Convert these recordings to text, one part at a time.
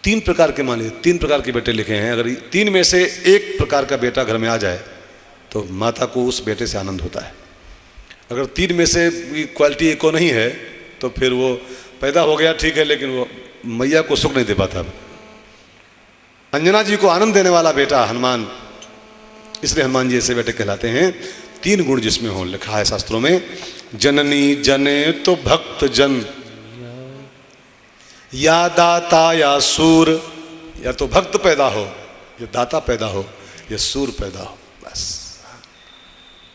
तीन प्रकार के मान लीजिए, तीन प्रकार के बेटे लिखे हैं। अगर तीन में से एक प्रकार का बेटा घर में आ जाए तो माता को उस बेटे से आनंद होता है। अगर तीन में से क्वालिटी एक को नहीं है तो फिर वो पैदा हो गया ठीक है, लेकिन वो मैया को सुख नहीं दे पाता। अंजना जी को आनंद देने वाला बेटा हनुमान, इसलिए हनुमान जी ऐसे बेटे कहलाते हैं। तीन गुण जिसमें हो, लिखा है शास्त्रों में, जननी जने तो भक्त जन, या दाता या सूर। या तो भक्त पैदा हो, या दाता पैदा हो, या सूर पैदा हो, बस।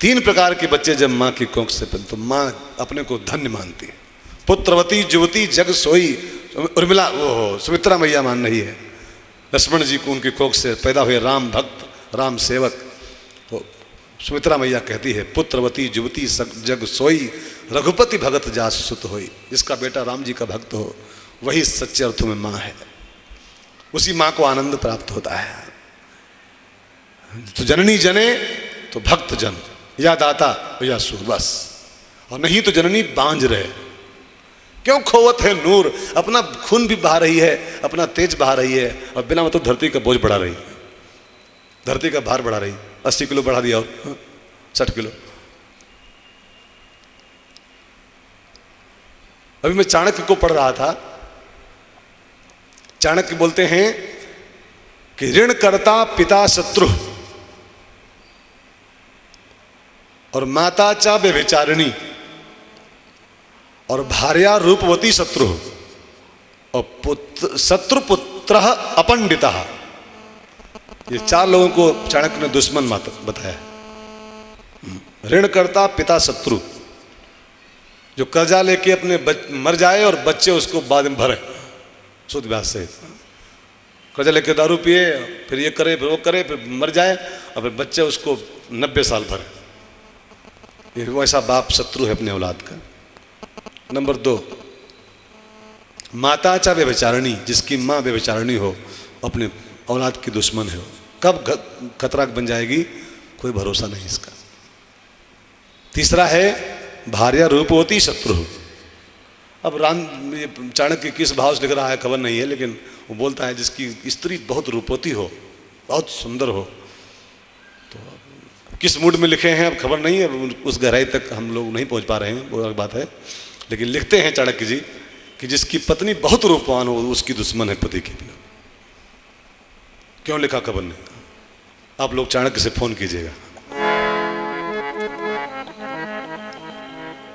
तीन प्रकार के बच्चे जब माँ की कोख से पैदा, तो माँ अपने को धन्य मानती है। पुत्रवती युवती जग सोई, उर्मिला वो हो सुमित्रा मैया मान रही है। लक्ष्मण जी को उनकी कोख से पैदा हुए राम भक्त, राम सेवक, तो सुमित्रा मैया कहती है पुत्रवती युवती जग सोई, रघुपति भगत जास सुत होई। जिसका बेटा राम जी का भक्त हो वही सच्चे अर्थों में माँ है, उसी माँ को आनंद प्राप्त होता है। तो जननी जने तो भक्त जन, या दाता या सूर, बस। और नहीं तो जननी बांझ रहे, क्यों खोवत है नूर, अपना खून भी बहा रही है, अपना तेज बहा रही है, और बिना मतलब धरती का बोझ बढ़ा रही है, धरती का भार बढ़ा रही। 80 किलो बढ़ा दिया और 60 किलो। अभी मैं चाणक्य को पढ़ रहा था। चाणक्य बोलते हैं कि ऋण करता पिता शत्रु और माता चा व्यभिचारिणी और भार्या रूपवती शत्रु और शत्रु पुत्र अपंडिता। ये चार लोगों को चाणक्य ने दुश्मन बताया। ऋण करता पिता शत्रु, जो कर्जा लेके अपने मर जाए और बच्चे उसको बाद में भरे शुद्ध ब्याज से। कर्जा लेके दारू पिए, फिर ये करे फिर वो करे, फिर मर जाए और फिर बच्चे उसको 90 साल भरे। ये वैसा बाप शत्रु है अपने औलाद का। नंबर 2, माता चा व्यभिचारिणी, जिसकी माँ व्यभिचारिणी हो, अपने औलाद की दुश्मन है। कब खतरा बन जाएगी कोई भरोसा नहीं इसका। तीसरा है भार्या रूपवती शत्रु। अब राम चाणक्य किस भाव से लिख रहा है खबर नहीं है, लेकिन वो बोलता है जिसकी स्त्री बहुत रूपवती हो, बहुत सुंदर हो। तो किस मूड में लिखे हैं अब खबर नहीं है, उस गहराई तक हम लोग नहीं पहुंच पा रहे हैं, वो अलग बात है। लेकिन लिखते हैं चाणक्य जी कि जिसकी पत्नी बहुत रूपवान हो उसकी दुश्मन है पति की। क्यों लिखा खबर नहीं, आप लोग चाणक्य से फोन कीजिएगा।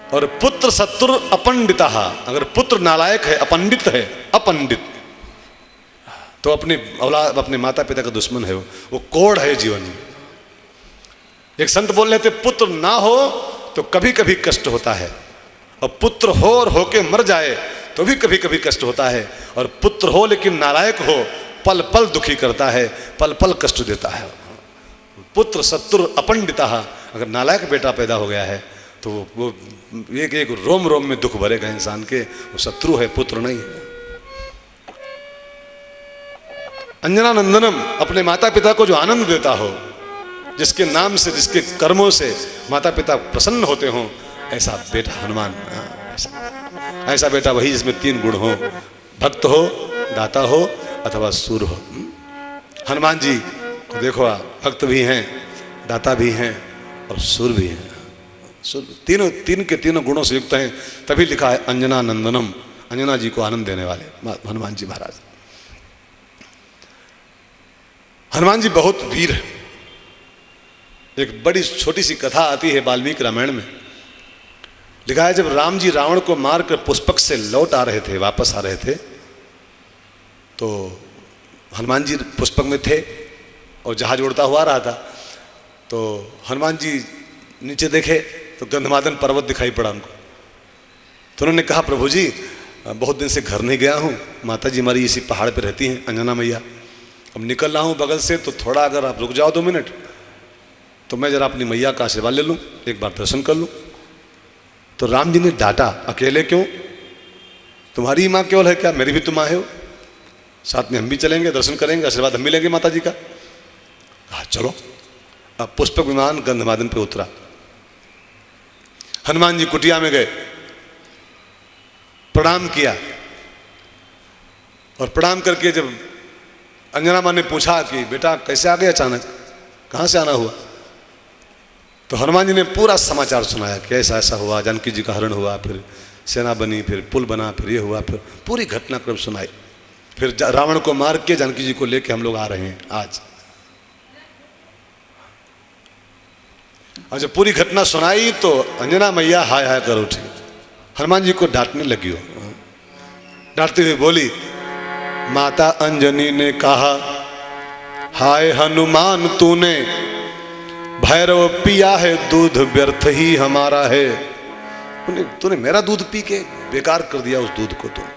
और पुत्र शत्रु अपंडिता, अगर पुत्र नालायक है, अपंडित है, अपंडित, तो अपने औलाद अपने माता पिता का दुश्मन है, वो कोढ़ है जीवन में। एक संत बोल रहे थे पुत्र ना हो तो कभी कभी कष्ट होता है, और पुत्र हो और होके मर जाए तो भी कभी कभी कष्ट होता है, और पुत्र हो लेकिन नालायक हो पल पल दुखी करता है, पल पल कष्ट देता है। पुत्र शत्रु अपंडिता, अगर नालायक बेटा पैदा हो गया है तो वो एक एक रोम रोम में दुख भरेगा इंसान के, वो शत्रु है, पुत्र नहीं है। अंजना नंदनम, अपने माता पिता को जो आनंद देता हो, जिसके नाम से जिसके कर्मों से माता पिता प्रसन्न होते हों, ऐसा बेटा हनुमान। ऐसा बेटा वही जिसमें तीन गुण हो, भक्त हो, दाता हो अथवा सूर हो। हनुमान जी को देखो, आप भक्त भी हैं, दाता भी हैं और सूर भी हैं। तीनों तीन के तीनों गुणों से युक्त हैं, तभी लिखा है अंजना नंदनम, अंजना जी को आनंद देने वाले हनुमान जी महाराज। हनुमान जी बहुत वीर है। एक बड़ी छोटी सी कथा आती है वाल्मीकि रामायण में, लिखा है जब राम जी रावण को मारकर पुष्पक से लौट आ रहे थे, वापस आ रहे थे, तो हनुमान जी पुष्पक में थे और जहाज उड़ता हुआ आ रहा था। तो हनुमान जी नीचे देखे तो गंधमादन पर्वत दिखाई पड़ा उनको। तो उन्होंने कहा प्रभु जी बहुत दिन से घर नहीं गया हूँ, माता जी हमारी इसी पहाड़ पे रहती हैं, अंजना मैया, अब निकल रहा हूँ बगल से, तो थोड़ा अगर आप रुक जाओ 2 मिनट तो मैं जरा अपनी मैया का आशीर्वाद ले लूँ, एक बार दर्शन कर लूँ। तो राम जी ने डांटा, अकेले क्यों, तुम्हारी माँ केवल है क्या, मेरी भी तो माँ है हो, साथ में हम भी चलेंगे, दर्शन करेंगे, आशीर्वाद हम भी लेंगे माता जी का। हाँ चलो। अब पुष्पक विमान गंधमादन पे उतरा, हनुमान जी कुटिया में गए, प्रणाम किया, और प्रणाम करके जब अंजना माँ ने पूछा कि बेटा कैसे आ गए अचानक, कहाँ से आना हुआ, तो हनुमान जी ने पूरा समाचार सुनाया कि ऐसा ऐसा हुआ, जानकी जी का हरण हुआ, फिर सेना बनी, फिर पुल बना, फिर ये हुआ, फिर पूरी घटनाक्रम सुनाई। फिर रावण को मार के जानकी जी को लेके हम लोग आ रहे हैं आज। और जब पूरी घटना सुनाई तो अंजना मैया हाय हाय कर उठी, हनुमान जी को डांटने लगी। हो डांटते हुए बोली, माता अंजनी ने कहा, हाय हनुमान तूने भैरव पिया है दूध व्यर्थ ही हमारा है। तूने मेरा दूध पी के बेकार कर दिया उस दूध को। तूने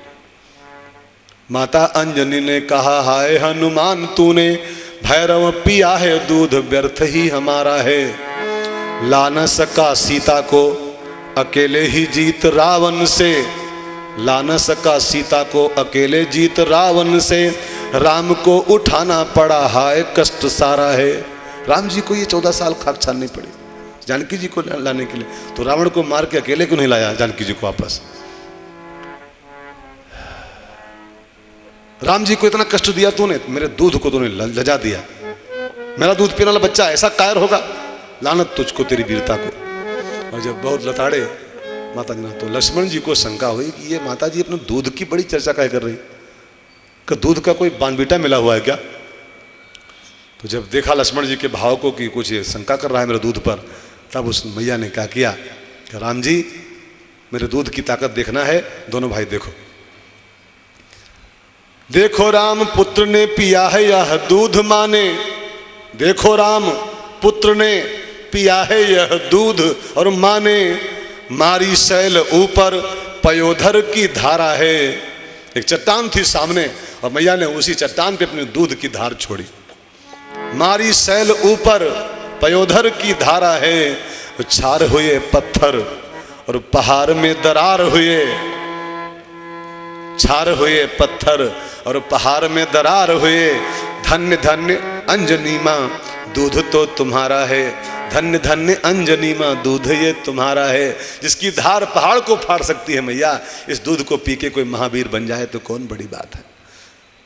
माता अंजनी ने कहा, हाय हनुमान तूने भैरव पिया है दूध व्यर्थ ही हमारा है। ला न सका सीता को अकेले ही जीत रावण से, ला न सका सीता को अकेले जीत रावण से। राम को उठाना पड़ा हाय कष्ट सारा है। राम जी को ये 14 साल खाक छाननी पड़ी जानकी जी को लाने के लिए, तो रावण को मार के अकेले क्यों नहीं लाया जानकी जी को वापस। राम जी को इतना कष्ट दिया तूने, मेरे दूध को तूने लजा दिया। मेरा दूध पीने वाला बच्चा ऐसा कायर होगा, लानत तुझको तेरी वीरता को। और जब बहुत लताड़े माता जी ना, तो लक्ष्मण जी को शंका हुई कि ये माता जी अपने दूध की बड़ी चर्चा क्या कर रही, कि दूध का कोई बानबीटा मिला हुआ है क्या। तो जब देखा लक्ष्मण जी के भाव को कि कुछ शंका कर रहा है मेरे दूध पर, तब उस मैया ने क्या किया कि राम जी मेरे दूध की ताकत देखना है, दोनों भाई देखो। देखो राम पुत्र ने पिया है यह दूध माने, देखो राम पुत्र ने पिया है यह दूध और माने। मारी शैल ऊपर पयोधर की धारा है। एक चट्टान थी सामने और मैया ने उसी चट्टान पे अपने दूध की धार छोड़ी। मारी शैल ऊपर पयोधर की धारा है। छार हुए पत्थर और पहाड़ में दरार हुए, छार हुए पत्थर और पहाड़ में दरार हुए। धन्य धन्य अंजनी माँ दूध तो तुम्हारा है, धन्य धन्य अंजनी माँ दूध ये तुम्हारा है। जिसकी धार पहाड़ को फाड़ सकती है मैया, इस दूध को पी के कोई महावीर बन जाए तो कौन बड़ी बात है।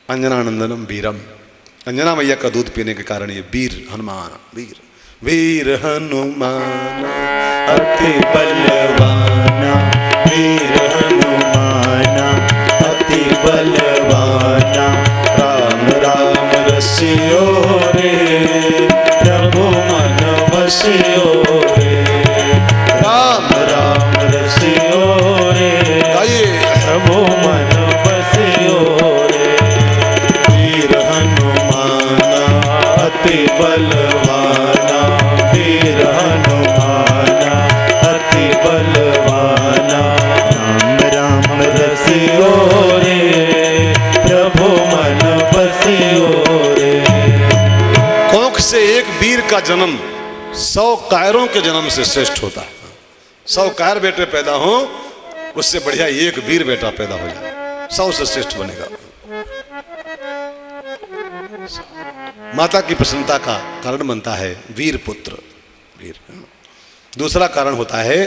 अंजनानंदनम वीरम, अंजना मैया का दूध पीने के कारण ये वीर हनुमान, वीर वीर हनुमान अति बलवाना, वीर हनुमाना अति बलवाना। राम राम रसियो रे, प्रभु मन बसियो रे। राम राम रसियो रे, प्रभु मन बसियो रे। वीर हनुमाना अति बलवाना, वीर हनुमाना अति बलवाना। राम राम रसियो रे, प्रभु मन बसियो रे। कोख से एक वीर का जन्म 100 कायरों के जन्म से श्रेष्ठ होता है। 100 कायर बेटे पैदा हो, उससे बढ़िया एक वीर बेटा पैदा हो जाए, 100 से श्रेष्ठ बनेगा। माता की प्रसन्नता का कारण बनता है वीर पुत्र, वीर। दूसरा कारण होता है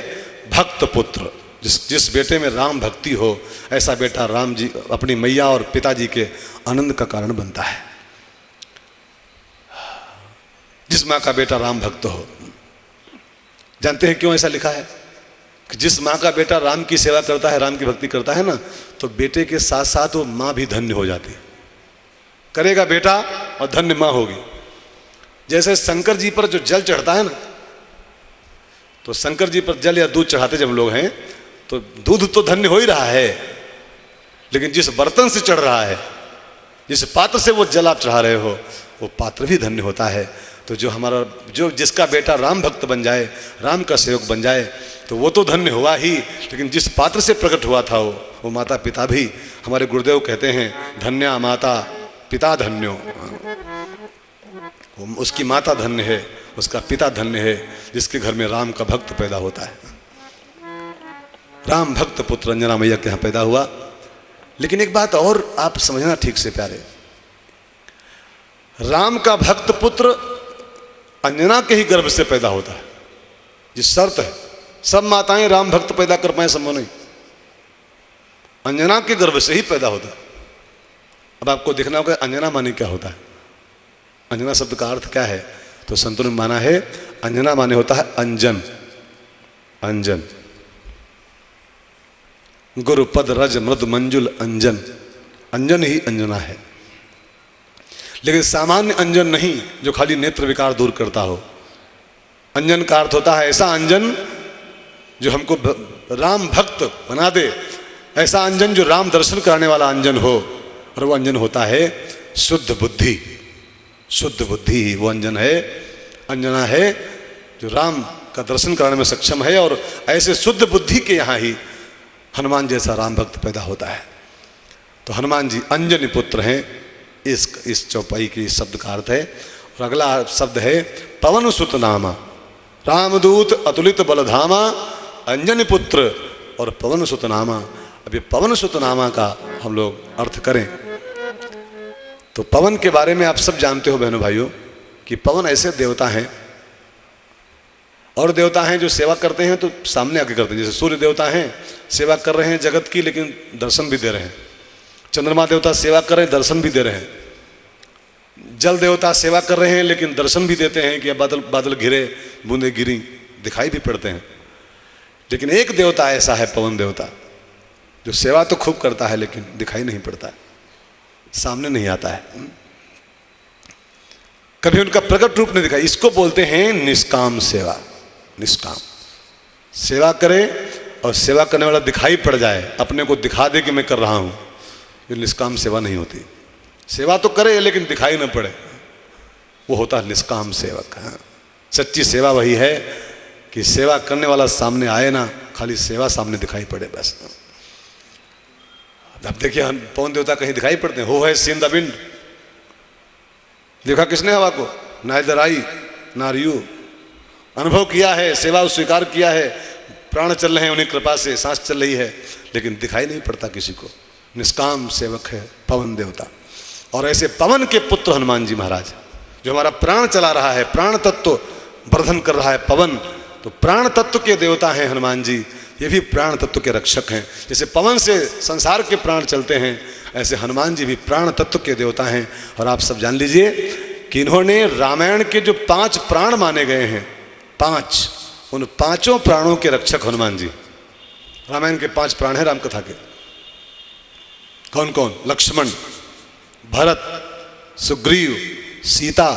भक्त पुत्र। जिस बेटे में राम भक्ति हो, ऐसा बेटा राम जी अपनी मैया और पिताजी के आनंद का कारण बनता है। जिस माँ का बेटा राम भक्त हो, जानते हैं क्यों ऐसा लिखा है कि जिस माँ का बेटा राम की सेवा करता है, राम की भक्ति करता है ना, तो बेटे के साथ साथ वो माँ भी धन्य हो जाती है। करेगा बेटा और धन्य माँ होगी। जैसे शंकर जी पर जो जल चढ़ता है ना, तो शंकर जी पर जल या दूध चढ़ाते जब लोग हैं, तो दूध तो धन्य हो ही रहा है, लेकिन जिस बर्तन से चढ़ रहा है, जिस पात्र से वो जल आप चढ़ा रहे हो, वो पात्र भी धन्य होता है। तो जो जिसका बेटा राम भक्त बन जाए, राम का सेवक बन जाए, तो वो तो धन्य हुआ ही, लेकिन जिस पात्र से प्रकट हुआ था वो माता पिता भी, हमारे गुरुदेव कहते हैं धन्या माता पिता धन्यो। उसकी माता धन्य है, उसका पिता धन्य है, जिसके घर में राम का भक्त पैदा होता है। राम भक्त पुत्र अंजना मैया के यहाँ पैदा हुआ। लेकिन एक बात और आप समझना ठीक से प्यारे, राम का भक्त पुत्र अंजना के ही गर्भ से पैदा होता है। जिस शर्त है, सब माताएं राम भक्त पैदा कर पाए संभव नहीं, अंजना के गर्भ से ही पैदा होता है। अब आपको देखना होगा अंजना माने क्या होता है। अंजना शब्द का अर्थ क्या है? तो संतों ने माना है अंजना माने होता है अंजन। अंजन, गुरु पद रज मृद मंजुल अंजन, अंजन ही अंजना है। लेकिन सामान्य अंजन नहीं जो खाली नेत्र विकार दूर करता हो। अंजन का अर्थ होता है ऐसा अंजन जो हमको राम भक्त बना दे, ऐसा अंजन जो राम दर्शन कराने वाला अंजन हो। और वो अंजन होता है शुद्ध बुद्धि। शुद्ध बुद्धि ही वो अंजन है, अंजना है जो राम का दर्शन कराने में सक्षम है। और ऐसे शुद्ध बुद्धि के यहाँ ही हनुमान जैसा राम भक्त पैदा होता है। तो हनुमान जी अंजनी पुत्र हैं, इस चौपाई के इस शब्द का अर्थ है। और अगला शब्द है पवन सुत नामा, रामदूत अतुलित बलधामा, अंजनी पुत्र और पवन सुत नामा। अब ये पवन सुत नामा का हम लोग अर्थ करें तो पवन के बारे में आप सब जानते हो बहनों भाइयों कि पवन ऐसे देवता हैं और देवता हैं जो सेवा करते हैं तो सामने आके करते हैं। जैसे सूर्य देवता हैं, सेवा कर रहे हैं जगत की लेकिन दर्शन भी दे रहे हैं। चंद्रमा देवता सेवा कर रहे हैं, दर्शन भी दे रहे हैं। जल देवता सेवा कर रहे हैं लेकिन दर्शन भी देते हैं कि बादल बादल घिरे, बूंदे गिरी, दिखाई भी पड़ते हैं। लेकिन एक देवता ऐसा है पवन देवता जो सेवा तो खूब करता है लेकिन दिखाई नहीं पड़ता है, सामने नहीं आता है, कभी उनका प्रकट रूप नहीं दिखाई। इसको बोलते हैं निष्काम सेवा। निष्काम सेवा करे और सेवा करने वाला दिखाई पड़ जाए, अपने को दिखा दे कि मैं कर रहा हूं, ये निष्काम सेवा नहीं होती। सेवा तो करे लेकिन दिखाई न पड़े, वो होता है निष्काम सेवक। हाँ, सच्ची सेवा वही है कि सेवा करने वाला सामने आए ना, खाली सेवा सामने दिखाई पड़े बस। अब देखिए पवन देवता कहीं दिखाई पड़ते हैं, हो है सीन द विंड, देखा किसने हवा को? ना इधर आई ना रियू, अनुभव किया है, सेवा स्वीकार किया है, प्राण चल रहे हैं उन्हीं कृपा से, सांस चल रही है लेकिन दिखाई नहीं पड़ता किसी को। निष्काम सेवक है पवन देवता। और ऐसे पवन के पुत्र हनुमान जी महाराज जो हमारा प्राण चला रहा है, प्राण तत्व वर्धन कर रहा है पवन, तो प्राण तत्व के देवता हैं हनुमान जी। ये भी प्राण तत्व के रक्षक हैं। जैसे पवन से संसार के प्राण चलते हैं ऐसे हनुमान जी भी प्राण तत्व के देवता हैं। और आप सब जान लीजिए कि इन्होंने रामायण के जो 5 प्राण माने गए हैं, 5, उन 5 प्राणों के रक्षक हनुमान जी। रामायण के 5 प्राण हैं राम कथा के। कौन कौन? लक्ष्मण, भरत, सुग्रीव, सीता,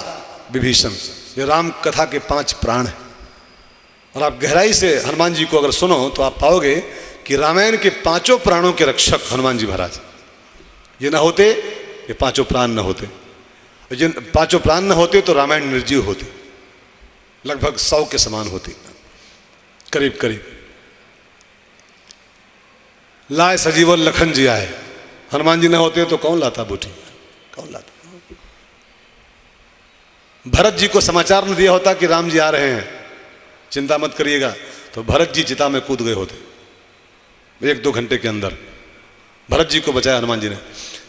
विभीषण। ये राम कथा के 5 प्राण हैं। और आप गहराई से हनुमान जी को अगर सुनो तो आप पाओगे कि रामायण के 5 प्राणों के रक्षक हनुमान जी महाराज। ये ना होते, ये 5 प्राण न होते। ये 5 प्राण न होते तो रामायण निर्जीव होती, लगभग 100 के समान होती, करीब करीब। लाए सजीवन लखन जी आए, हनुमान जी न होते तो कौन लाता बूटी, कौन लाता? भरत जी को समाचार न दिया होता कि राम जी आ रहे हैं, चिंता मत करिएगा, तो भरत जी चिता में कूद गए होते 1-2 घंटे के अंदर। भरत जी को बचाया हनुमान जी ने।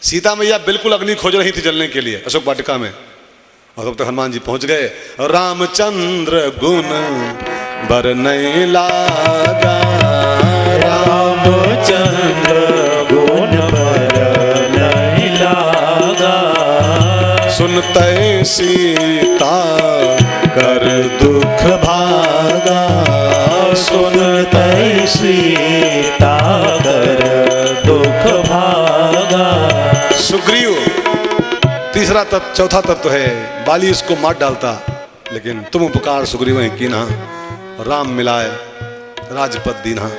सीता मैया बिल्कुल अग्नि खोज रही थी जलने के लिए अशोक वाटिका में, और तब तक हनुमान जी पहुंच गए। रामचंद्र गुण बरनए लागा, रामचंद्र गुण बरनए लागा, सुनते सीता कर दुख भागा, सुनते सीता कर दुख भागा। सुग्रीव तीसरा तत्व, चौथा तत्व है। बाली इसको मार डालता लेकिन तुम उपकार सुग्रीव है कीन्हा, राम मिलाए राजपद दीन्हा,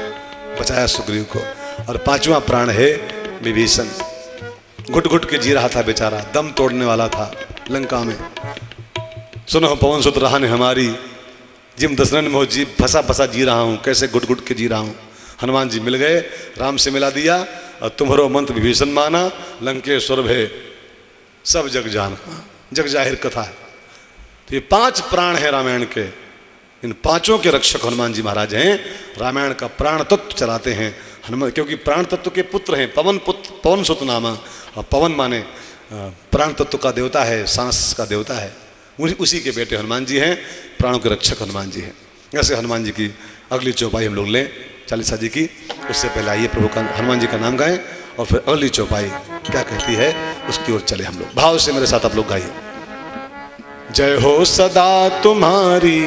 बचाया सुग्रीव को। और 5वां प्राण है विभीषण। घुट घुट के जी रहा था बेचारा, दम तोड़ने वाला था लंका में। सुनो पवन सुत रहा ने हमारी, जिम दशरन में हो जी फंसा फंसा जी रहा हूँ, कैसे घुट घुट के जी रहा हूँ। हनुमान जी मिल गए, राम से मिला दिया, और तुम्हारो मंत्र विभीषण माना, लंकेश्वर भय सब जग जाना, जग जाहिर कथा है। तो ये 5 प्राण हैं रामायण के। इन 5 के रक्षक हनुमान जी महाराज हैं। रामायण का प्राण तत्व चलाते हैं हनुमान, क्योंकि प्राण तत्व के पुत्र हैं। पवन पुत्र, पवन सुत नामा, और पवन माने प्राण तत्व का देवता है, सांस का देवता है। उसी के बेटे हनुमान जी हैं, प्राणों के रक्षक हनुमान जी हैं। ऐसे हनुमान जी की अगली चौपाई हम लोग लें चालीसा जी की। उससे पहले आइए प्रभु का, हनुमान जी का नाम गाएं और फिर अगली चौपाई क्या कहती है उसकी ओर चले हम लोग। भाव से मेरे साथ आप लोग गाइए। जय हो सदा तुम्हारी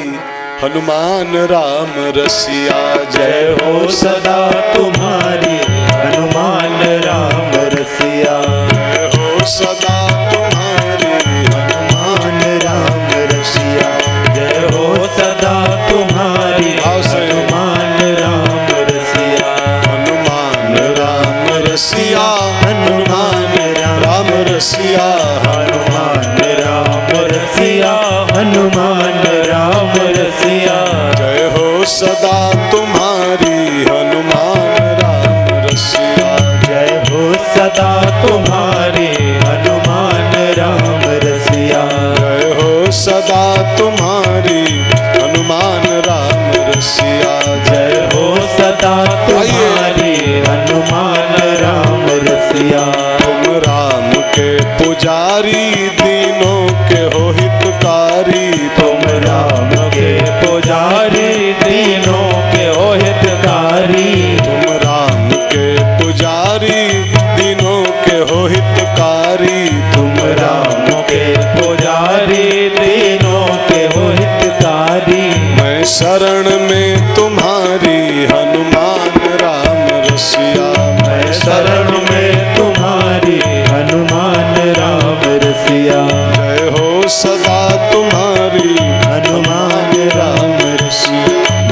हनुमान राम रसिया, जय हो सदा तुम्हारी हनुमान राम रसिया, जय हो सदा तुम्हारी हनुमान राम रसिया, जय हो सदा तुम्हारी हनुमान राम रसिया, हनुमान राम रसिया, हनुमान राम रसिया, हनुमान राम रसिया, हनुमान राम रसिया, जय हो सदा तुम्हारी हनुमान राम रसिया, जय हो सदा तुम्हारी हनुमान राम रसिया, जय हो सदा तुम्हारी हनुमान राम रसिया, जय हो सदा तुम्हारी हनुमान राम रसिया। तुम राम के पुजारी दीनों के हो हितकारी, तुम राम के पुजारी दीनों के हो हितकारी, तुम राम के पुजारी दीनों के हो हितकारी, तुम राम के पुजारी दीनों के हो हितकारी, मैं शरण में तुम्हारी हनुमान राम रसिया, मैं शरण में तुम्हारी हनुमान राम रसिया, जय हो सदा तुम्हारी हनुमान राम रसिया,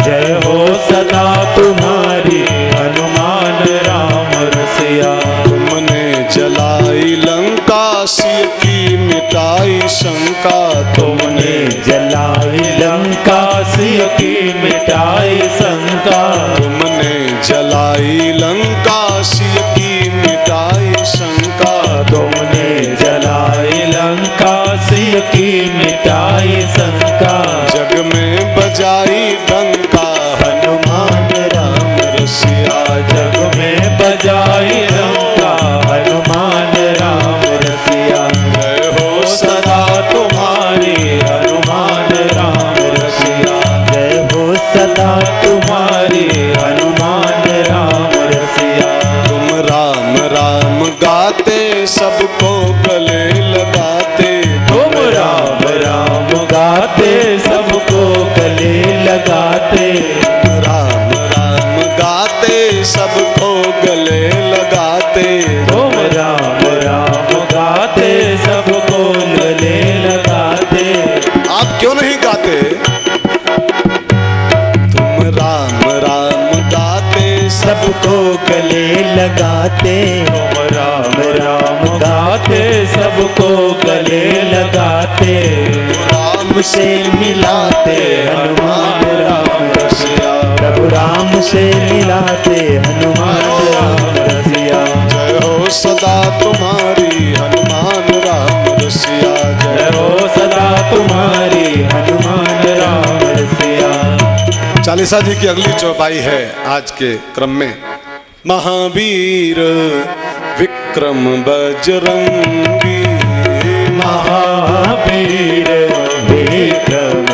जय हो सदा तुम्हारी हनुमान राम रसिया। तुमने जलाई लंका सिय की मिटाई शंका, तुमने जलाई लंका सिय की मिटाई शंका, तुमने जलाई लंका सिय की मिटाई शंका, तुमने जलाई लंका सिय की मिटाई शंका, जग में बजाई डंका हनुमान राम रसिया, जग में बजाई लंका हनुमान राम रसिया, जय हो सदा तुम्हारी हनुमान राम रसिया, जय हो सदा तुम्हारी हनुमान राम रसिया। तुम राम राम गाते सबको गले लगाते, तुम राम राम गाते सबको गले लगाते, राम राम गाते सबको गले लगाते, तुम राम राम गाते सबको गले लगाते, आप क्यों नहीं गाते? तुम राम राम गाते सबको गले लगाते, तुम राम राम गाते सबको गले लगाते, राम से मिलाते हनुमान राम रसिया, प्रभु राम से मिलाते हनुमान राम रसिया, जय हो सदा तुम्हारी हनुमान राम रसिया, जय हो सदा तुम्हारी हनुमान राम रसिया। चालीसा जी की अगली चौपाई है आज के क्रम में। महावीर विक्रम बजरंगी, महावीर विक्रम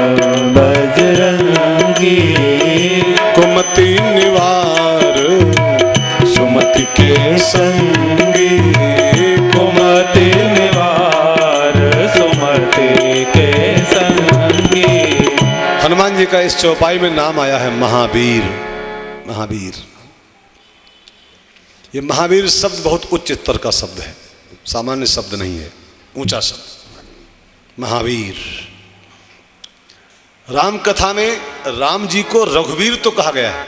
बजरंगी, कुमति निवार सुमति के संगी, कुमति निवार सुमति के संगी। हनुमान जी का इस चौपाई में नाम आया है महावीर। महावीर, ये महावीर शब्द बहुत उच्च स्तर का शब्द है, सामान्य शब्द नहीं है, ऊंचा शब्द महावीर। राम कथा में राम जी को रघुवीर तो कहा गया है,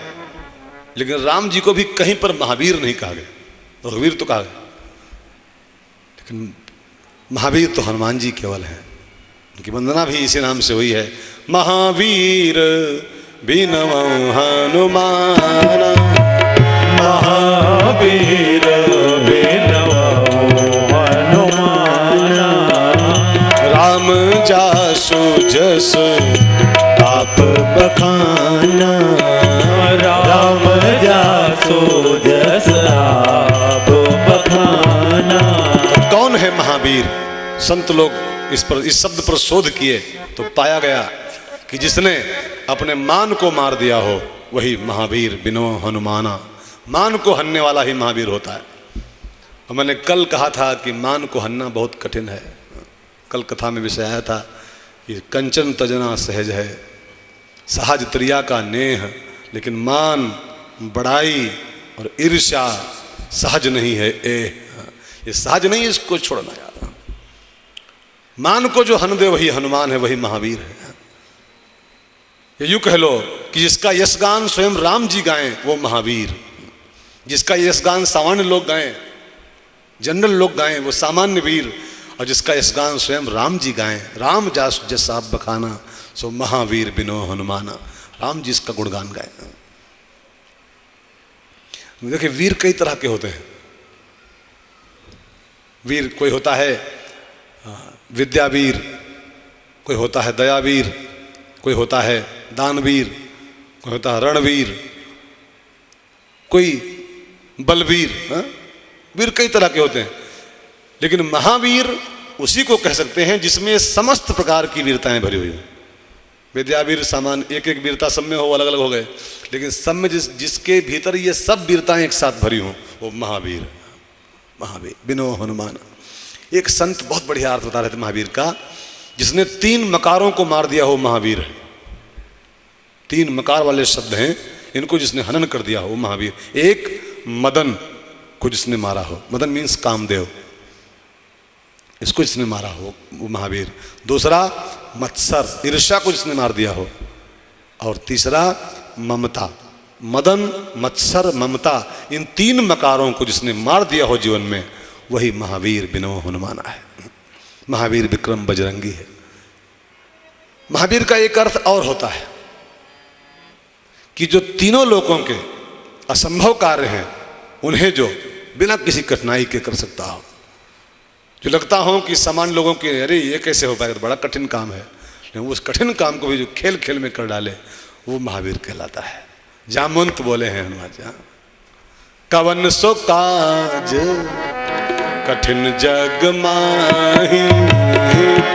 लेकिन राम जी को भी कहीं पर महावीर नहीं कहा गया, रघुवीर तो कहा गया, लेकिन महावीर तो हनुमान जी केवल हैं। उनकी वंदना भी इसी नाम से हुई है, महावीर बिनवौ हनुमाना, महावीर बिनवौ हनुमाना, राम जासु जस आप बखाना, राम जासु जस आप बखाना। कौन है महावीर? संत लोग इस शब्द पर शोध किए तो पाया गया कि जिसने अपने मान को मार दिया हो वही महावीर बिनवौ हनुमाना। मान को हनने वाला ही महावीर होता है। और मैंने कल कहा था कि मान को हन्ना बहुत कठिन है। कल कथा में विषय आया था कि कंचन तजना सहज है, सहज त्रिया का नेह, लेकिन मान, बड़ाई और ईर्ष्या सहज नहीं है। ये सहज नहीं, इसको छोड़ना यार। मान को जो हन दे वही हनुमान है, वही महावीर है। ये यूं कह लो कि जिसका यशगान स्वयं राम जी गाएं वो महावीर, जिसका यशगान सामान्य लोग गाएं, जनरल लोग गाएं वो सामान्य वीर, और जिसका यशगान स्वयं राम जी गाएं, राम जास जैसा बखाना सो महावीर बिनो हनुमाना, राम जी इसका गुणगान गाएं। देखिए वीर कई तरह के होते हैं। वीर कोई होता है विद्यावीर, कोई होता है दयावीर, कोई होता है दानवीर, कोई होता है रणवीर, कोई बलवीर। वीर कई तरह के होते हैं, लेकिन महावीर उसी को कह सकते हैं जिसमें समस्त प्रकार की वीरताएं भरी हुई हो। विद्यावीर सामान्य एक एक वीरता सब में हो, अलग अलग हो गए, लेकिन सब में जिसके भीतर ये सब वीरताएं एक साथ भरी हों वो महावीर। महावीर बिनो हनुमान। एक संत बहुत बढ़िया अर्थ बता रहे थे महावीर का, जिसने 3 मकारों को मार दिया हो महावीर है। 3 मकार वाले शब्द हैं, इनको जिसने हनन कर दिया हो महावीर। एक मदन को जिसने मारा हो, मदन मीन्स कामदेव, इसको जिसने मारा हो वो महावीर। दूसरा मत्सर, ईर्ष्या को जिसने मार दिया हो। और तीसरा ममता, मदन, मत्सर, ममता, इन 3 मकारों को जिसने मार दिया हो जीवन में वही महावीर बिनो हनुमाना है। महावीर विक्रम बजरंगी है। महावीर का एक अर्थ और होता है कि जो तीनों लोगों के असंभव कार्य हैं उन्हें जो बिना किसी कठिनाई के कर सकता हो। जो लगता हो कि सामान्य लोगों के अरे ये कैसे हो पाएगा, तो बड़ा कठिन काम है, लेकिन उस कठिन काम को भी जो खेल खेल में कर डाले वो महावीर कहलाता है। जामवंत बोले हैं हनुमान जी, कवन सो काज कठिन जग माही,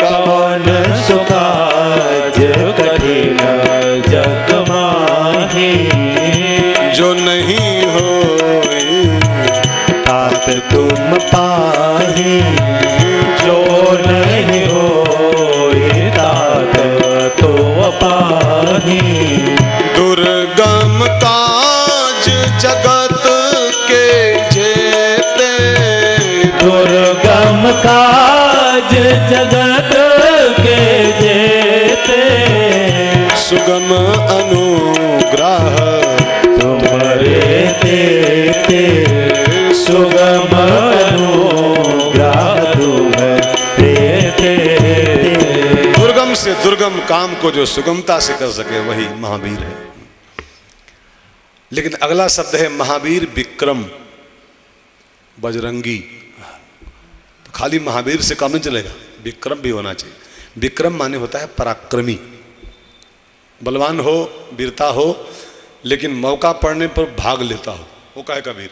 कवन सो काज कठिन जग माही, जो नहीं हो तात तुम पाही, जो नहीं हो तात तुम पाही। दुर्गम काज जगत के जेते, दुर्गम काज जगत के जेते, सुगम अनुग्रह तुम्हारे देते, सुगम अनुग्रह तुम्हारे देते। दुर्गम से दुर्गम काम को जो सुगमता से कर सके वही महावीर है। लेकिन अगला शब्द है महावीर विक्रम बजरंगी। तो खाली महावीर से काम नहीं चलेगा, विक्रम भी होना चाहिए। विक्रम माने होता है पराक्रमी, बलवान हो, वीरता हो, लेकिन मौका पड़ने पर भाग लेता हो, वो काहे का वीर।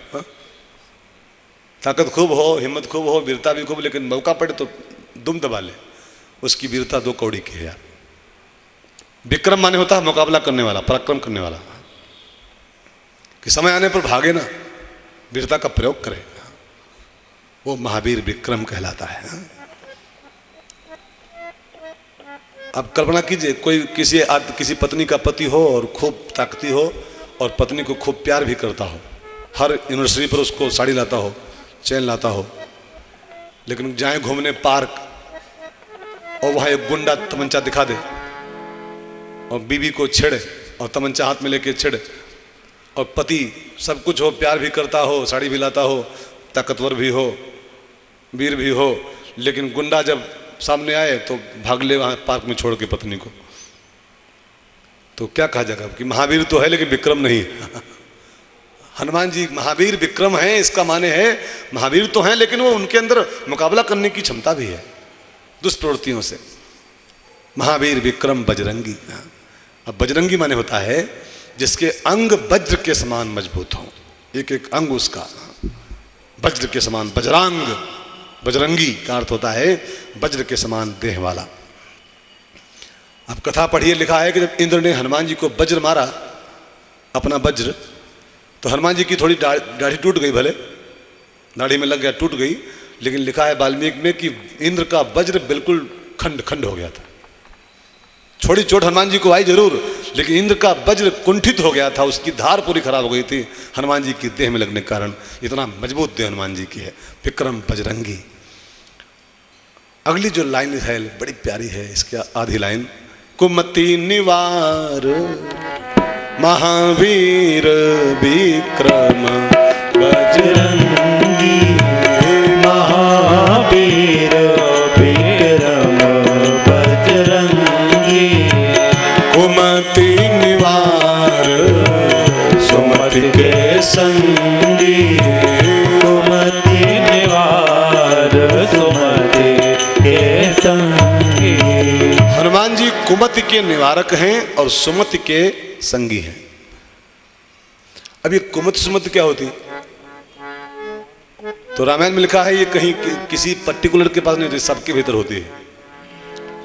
ताकत खूब हो, हिम्मत खूब हो, वीरता भी खूब, लेकिन मौका पड़े तो दुम दबा ले, उसकी वीरता 2 कौड़ी की है यार। विक्रम माने होता है मुकाबला करने वाला, पराक्रम करने वाला, कि समय आने पर भागे ना, वीरता का प्रयोग करे, वो महावीर विक्रम कहलाता है। अब कल्पना कीजिए कोई किसी पत्नी का पति हो और खूब ताकती हो और पत्नी को खूब प्यार भी करता हो, हर एनिवर्सरी पर उसको साड़ी लाता हो, चैन लाता हो, लेकिन जाए घूमने पार्क और वहाँ एक गुंडा तमंचा दिखा दे और बीवी को छेड़े और तमंचा हाथ में लेके छेड़े, और पति सब कुछ हो, प्यार भी करता हो, साड़ी भी लाता हो, ताकतवर भी हो, वीर भी हो, लेकिन गुंडा जब सामने आए तो भाग ले वहाँ पार्क में छोड़ के पत्नी को, तो क्या कहा जाएगा कि महावीर तो है लेकिन विक्रम नहीं। हनुमान जी महावीर विक्रम हैं, इसका माने है महावीर तो हैं लेकिन वो उनके अंदर मुकाबला करने की क्षमता भी है दुष्प्रवृत्तियों से। महावीर विक्रम बजरंगी। अब बजरंगी माने होता है जिसके अंग वज्र के समान मजबूत हों, एक एक अंग उसका वज्र के समान, वज्रांग, बजरंगी का अर्थ होता है वज्र के समान देह वाला। अब कथा पढ़िए, लिखा है कि जब इंद्र ने हनुमान जी को वज्र मारा, अपना वज्र, तो हनुमान जी की थोड़ी दाढ़ी टूट गई भले, नाड़ी में लग गया, टूट गई। लेकिन लिखा है वाल्मीकि में कि इंद्र का वज्र बिल्कुल खंड खंड हो गया था। छोटी चोट हनुमान जी को आई जरूर, लेकिन इंद्र का वज्र कुंठित हो गया था, उसकी धार पूरी खराब हो गई थी हनुमान जी की देह में लगने के कारण। इतना मजबूत देह हनुमान जी की है। विक्रम बजरंगी। अगली जो लाइन है बड़ी प्यारी है, इसकी आधी लाइन, कुमति निवार महावीर विक्रम बजरंगी, महावीर विक्रम बजरंगी, कुमति निवार सुमति के संगी, कुमति निवार सुमति के संगी। हनुमान जी कुमति के निवारक हैं और सुमति के संगी हैं। अब ये कुमति सुमति क्या होती? तो रामायण में लिखा है ये कहीं किसी पर्टिकुलर के पास नहीं होती, सबके भीतर होती है।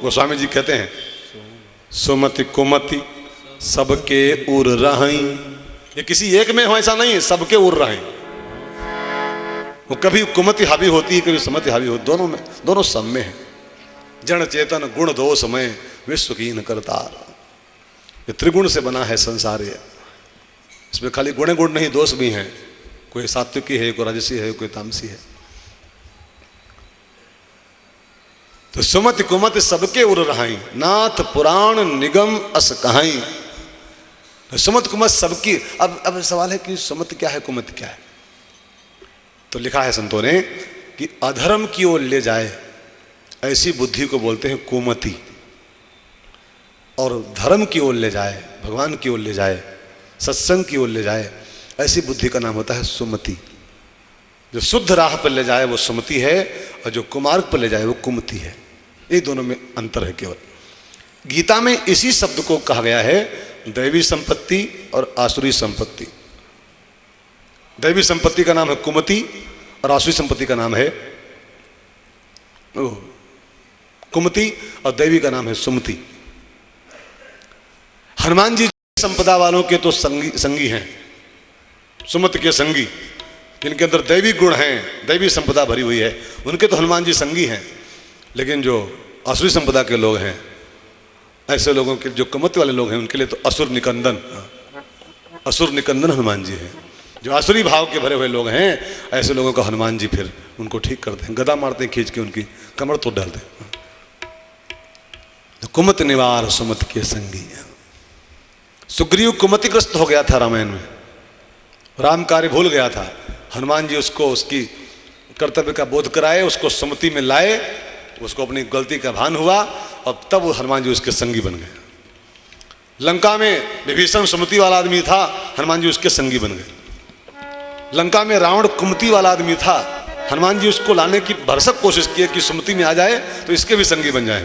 गोस्वामी जी कहते हैं सुमति कुमति सबके उर रहाई। ये किसी एक में हो ऐसा नहीं है, सबके उर रहाई। वो कभी कुमति हावी होती है, कभी सुमति हावी होती, दोनों में, दोनों सब में है। जन चेतन गुण दोष में विश्व कीन करतार। ये त्रिगुण से बना है संसार। ये इसमें खाली गुण गुण नहीं, दोष भी हैं। कोई सात्विकी है, कोई राजसी है, कोई तामसी है। तो सुमति कुमति सबके उर रहाई, नाथ पुराण निगम अस कहाई। तो सुमति कुमति सबकी। अब सवाल है कि सुमति क्या है, कुमति क्या है? तो लिखा है संतों ने कि अधर्म की ओर ले जाए ऐसी बुद्धि को बोलते हैं कुमति, और धर्म की ओर ले जाए, भगवान की ओर ले जाए, सत्संग की ओर ले जाए, ऐसी बुद्धि का नाम होता है सुमति। जो शुद्ध राह पर ले जाए वो सुमति है, और जो कुमार्ग पर ले जाए वो कुमति है। ये दोनों में अंतर है केवल। गीता में इसी शब्द को कहा गया है दैवी संपत्ति और आसुरी संपत्ति। दैवी संपत्ति का नाम है कुमति और आसुरी संपत्ति का नाम है कुमति, और दैवी का नाम है सुमति। हनुमान जी संपदा वालों के तो संगी हैं, सुमति के संगी, जिनके अंदर दैवी गुण हैं, दैवी संपदा भरी हुई है, उनके तो हनुमान जी संगी हैं। लेकिन जो असुरी संपदा के लोग हैं, ऐसे लोगों के जो कुमति वाले लोग हैं, उनके लिए तो असुर निकंदन हनुमान जी हैं। जो आसुरी भाव के भरे हुए लोग हैं, ऐसे लोगों का हनुमान जी फिर उनको ठीक करते हैं, गदा मारते हैं खींच के, उनकी कमर तोड़ डालते हैं। तो कुमति निवार सुमति के संगी। सुग्रीव कुमतिग्रस्त हो गया था रामायण में, राम कार्य भूल गया था। हनुमान जी उसको उसकी कर्तव्य का बोध कराए, उसको सुमति में लाए, उसको अपनी गलती का भान हुआ, और तब वो हनुमान जी उसके संगी बन गए। लंका में विभीषण सुमति वाला आदमी था, हनुमान जी उसके संगी बन गए। लंका में रावण कुमति वाला आदमी था, हनुमान जी उसको लाने की भरसक कोशिश की कि सुमति में आ जाए तो इसके भी संगी बन जाए,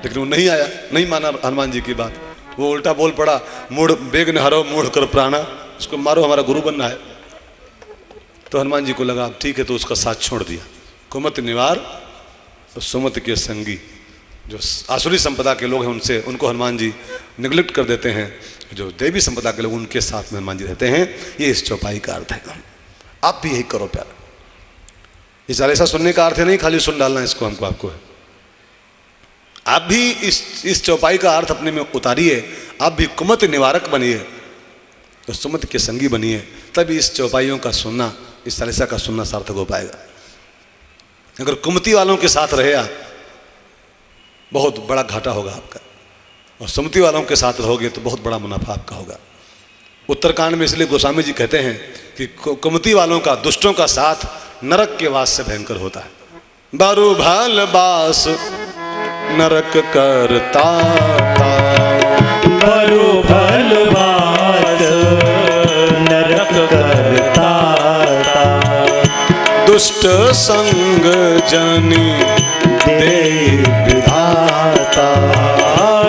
लेकिन वो नहीं आया, नहीं माना हनुमान जी की बात। वो उल्टा बोल पड़ा, मूढ़ बेग न हरो मूढ़ कर प्राणा, उसको मारो, हमारा गुरु बनना है। तो हनुमान जी को लगा ठीक है, तो उसका साथ छोड़ दिया। कुमति निवार तो सुमति के संगी। जो आसुरी संपदा के लोग हैं उनसे, उनको हनुमान जी निगलेक्ट कर देते हैं। जो देवी संपदा के लोग, उनके साथ में हनुमान जी रहते हैं। ये इस चौपाई का अर्थ है। आप भी यही करो प्यार। ये चालीसा सुनने का अर्थ है नहीं खाली सुन डालना इसको, हमको आपको है। आप भी इस चौपाई का अर्थ अपने में उतारिए। आप भी कुमति निवारक बनिए, तो सुमति के संगी बनिए, तभी इस चौपाइयों का सुनना, इस चालीसा का सुनना सार्थक हो पाएगा। अगर कुमति वालों के साथ रहे आप, बहुत बड़ा घाटा होगा आपका, और सुमति वालों के साथ रहोगे तो बहुत बड़ा मुनाफा आपका होगा। उत्तरकांड में इसलिए गोस्वामी जी कहते हैं कि कुमति वालों का, दुष्टों का साथ नरक के वास से भयंकर होता है। बारू भाल बास नरक करता, बरु भलवास नरक करता, दुष्ट संग जनी दे विधाता,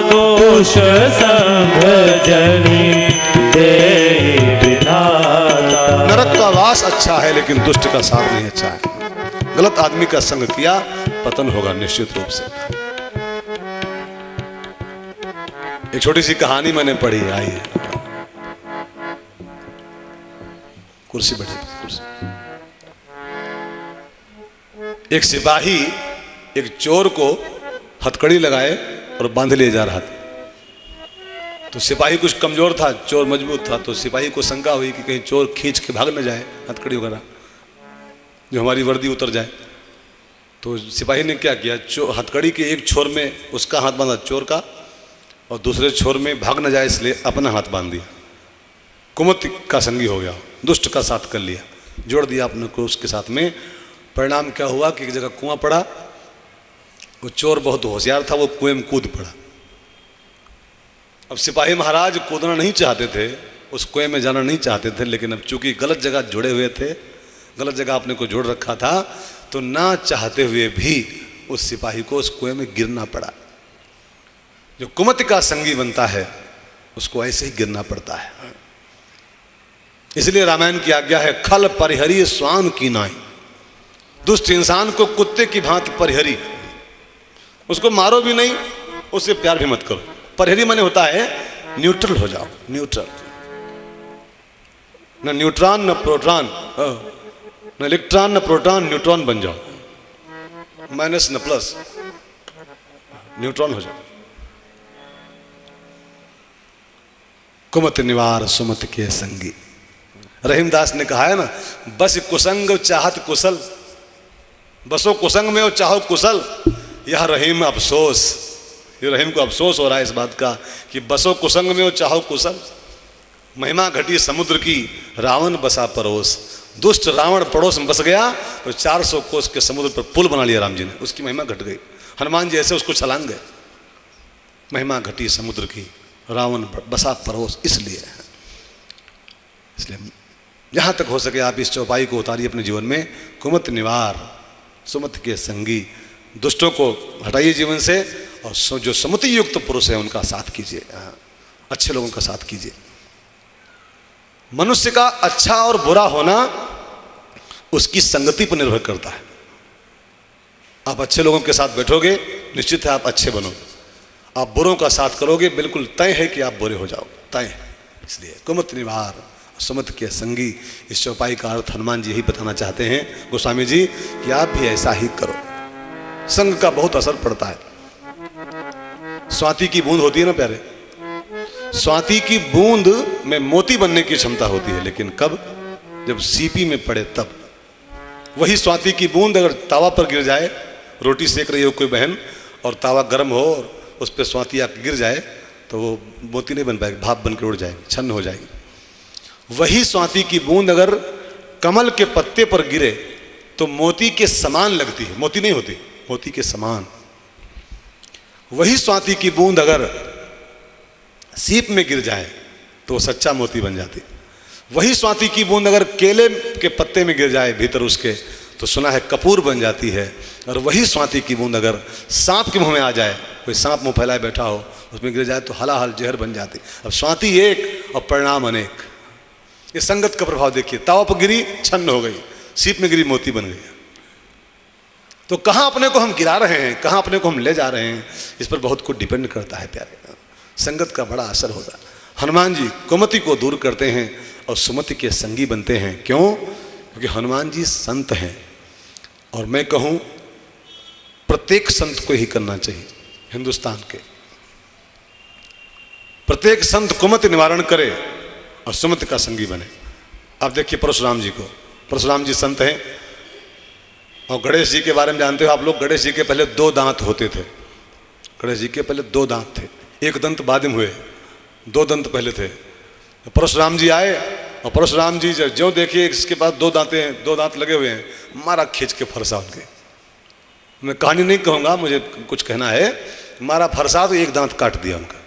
दोष संग जनी दे विधाता। नरक का वास अच्छा है, लेकिन दुष्ट का साथ नहीं अच्छा है। गलत आदमी का संग किया, पतन होगा निश्चित रूप से। एक छोटी सी कहानी मैंने पढ़ी, आई है। कुर्सी बैठे, कुर्सी। एक सिपाही एक चोर को हथकड़ी लगाए और बांध ले जा रहा था। तो सिपाही कुछ कमजोर था, चोर मजबूत था, तो सिपाही को शंका हुई कि कहीं चोर खींच के भाग न जाए हथकड़ी वगैरह, जो हमारी वर्दी उतर जाए। तो सिपाही ने क्या किया, हथकड़ी के एक छोर में उसका हाथ बांधा चोर का, और दूसरे छोर में भाग न जाए इसलिए अपना हाथ बांध दिया। कुमति का संगी हो गया, दुष्ट का साथ कर लिया, जोड़ दिया अपने को उसके साथ में। परिणाम क्या हुआ कि एक जगह कुआं पड़ा, वो चोर बहुत होशियार था, वो कुएं में कूद पड़ा। अब सिपाही महाराज कूदना नहीं चाहते थे, उस कुएं में जाना नहीं चाहते थे, लेकिन अब चूंकि गलत जगह जुड़े हुए थे, गलत जगह अपने को जोड़ रखा था, तो ना चाहते हुए भी उस सिपाही को उस कुएं में गिरना पड़ा। जो कुमति का संगी बनता है उसको ऐसे ही गिरना पड़ता है। इसलिए रामायण की आज्ञा है, खल परिहरी स्वान की नाई। दुष्ट इंसान को कुत्ते की भांति परिहरी, उसको मारो भी नहीं, उससे प्यार भी मत करो। परिहरी माने होता है न्यूट्रल हो जाओ, न्यूट्रल, न न्यूट्रॉन न प्रोटॉन, न इलेक्ट्रॉन न प्रोटॉन, न्यूट्रॉन बन जाओ, माइनस न प्लस, न्यूट्रॉन हो जाओ। कुमत निवार सुमत के संगी। रहीमदास ने कहा है ना, बस कुसंग चाहत कुशल, बसो कुसंग में और चाहो कुशल। यह रहीम अफसोस, ये रहीम को अफसोस हो रहा है इस बात का कि बसो कुसंग में और चाहो कुशल। महिमा घटी समुद्र की, रावण बसा परोस। दुष्ट रावण पड़ोस में बस गया तो 400 कोस के समुद्र पर पुल बना लिया राम जी ने, उसकी महिमा घट गई। हनुमान जी ऐसे उसको छलांग गए। महिमा घटी समुद्र की, रावण बसा परोस, इसलिए जहां तक हो सके आप इस चौपाई को उतारिए अपने जीवन में। कुमत निवार सुमत के संगी, दुष्टों को हटाइए जीवन से, और जो सुमति युक्त पुरुष है उनका साथ कीजिए, अच्छे लोगों का साथ कीजिए। मनुष्य का अच्छा और बुरा होना उसकी संगति पर निर्भर करता है। आप अच्छे लोगों के साथ बैठोगे, निश्चित है आप अच्छे बनोगे। आप बुरों का साथ करोगे, बिल्कुल तय है कि आप बुरे हो जाओ, तय है। इसलिए कुमत निवार सुमत के संगी, इस चौपाई का अर्थ हनुमान जी यही बताना चाहते हैं गोस्वामी जी कि आप भी ऐसा ही करो। संग का बहुत असर पड़ता है। स्वाति की बूंद होती है ना प्यारे, स्वाति की बूंद में मोती बनने की क्षमता होती है, लेकिन कब, जब सीपी में पड़े तब। वही स्वाति की बूंद अगर तावा पर गिर जाए, रोटी सेक रही हो कोई बहन और तावा गर्म हो और उस पर स्वाति आकर गिर जाए, तो वो मोती नहीं बन पाएगी, भाप बन के उड़ जाएगी, छन्न हो जाएगी। वही स्वाति की बूंद अगर कमल के पत्ते पर गिरे तो मोती के समान लगती है, मोती नहीं होती, मोती के समान। वही स्वाति की बूंद अगर सीप में गिर जाए तो सच्चा मोती बन जाती। वही स्वाति की बूंद अगर केले के पत्ते में गिर जाए भीतर उसके, तो सुना है कपूर बन जाती है। और वही स्वाति की बूंद अगर सांप के मुंह में आ जाए, कोई सांप मुंह फैलाए बैठा हो, उसमें गिर जाए तो हलाहल जहर बन जाती। अब स्वाति एक और परिणाम अनेक। ये संगत का प्रभाव देखिए, तावा पर गिरी छन्न हो गई, सीप में गिरी मोती बन गई। तो कहाँ अपने को हम गिरा रहे हैं, कहाँ अपने को हम ले जा रहे हैं, इस पर बहुत कुछ डिपेंड करता है प्यारे। संगत का बड़ा असर होता है। हनुमान जी कुमति को दूर करते हैं और सुमति के संगी बनते हैं। क्यों? क्योंकि हनुमान जी संत हैं, और मैं कहूँ प्रत्येक संत को ही करना चाहिए। हिंदुस्तान के प्रत्येक संत कुमति निवारण करे और सुमति का संगी बने। आप देखिए परशुराम जी को, परशुराम जी संत हैं। और गणेश जी के बारे में जानते हो आप लोग, गणेश जी के पहले 2 दांत होते थे। गणेश जी के पहले 2 दांत थे, एक दंत बाद में हुए, 2 दंत पहले थे। परशुराम जी आए और परशुराम जी जो देखिए इसके पास 2 दांतें हैं, 2 दांत लगे हुए हैं, मारा खींच के फरसा उनके। मैं कहानी नहीं कहूँगा, मुझे कुछ कहना है। मारा फरसा तो 1 दांत काट दिया उनका।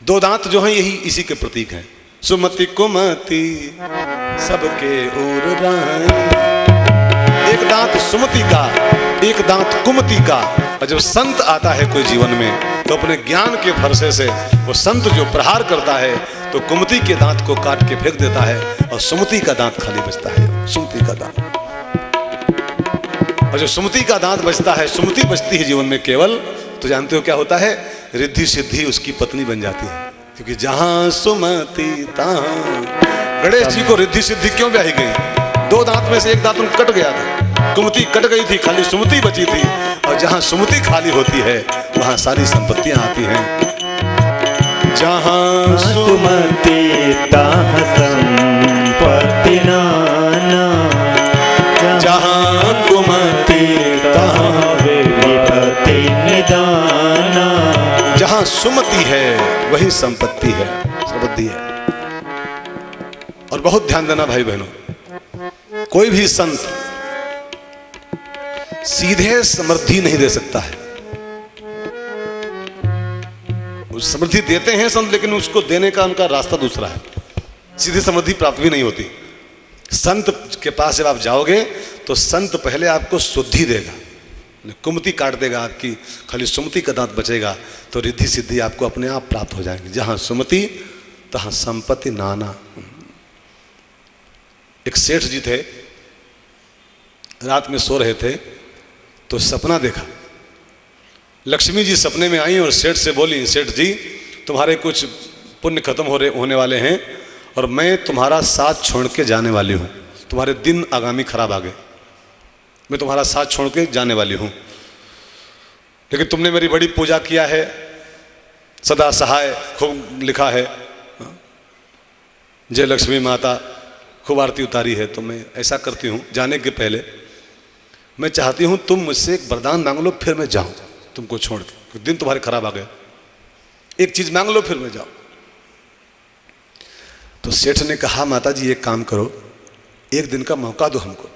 2 दांत जो हैं यही इसी के प्रतीक हैं। सुमति कुमति सबके ओर राय, 1 दांत सुमति का, 1 दांत कुमति का। और जब संत आता है कोई जीवन में तो अपने ज्ञान के फरसे से वो संत जो प्रहार करता है तो कुमति के दांत को काट के फेंक देता है और सुमति का दांत खाली बचता है, सुमति का दांत। और जो सुमति का दांत बचता है, सुमति बचती है जीवन में केवल, तो जानते हो क्या होता है? रिद्धि सिद्धि उसकी पत्नी बन जाती है। क्योंकि जहां सुमति तहां। गणेश जी को रिद्धि सिद्धि क्यों ब्याही गई? 2 दांत में से 1 दांत उनका कट गया था। कुमति कट गई थी, खाली सुमति बची थी। और जहां सुमति खाली होती है वहां सारी संपत्तियां आती हैं। जहां सुमति तहाँ संपत्ति नाना, जहां कुमति तहां विपत्ति निदाना। जहां सुमति है वही संपत्ति है, समृद्धि है। और बहुत ध्यान देना भाई बहनों, कोई भी संत सीधे समृद्धि नहीं दे सकता है। समृद्धि देते हैं संत, लेकिन उसको देने का उनका रास्ता दूसरा है। सीधी समृद्धि प्राप्त भी नहीं होती। संत के पास जब आप जाओगे तो संत पहले आपको शुद्धि देगा, कुमति काट देगा आपकी, खाली सुमति का दांत बचेगा, तो रिद्धि सिद्धि आपको अपने आप प्राप्त हो जाएंगी। जहां सुमति तहां संपत्ति नाना। एक सेठ जी थे, रात में सो रहे थे तो सपना देखा। लक्ष्मी जी सपने में आई और सेठ से बोली, सेठ जी तुम्हारे कुछ पुण्य खत्म होने वाले हैं और मैं तुम्हारा साथ छोड़ के जाने वाली हूँ। तुम्हारे दिन आगामी खराब आ गए, मैं तुम्हारा साथ छोड़ के जाने वाली हूँ। लेकिन तुमने मेरी बड़ी पूजा किया है, सदा सहाय खूब लिखा है, जय लक्ष्मी माता खूब आरती उतारी है। तो मैं ऐसा करती हूँ, जाने के पहले मैं चाहती हूँ तुम मुझसे एक वरदान मांग लो, फिर मैं जाऊँ तुमको छोड़ के। दिन तुम्हारे खराब आ गए, एक चीज मांग लो फिर मैं जाऊँ। तो सेठ ने कहा, माता जी एक काम करो, एक दिन का मौका दो हमको,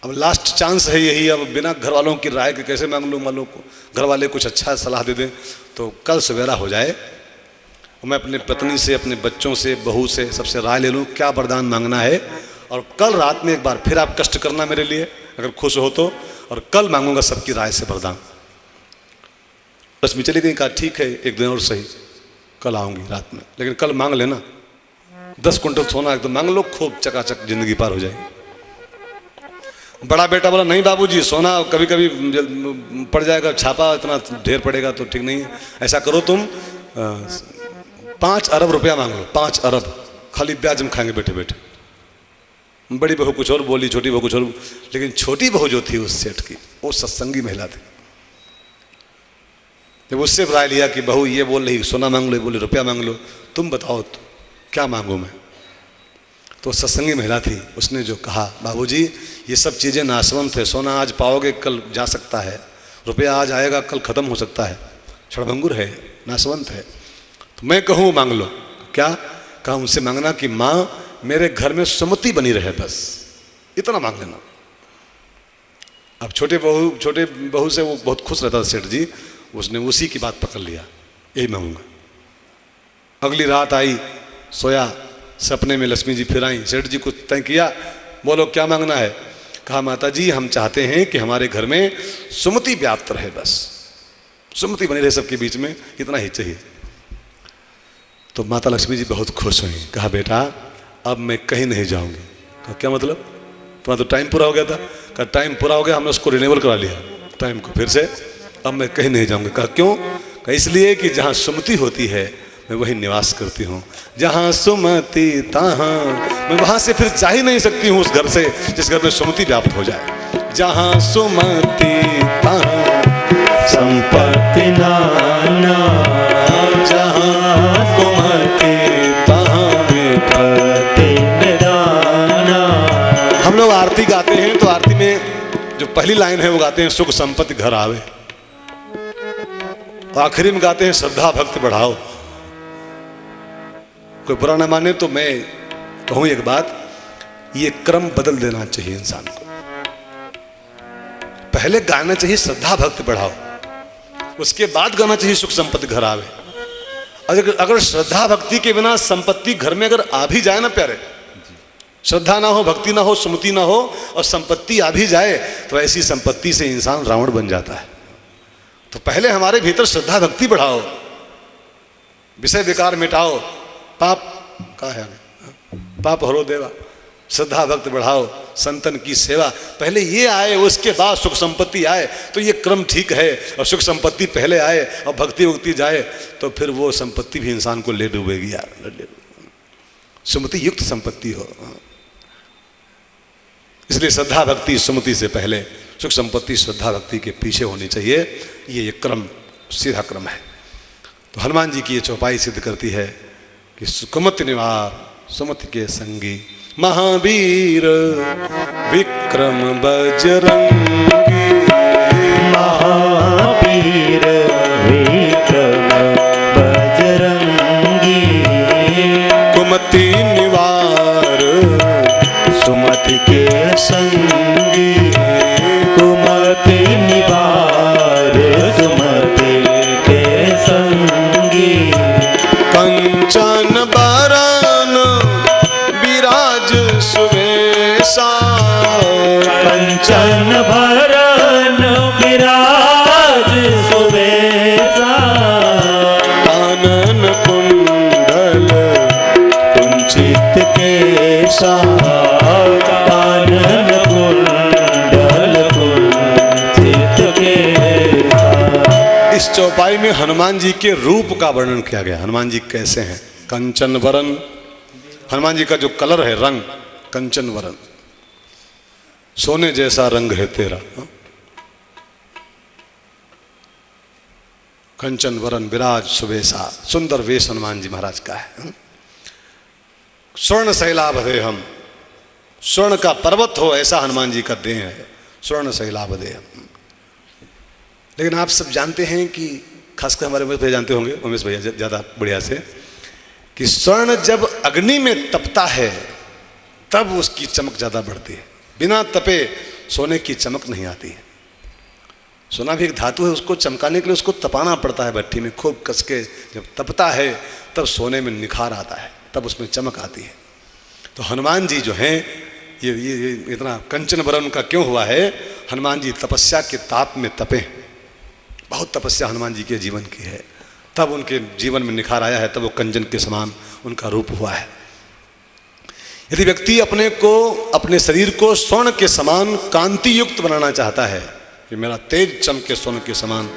अब लास्ट चांस है यही। अब बिना घर वालों की राय के कैसे मांग लूँ, वालों को घर वाले कुछ अच्छा सलाह दे दें। तो कल सवेरा हो जाए, मैं अपने पत्नी से, अपने बच्चों से, बहू से सबसे राय ले लूँ क्या वरदान मांगना है, और कल रात में एक बार फिर आप कष्ट करना मेरे लिए, अगर खुश हो तो, और कल मांगूंगा सबकी राय से वरदान। लक्ष्मी चली गई, कहा ठीक है एक दिन और सही, कल आऊँगी रात में, लेकिन कल मांग लेना 10 कुंटल सोना एकदम मांग लो, खूब चकाचक जिंदगी पार हो जाएगी। बड़ा बेटा बोला, नहीं बाबूजी सोना कभी कभी पड़ जाएगा, छापा इतना ढेर पड़ेगा तो ठीक नहीं है। ऐसा करो तुम 5 अरब रुपया मांग लो, 5 अरब, खाली ब्याज हम खाएंगे बैठे बैठे। बड़ी बहू कुछ और बोली, छोटी बहू कुछ और, लेकिन छोटी बहू जो थी उस सेठ की, वो सत्संगी महिला थी। जब उससे राय लिया कि बहू ये बोल रही सोना मांग लो, बोले रुपया मांग लो, तुम बताओ तो क्या मांगू मैं। तो सत्संगी महिला थी, उसने जो कहा, बाबूजी ये सब चीज़ें नाशवंत है, सोना आज पाओगे कल जा सकता है, रुपया आज आएगा कल ख़त्म हो सकता है, क्षणभंगुर है, नाशवंत है। तो मैं कहूँ मांग लो, क्या कहा, उनसे मांगना कि माँ मेरे घर में सुमति बनी रहे, बस इतना मांग लेना। अब छोटे बहू से वो बहुत खुश रहता था सेठ जी, उसने उसी की बात पकड़ लिया, यही मांगूंगा। अगली रात आई, सोया, सपने में लक्ष्मी जी फिर आई, सेठ जी कुछ तय किया, बोलो क्या मांगना है। कहा, माता जी हम चाहते हैं कि हमारे घर में सुमति व्याप्त रहे, बस सुमति बनी रहे सबके बीच में, इतना ही चाहिए। तो माता लक्ष्मी जी बहुत खुश हुई, कहा बेटा अब मैं कहीं नहीं जाऊंगी। कहा क्या मतलब, तुम्हारा तो टाइम पूरा हो गया था। कहा टाइम पूरा हो गया, हमने उसको रिन्यूअल करा लिया टाइम को फिर से, अब मैं कहीं नहीं जाऊंगी। कहा क्यों। कहा इसलिए कि जहाँ सुमति होती है मैं वही निवास करती हूँ, जहाँ सुमति तहाँ, मैं वहाँ से फिर जा ही नहीं सकती हूँ उस घर से जिस घर में सुमति व्याप्त हो जाए। जहाँ सुमति तहाँ संपत्ति नाना, जहाँ सुमति तहाँ विपत्ति निदाना। हम लोग आरती गाते हैं तो आरती में जो पहली लाइन है वो गाते हैं सुख संपत्ति घर आवे, और आखिरी में गाते हैं श्रद्धा भक्ति बढ़ाओ। कोई बुरा ना माने तो मैं कहूं एक बात, ये क्रम बदल देना चाहिए इंसान को। पहले गाना चाहिए श्रद्धा भक्ति बढ़ाओ, उसके बाद गाना चाहिए सुख संपत्ति घर आवे। अगर श्रद्धा भक्ति के बिना संपत्ति घर में अगर आ भी जाए ना प्यारे, श्रद्धा ना हो, भक्ति ना हो, सुमति ना हो और संपत्ति आ भी जाए, तो ऐसी संपत्ति से इंसान रावण बन जाता है। तो पहले हमारे भीतर श्रद्धा भक्ति बढ़ाओ, विषय विकार मिटाओ, पाप का है पाप हरो देवा, श्रद्धा भक्ति बढ़ाओ, संतन की सेवा, पहले ये आए उसके बाद सुख संपत्ति आए, तो ये क्रम ठीक है। और सुख संपत्ति पहले आए और भक्ति उक्ति जाए तो फिर वो संपत्ति भी इंसान को ले डूबेगी यार। सुमति युक्त संपत्ति हो, इसलिए श्रद्धा भक्ति सुमति से पहले, सुख संपत्ति श्रद्धा भक्ति के पीछे होनी चाहिए। ये क्रम सीधा क्रम है। तो हनुमान जी की ये चौपाई सिद्ध करती है कि सुकुमति निवार सुमति के संगी, महावीर विक्रम बजरंगी। महावीर विक्रम बजरंगी, कुमति निवार सुमति के संगी, कुमति निवार सुमति के संगी। कंचन बरन विराज सुवेशा, कंचन भरन विराज सुवेशा, कानन कुंडल कुंचित केशा, कानन कुंडल कुंचित केशा। इस चौपाई में हनुमान जी के रूप का वर्णन किया गया। हनुमान जी कैसे हैं? कंचन वरन, हनुमान जी का जो कलर है, रंग कंचन वरन, सोने जैसा रंग है तेरा। कंचन वरन विराज सुवेशा, सुंदर वेश हनुमान जी महाराज का है। स्वर्ण शैलाभदे हम, स्वर्ण का पर्वत हो ऐसा हनुमान जी का देह है, स्वर्ण शैलाभदे हम। लेकिन आप सब जानते हैं कि खासकर हमारे उमेश भैया जानते होंगे, उमेश भैया ज़्यादा बढ़िया से, कि स्वर्ण जब अग्नि में तपता है तब उसकी चमक ज़्यादा बढ़ती है। बिना तपे सोने की चमक नहीं आती है। सोना भी एक धातु है, उसको चमकाने के लिए उसको तपाना पड़ता है भट्ठी में खूब कस के। जब तपता है तब सोने में निखार आता है, तब उसमें चमक आती है। तो हनुमान जी जो हैं ये इतना कंचन वरण उनका क्यों हुआ है? हनुमान जी तपस्या के ताप में तपे, बहुत तपस्या हनुमान जी के जीवन की है, तब उनके जीवन में निखार आया है, तब वो कंचन के समान उनका रूप हुआ है। यदि व्यक्ति अपने को, अपने शरीर को स्वर्ण के समान कांति युक्त बनाना चाहता है कि मेरा तेज चमके स्वर्ण के समान,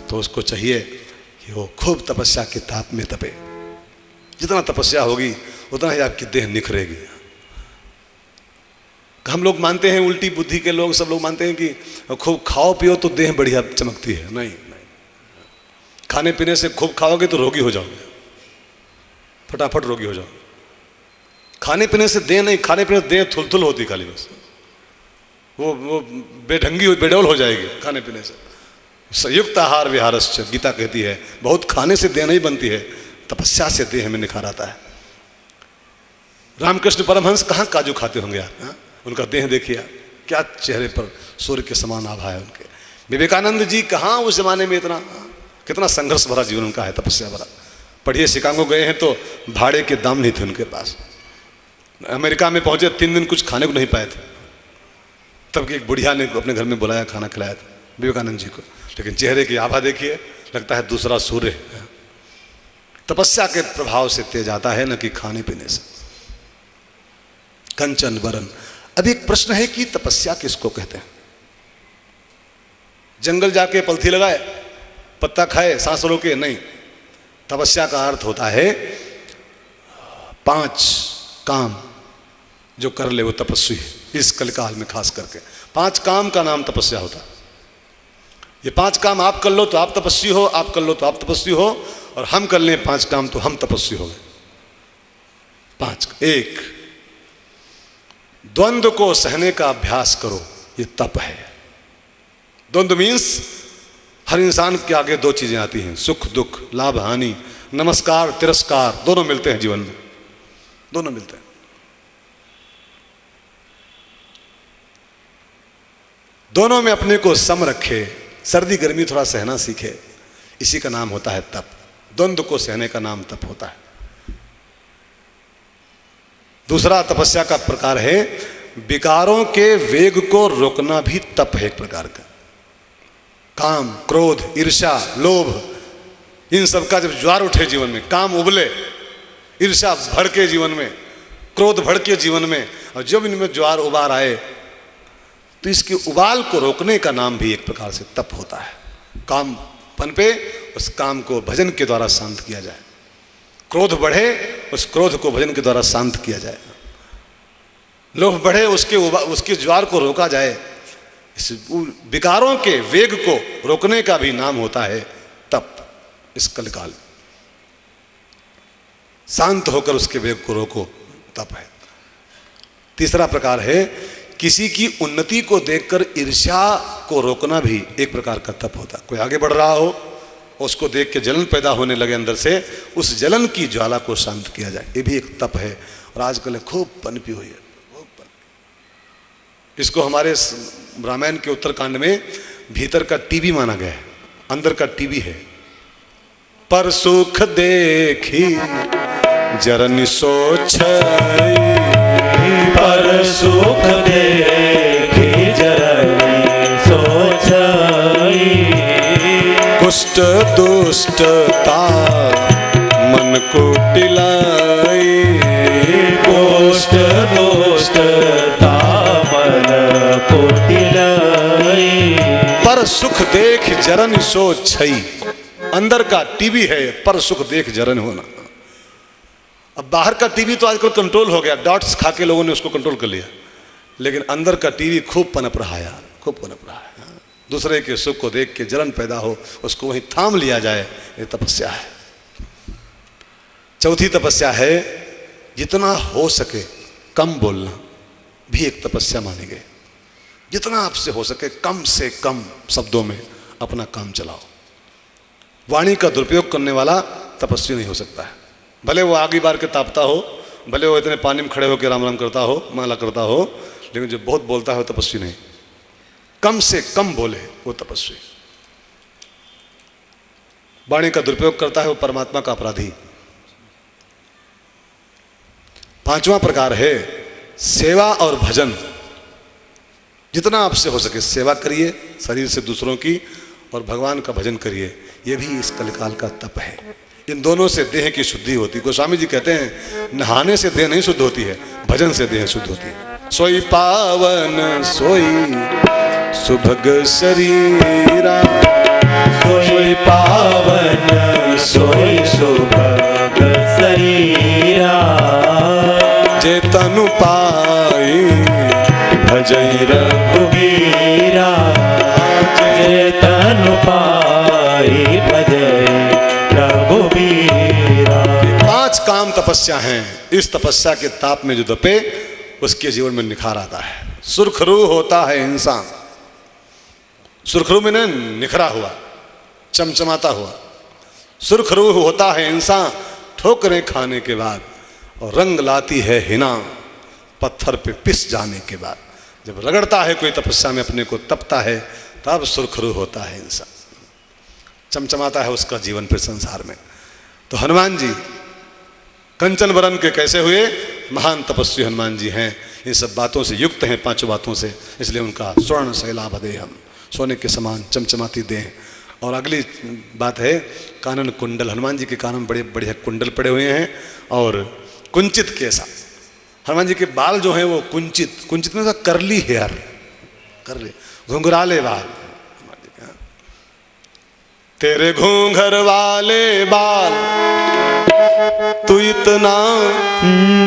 तो उसको चाहिए कि वो खूब तपस्या के ताप में तपे। जितना तपस्या होगी उतना ही आपकी देह निखरेगी। हम लोग मानते हैं, उल्टी बुद्धि के लोग सब लोग मानते हैं कि खूब खाओ पियो तो देह बढ़िया चमकती है। नहीं, खाने पीने से खूब खाओगे तो रोगी हो जाओगे, फटाफट रोगी हो जाओगे। खाने पीने से देह नहीं, खाने पीने से देह थुलथुल होती खाली, बस वो बेढंगी बेडौल हो जाएगी खाने पीने से। संयुक्त आहार विहारश्च, गीता कहती है, बहुत खाने से देह नहीं बनती है, तपस्या से देह में निखार आता है। रामकृष्ण परमहंस कहाँ काजू खाते होंगे आप? उनका देह देखिए, क्या चेहरे पर सूर्य के समान आभा है उनके। विवेकानंद जी कहाँ उस जमाने में इतना, कितना संघर्ष भरा जीवन उनका है, तपस्या भरा। पढ़िए, शिकागो गए हैं तो भाड़े के दाम नहीं थे उनके पास। अमेरिका में पहुंचे, 3 दिन कुछ खाने को नहीं पाए थे, तब की एक बुढ़िया ने अपने घर में बुलाया, खाना खिलाया था विवेकानंद जी को। लेकिन चेहरे की आभा देखिए, लगता है दूसरा सूर्य है। तपस्या के प्रभाव से तेज आता है, न कि खाने पीने से। कंचन वरन। अब एक प्रश्न है कि तपस्या किसको कहते हैं? जंगल जाके पलथी लगाए, पत्ता खाए, सांस रोके? नहीं। तपस्या का अर्थ होता है 5 काम जो कर ले वो तपस्वी है। इस कलिकाल में खास करके 5 काम का नाम तपस्या होता है। ये 5 काम आप कर लो तो आप तपस्वी हो, आप कर लो तो आप तपस्वी हो, और हम कर लें 5 काम तो हम तपस्वी हो गए। 5। 1, द्वंद्व को सहने का अभ्यास करो, ये तप है। द्वंद्व मीन्स हर इंसान के आगे 2 चीजें आती हैं, सुख दुख, लाभ हानि, नमस्कार तिरस्कार, दोनों मिलते हैं जीवन में, दोनों मिलते हैं। दोनों में अपने को सम रखे, सर्दी गर्मी थोड़ा सहना सीखे, इसी का नाम होता है तप। द्वंद्व को सहने का नाम तप होता है। दूसरा तपस्या का प्रकार है विकारों के वेग को रोकना, भी तप है एक प्रकार का। काम, क्रोध, ईर्ष्या, लोभ, इन सब का जब ज्वार उठे जीवन में, काम उबले, ईर्ष्या भड़के जीवन में, क्रोध भड़के जीवन में, और जब इनमें ज्वार उबार आए तो इसके उबाल को रोकने का नाम भी एक प्रकार से तप होता है। काम पनपे, उस काम को भजन के द्वारा शांत किया जाए। क्रोध बढ़े, उस क्रोध को भजन के द्वारा शांत किया जाए। लोभ बढ़े, उसके ज्वार को रोका जाए, इस विकारों के वेग को रोकने का भी नाम होता है तप। इस कलिकाल शांत होकर उसके वेग को रोको, तप है। तीसरा प्रकार है किसी की उन्नति को देखकर ईर्ष्या को रोकना भी एक प्रकार का तप होता है। कोई आगे बढ़ रहा हो, उसको देख के जलन पैदा होने लगे अंदर से, उस जलन की ज्वाला को शांत किया जाए, ये भी एक तप है। और आजकल खूब पनपी हुई है, खूब पनपी। इसको हमारे रामायण के उत्तरकांड में भीतर का टीबी माना गया है, अंदर का टीबी है। पर सुख देखी जरन सोच, पर सुख देखी जरन सोच, कुष्ट दुष्टता मन को टिलाई, कुष्ट दुष्टता मन को टिलाई। पर सुख देख जरन सो छई, अंदर का टीबी है पर सुख देख जरन होना। अब बाहर का टीवी तो आजकल कंट्रोल हो गया, डॉट्स खा के लोगों ने उसको कंट्रोल कर लिया, लेकिन अंदर का टीवी खूब पनप रहा है यार, खूब पनप रहा है। दूसरे के सुख को देख के जलन पैदा हो, उसको वहीं थाम लिया जाए, ये तपस्या है। चौथी तपस्या है जितना हो सके कम बोलना, भी एक तपस्या मानी गई। जितना आपसे हो सके कम से कम शब्दों में अपना काम चलाओ। वाणी का दुरुपयोग करने वाला तपस्वी नहीं हो सकता है। भले वो आगे बार के तापता हो, भले वो इतने पानी में खड़े होकर राम राम करता हो, माला करता हो, लेकिन जो बहुत बोलता है वो तपस्वी नहीं। कम से कम बोले वो तपस्वी। वाणी का दुरुपयोग करता है वो परमात्मा का अपराधी। पांचवा प्रकार है सेवा और भजन। जितना आपसे हो सके सेवा करिए शरीर से दूसरों की, और भगवान का भजन करिए, ये भी इस कलिकाल का तप है। इन दोनों से देह की शुद्धि होती है। गोस्वामी जी कहते हैं नहाने से देह नहीं शुद्ध होती है, भजन से देह शुद्ध होती है। सोई पावन सोई सुभग शरीरा, सोई पावन सोई सुभग शरीरा, जे तनु पाई भजई रघुवीरा, जे तनु पाई भजई रघुवीरा। पांच काम तपस्या हैं। इस तपस्या के ताप में जो दपे उसके जीवन में निखार आता है। सुरखरू होता है इंसान, सुरखरू में न निखरा हुआ, चमचमाता हुआ। सुरखरू होता है इंसान ठोकरें खाने के बाद, और रंग लाती है हिना पत्थर पे पिस जाने के बाद। जब रगड़ता है कोई तपस्या में अपने को, तपता है, तब सुरखरू होता है इंसान, चमचमाता है उसका जीवन फिर संसार में। तो हनुमान जी कंचन वरण के कैसे हुए? महान तपस्वी हनुमान जी हैं। इन सब बातों से युक्त हैं, पांचों बातों से, इसलिए उनका स्वर्ण शैलाभ देहम, सोने के समान चमचमाती देह। और अगली बात है कानन कुंडल। हनुमान जी के कानन में बड़े बढ़िया कुंडल पड़े हुए हैं, और कुंचित केसा। हनुमान जी के बाल जो हैं वो कुंचित, कुंचित में करली हेयर, करली घुंघराले बाल। तेरे घूंघर वाले बाल तू इतना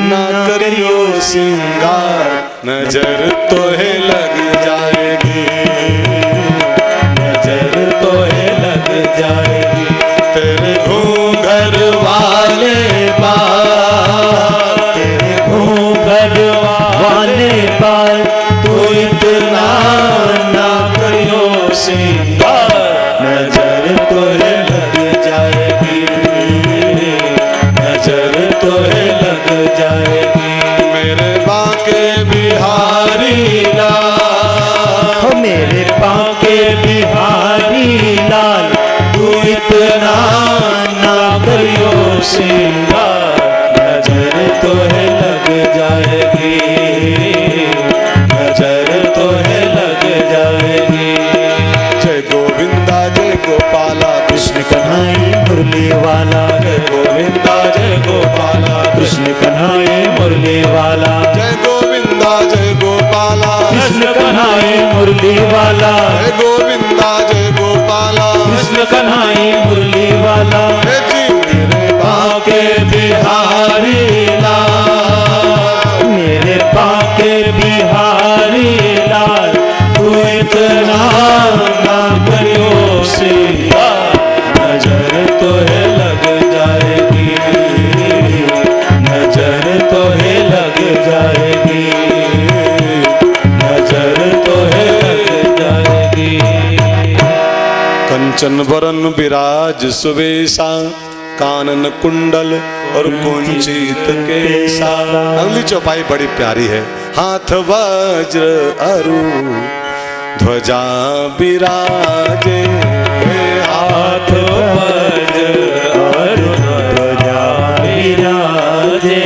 ना करियो सिंगार, नजर तो है लग जाएगी, नजर तो है लग जाएगी। तेरे घूंघर वाले बाल, तेरे घूंघर वाले बाल तू इतना ना करियो सिंगार, नजर तो है लग जाएगी, नजर तो है लग जाएगी। मेरे बांके बिहारी लाल, मेरे बांके बिहारी लाल तू इतना ना करियो सिंगार, नजर तो है लग जाएगी, नजर तो है लग जाएगी। जय गोविंदा जय गोपाला कृष्ण कन्हैया मुरली वाला, जय गोविंदा जय गोपाला कृष्ण कन्हैया मुरली वाला, जय गोविंदा जय गोपाला कृष्ण कन्हैया मुरली वाला, जय गोविंदा जय गोपाला कृष्ण कन्हैया मुरली वाला। हे जी मेरे बांके बिहारी लाल, मेरे बांके कांचन वरन विराज सुवेशा, कानन कुंडल और कुंचित केसा। अगली चौपाई बड़ी प्यारी है। हाथ वज्र अरु ध्वजा विराजे, हाथ वज्र अरु ध्वजा विराजे,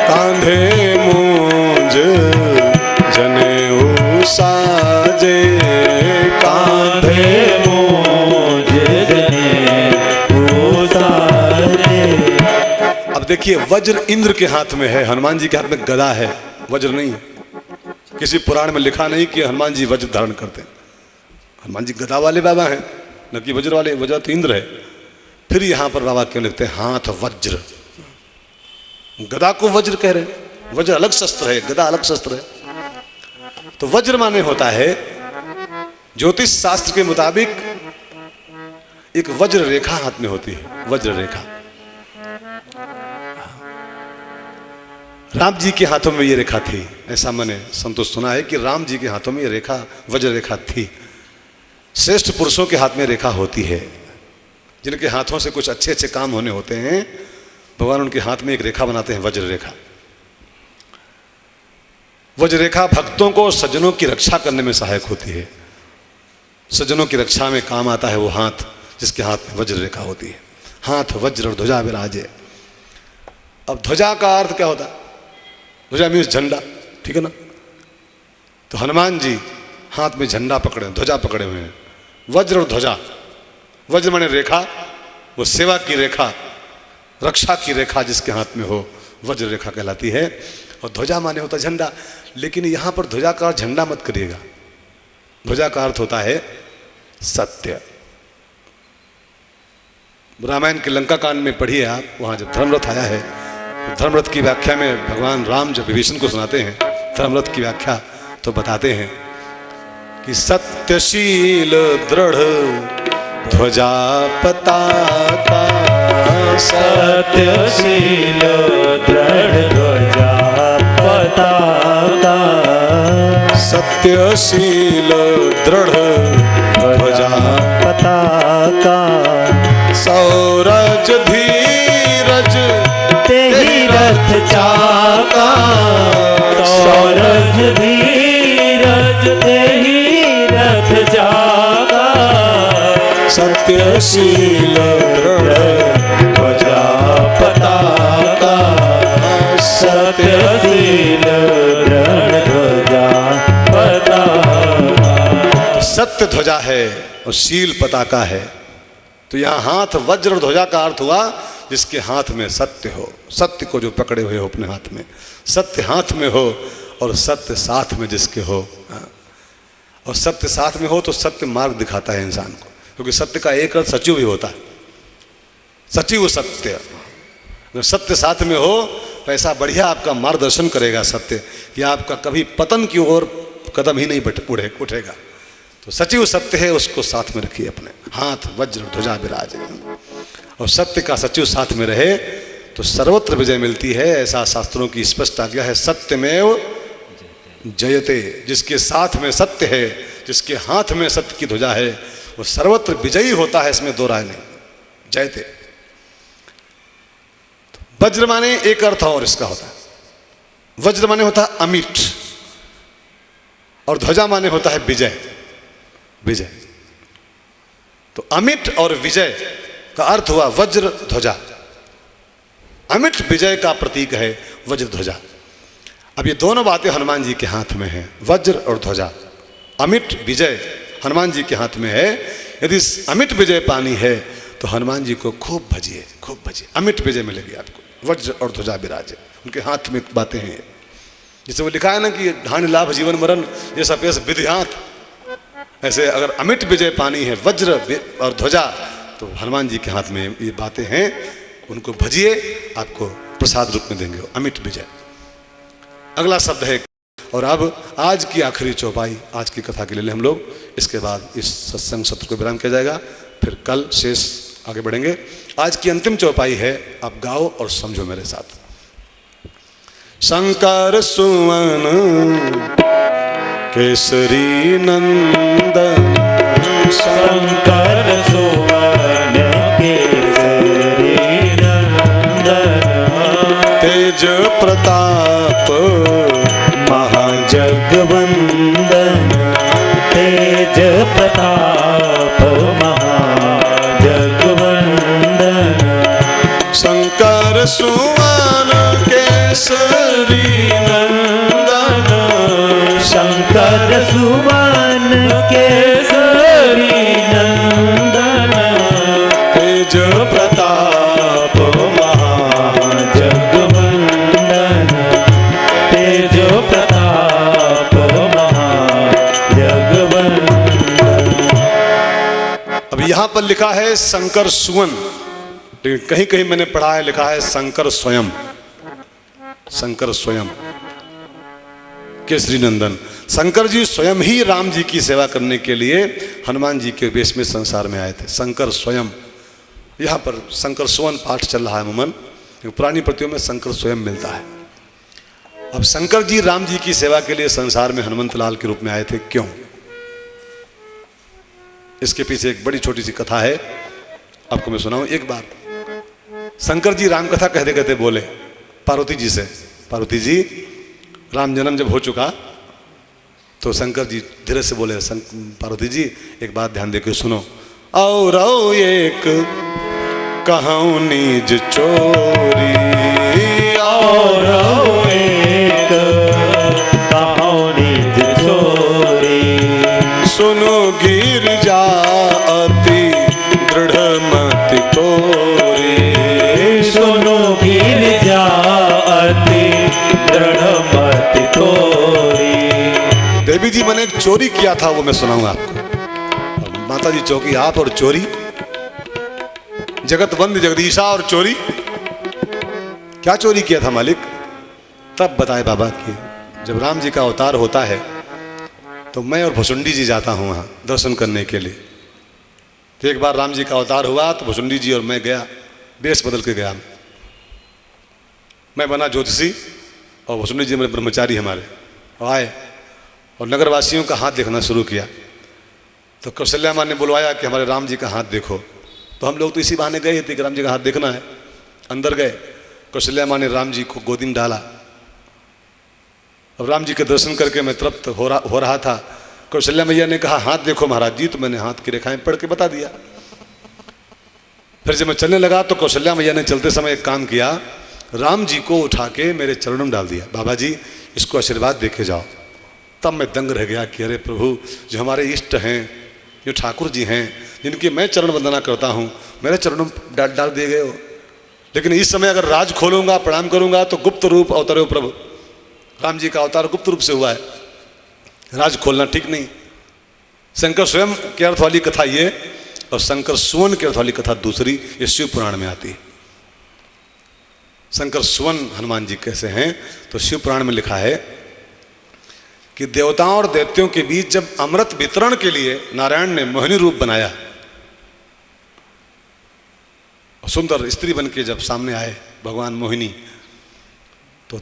कांधे मूंज जनेऊ साजे, कांधे मूंज जनेऊ साजे। अब देखिए वज्र इंद्र के हाथ में है, हनुमान जी के हाथ में गदा है, वज्र नहीं है। किसी पुराण में लिखा नहीं कि हनुमान जी वज्र धारण करते हैं। हनुमान जी गदा वाले बाबा हैं, न कि वज्र वाले। वज्र तो इंद्र है। फिर यहां पर बाबा क्यों लिखते हैं हाथ वज्र? गदा को वज्र कह रहे हैं। वज्र अलग शस्त्र है, गदा अलग शस्त्र है। तो वज्र माने होता है ज्योतिष शास्त्र के मुताबिक एक वज्र रेखा हाथ में होती है, वज्र रेखा। राम जी के हाथों में ये रेखा थी, ऐसा मैंने संतोष सुना है कि राम जी के हाथों में ये रेखा वज्र रेखा थी। श्रेष्ठ पुरुषों के हाथ में रेखा होती है, जिनके हाथों से कुछ अच्छे अच्छे काम होने होते हैं, भगवान उनके हाथ में एक रेखा बनाते हैं, वज्र रेखा। वज्र रेखा भक्तों को सज्जनों की रक्षा करने में सहायक होती है। सज्जनों की रक्षा में काम आता है वो हाथ जिसके हाथ में वज्र रेखा होती है। हाथ वज्र और ध्वजा विराजे। अब ध्वजा का अर्थ क्या होता है? ध्वजा मीन्स झंडा, ठीक है ना। तो हनुमान जी हाथ में झंडा पकड़े, ध्वजा पकड़े हुए हैं। वज्र और ध्वजा, वज्र माने रेखा, वो सेवा की रेखा, रक्षा की रेखा जिसके हाथ में हो, वज्र रेखा कहलाती है। और ध्वजा माने होता झंडा। लेकिन यहां पर ध्वजा का अर्थ झंडा मत करिएगा। ध्वजा का अर्थ होता है सत्य। रामायण के लंका कांड में पढ़िए आप, वहां जब धर्मरथ आया है, धर्मरथ की व्याख्या में भगवान राम जब विभीषण को सुनाते हैं धर्मरथ की व्याख्या, तो बताते हैं कि सत्यशील दृढ़ ध्वजा पताका, सत्यशील दृढ़ ध्वजा पताका, सत्यशील दृढ़ ध्वजा पताका, सौरज धीरज तेहि रथ चाका, सौरज धीरज तेहि रथ चाका, सत्यशील दृढ़ ध्वजा पताका, सत्यशील दृढ़ ध्वजा पताका। सत्य ध्वजा है और शील पताका है। तो यहाँ हाथ वज्र और ध्वजा का अर्थ हुआ जिसके हाथ में सत्य हो, सत्य को जो पकड़े हुए हो अपने हाथ में, सत्य हाथ में हो और सत्य साथ में जिसके हो। और सत्य साथ में हो तो सत्य मार्ग दिखाता है इंसान को, क्योंकि सत्य का एक अर्थ सचिव भी होता है। सचिव सत्य, सत्य साथ में हो तो ऐसा बढ़िया आपका मार्गदर्शन करेगा सत्य, कि आपका कभी पतन की ओर कदम ही नहीं उठेगा। तो सचिव सत्य है, उसको साथ में रखिए अपने। हाथ वज्र ध्वजा विराजे। और सत्य का सचिव साथ में रहे तो सर्वत्र विजय मिलती है, ऐसा शास्त्रों की स्पष्ट आज्ञा है। सत्यमेव जयते, जिसके साथ में सत्य है, जिसके हाथ में सत्य की ध्वजा है, वो सर्वत्र विजयी होता है, इसमें दो राय नहीं। जयते। वज्र माने एक अर्थ और इसका होता है। वज्र माने होता है अमिट और ध्वजा माने होता है विजय। विजय तो अमिट और विजय का अर्थ हुआ वज्र ध्वजा। अमिट विजय का प्रतीक है वज्र ध्वजा। अब ये दोनों बातें हनुमान जी के हाथ में हैं, वज्र और ध्वजा। अमिट विजय हनुमान जी के हाथ में है। यदि अमिट विजय पानी है तो हनुमान जी को खूब भजिए, खूब भजिए, अमिट विजय मिलेगी आपको। वज्र और ध्वजा विराजे, उनके हाथ में बातें हैं। जिसे वो लिखा है ना कि धान्य लाभ जीवन मरण ये सब विधियात, ऐसे अगर अमिट विजय पानी है वज्र और ध्वजा तो हनुमान जी के हाथ में ये बातें हैं। उनको भजिए, आपको प्रसाद रूप में देंगे अमिट विजय। अगला शब्द है, और अब आज की आखिरी चौपाई आज की कथा के लिए हम लोग, इसके बाद इस सत्संग सत्र को विराम किया जाएगा, फिर कल शेष आगे बढ़ेंगे। आज की अंतिम चौपाई है, आप गाओ और समझो मेरे साथ। शंकर सुवन केसरी नंदन, शंकर तेज प्रताप महाजगवंदन तेज प्रताप महाजगवंदन शंकर सुवन केसरी नंदन शंकर सुवन केसरी नंदन तेज प्रताप महाजगवंदन तेज प्रताप महाजगवंदन। अब यहाँ पर लिखा है शंकर सुवन, लेकिन कहीं कहीं मैंने पढ़ा है लिखा है शंकर स्वयं, शंकर स्वयं केसरी नंदन। शंकर जी स्वयं ही राम जी की सेवा करने के लिए हनुमान जी के वेश में संसार में आए थे। शंकर स्वयं, यहाँ पर शंकर स्वयं पाठ चल रहा है अमूमन, पुरानी प्रतियों में शंकर स्वयं मिलता है। अब शंकर जी राम जी की सेवा के लिए संसार में हनुमंत लाल के रूप में आए थे, क्यों? इसके पीछे एक बड़ी छोटी सी कथा है, आपको मैं सुनाऊं। एक बार शंकर जी राम कथा कहते कहते बोले पार्वती जी से, पार्वती जी राम जन्म जब हो चुका तो शंकर जी धीरे से बोले, पार्वती जी एक बात ध्यान देकर सुनो। और एक कहूँ निज चोरी, और एक कहूँ निज चोरी सुनो गिर जा अति दृढ़ मति तोरी, सुनो गिर जा अति दृढ़ मति तोरी। देवी जी मैंने एक चोरी किया था, वो मैं सुनाऊंगा आपको। माता जी चौकी आप और चोरी, जगत बंद जगदीशा और चोरी। क्या चोरी किया था मालिक? तब बताए बाबा कि जब राम जी का अवतार होता है तो मैं और भुसुंडी जी जाता हूँ वहाँ दर्शन करने के लिए। तो एक बार राम जी का अवतार हुआ तो भुसुंडी जी और मैं गया, बेस बदल के गया। मैं बना ज्योतिषी और भुसुंडी जी मेरे ब्रह्मचारी हमारे आए और नगरवासियों का हाथ देखना शुरू किया। तो कौशल्या माँ ने बुलवाया कि हमारे राम जी का हाथ देखो। तो हम लोग तो इसी बहाने गए थे कि राम जी का हाथ देखना है। अंदर गए, कौशल्या माँ ने राम जी को गोदी में डाला। अब राम जी के दर्शन करके मैं तृप्त हो रहा था। कौशल्या मैया ने कहा हाथ देखो महाराज जी, तो मैंने हाथ की रेखाएं पढ़ के बता दिया। फिर जब मैं चलने लगा तो कौशल्या मैया ने चलते समय एक काम किया, राम जी को उठा के मेरे चरणों में डाल दिया। बाबा जी इसको आशीर्वाद देके जाओ। तब मैं दंग रह गया कि अरे प्रभु, जो हमारे इष्ट हैं, जो ठाकुर जी हैं, जिनकी मैं चरण वंदना करता हूँ, मेरे चरणों में डाल दिए गए हो। लेकिन इस समय अगर राज खोलूंगा, प्रणाम करूंगा तो गुप्त रूप अवतरे हो प्रभु। राम जी का अवतार गुप्त रूप से हुआ है, राज खोलना ठीक नहीं। शंकर स्वयं के अर्थ वाली कथा ये, और शंकर सुवन के अर्थ वाली कथा दूसरी, ये शिव पुराण में आती है। शंकर सुवन हनुमान जी कैसे हैं? तो शिव पुराण में लिखा है कि देवताओं और दैत्यों के बीच जब अमृत वितरण के लिए नारायण ने मोहिनी रूप बनाया, सुंदर स्त्री बन के जब सामने आए भगवान मोहिनी, तो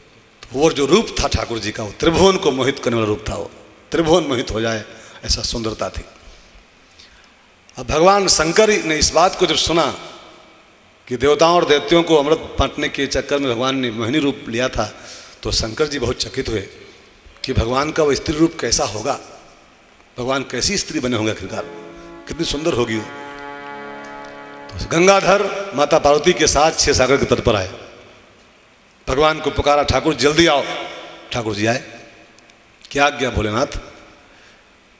वो जो रूप था ठाकुर जी का, वो त्रिभुवन को मोहित करने वाला रूप था। वो त्रिभुवन मोहित हो जाए ऐसा सुंदरता थी। अब भगवान शंकर ने इस बात को जब सुना कि देवताओं और दैत्यों को अमृत बांटने के चक्कर में भगवान ने मोहिनी रूप लिया था, तो शंकर जी बहुत चकित हुए कि भगवान का वो स्त्री रूप कैसा होगा, भगवान कैसी स्त्री बने होंगे आखिरकार, कितनी सुंदर होगी वो। तो गंगाधर माता पार्वती के साथ 6 सागर के तट पर आए, भगवान को पुकारा, ठाकुर जल्दी आओ। ठाकुर जी आए। क्या आज्ञा भोलेनाथ?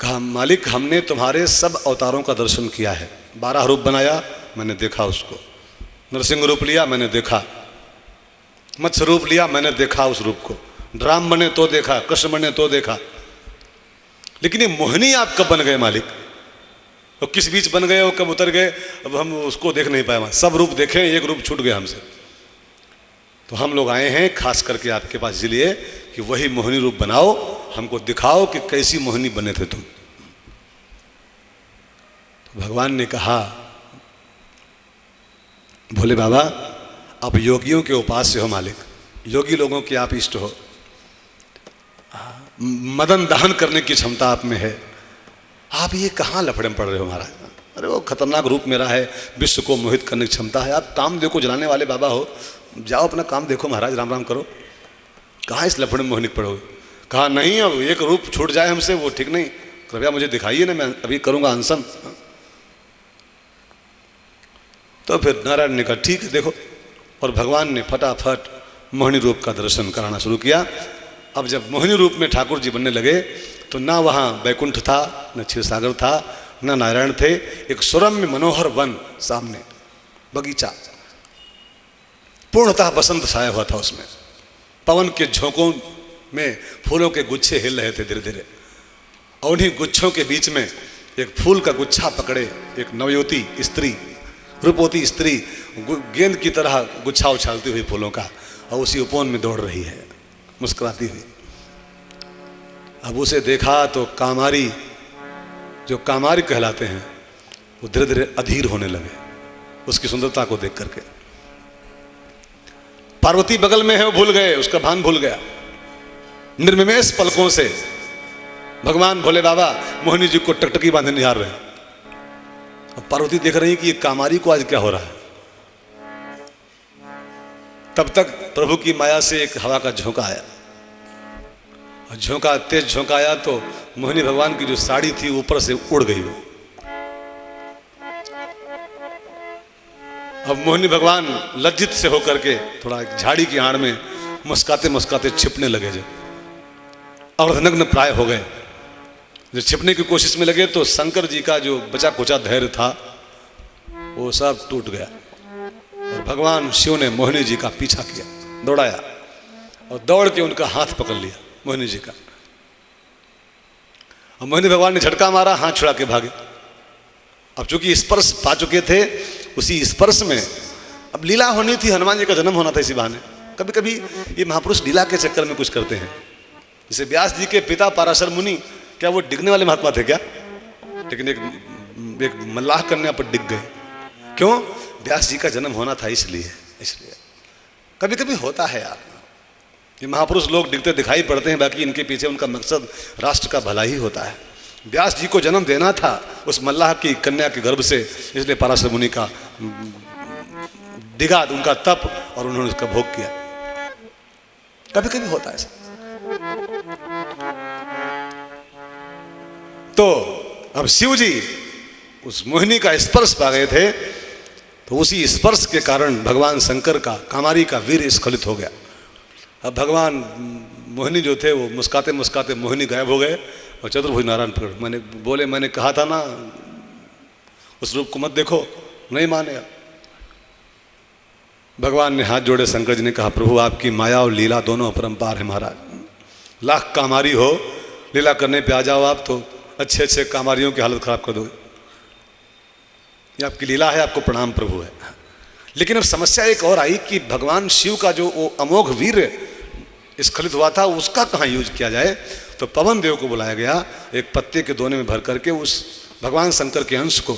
कहा मालिक हमने तुम्हारे सब अवतारों का दर्शन किया है। 12 रूप बनाया, मैंने देखा उसको। नरसिंह रूप लिया, मैंने देखा। मत्स्य रूप लिया, मैंने देखा उस रूप को। राम बने तो देखा, कृष्ण बने तो देखा। लेकिन ये मोहिनी आप कब बन गए मालिक? और किस बीच बन गए हो, कब उतर गए, अब हम उसको देख नहीं पाए। सब रूप देखें, एक रूप छूट गया हमसे। तो हम लोग आए हैं खास करके आपके पास इसलिए कि वही मोहिनी रूप बनाओ, हमको दिखाओ कि कैसी मोहिनी बने थे तुम। तो भगवान ने कहा भोले बाबा आप योगियों के उपास्य हो मालिक, योगी लोगों के आप इष्ट हो, मदन दहन करने की क्षमता आप में है। आप ये कहाँ लफड़े में पड़ रहे हो महाराज? अरे वो खतरनाक रूप मेरा है, विश्व को मोहित करने की क्षमता है। आप कामदेव को जलाने वाले बाबा हो, जाओ अपना काम देखो महाराज, राम राम करो, कहाँ इस लफड़े में मोहिनी पड़ोगे। कहा नहीं, अब एक रूप छूट जाए हमसे वो ठीक नहीं, कृपया मुझे दिखाइए ना, मैं अभी करूँगा अनशन। तो फिर नारायण ने कहा ठीक है देखो, और भगवान ने फटाफट मोहिनी रूप का दर्शन कराना शुरू किया। अब जब मोहिनी रूप में ठाकुर जी बनने लगे तो ना वहाँ बैकुंठ था, न क्षीर सागर था, न नारायण थे, एक सुरम्य मनोहर वन सामने, बगीचा, पूर्णतः बसंत छाया हुआ था उसमें। पवन के झोंकों में फूलों के गुच्छे हिल रहे थे धीरे धीरे, और उन्हीं गुच्छों के बीच में एक फूल का गुच्छा पकड़े एक नवयुवती स्त्री, रूपवती स्त्री गेंद की तरह गुच्छा उछालती हुई फूलों का, और उसी उपवन में दौड़ रही है मुस्कुराती हुई। अब उसे देखा तो कामारी, जो कामारी कहलाते हैं, वो धीरे धीरे अधीर होने लगे उसकी सुंदरता को देख करके। पार्वती बगल में है, वो भूल गए, उसका भान भूल गया। निर्विमेष पलकों से भगवान भोले बाबा मोहिनी जी को टकटकी बांधे निहार रहे हैं। अब पार्वती देख रही कि ये कामारी को आज क्या हो रहा है। तब तक प्रभु की माया से एक हवा का झोंका आया, और झोंका तेज झोंका आया तो मोहिनी भगवान की जो साड़ी थी ऊपर से उड़ गई वो। अब मोहिनी भगवान लज्जित से होकर के थोड़ा एक झाड़ी की आड़ में मुस्काते मुस्काते छिपने लगे, जब अर्धनग्न प्राय हो गए, जब छिपने की कोशिश में लगे तो शंकर जी का जो बचा कुचा धैर्य था वो सब टूट गया, और भगवान शिव ने मोहिनी जी का पीछा किया, दौड़ाया, और दौड़ के उनका हाथ पकड़ लिया मोहिनी जी का। और मोहिनी भगवान ने झटका मारा, हाथ छुड़ा के भागे। अब चूंकि स्पर्श पा चुके थे, उसी स्पर्श में अब लीला होनी थी, हनुमान जी का जन्म होना था इसी बहाने। कभी कभी ये महापुरुष लीला के चक्कर में कुछ करते हैं। जैसे व्यास जी के पिता पराशर मुनि, क्या वो डिगने वाले महात्मा थे क्या? लेकिन एक मल्लाह कन्या पर डिग गए। क्यों? व्यास जी का जन्म होना था इसलिए। कभी कभी होता है यार, ये महापुरुष लोग डिगते दिखाई पड़ते हैं, बाकी इनके पीछे उनका मकसद राष्ट्र का भला ही होता है। व्यास जी को जन्म देना था उस मल्लाह की कन्या के गर्भ से, इसलिए पराशर मुनि का डिगा उनका तप, और उन्होंने उसका भोग किया। कभी कभी होता है ऐसा। तो अब शिव जी उस मोहिनी का स्पर्श पा गए थे, तो उसी स्पर्श के कारण भगवान शंकर का, कामारी का वीर स्खलित हो गया। अब भगवान मोहिनी जो थे वो मुस्काते मुस्काते मोहिनी गायब हो गए, और चतुर्भुज नारायण प्रकट। मैंने कहा था ना उस रूप को मत देखो, नहीं माने। भगवान ने हाथ जोड़े, शंकर जी ने कहा प्रभु आपकी माया और लीला दोनों अपरंपार है महाराज। लाख कामारी हो, लीला करने पे आ जाओ आप तो अच्छे अच्छे कामारियों की हालत खराब कर दोगे। ये आपकी लीला है, आपको प्रणाम प्रभु है। लेकिन अब समस्या एक और आई कि भगवान शिव का जो वो अमोघ वीर स्खलित हुआ था, उसका कहाँ यूज किया जाए। तो पवन देव को बुलाया गया, एक पत्ते के दोने में भर करके उस भगवान शंकर के अंश को,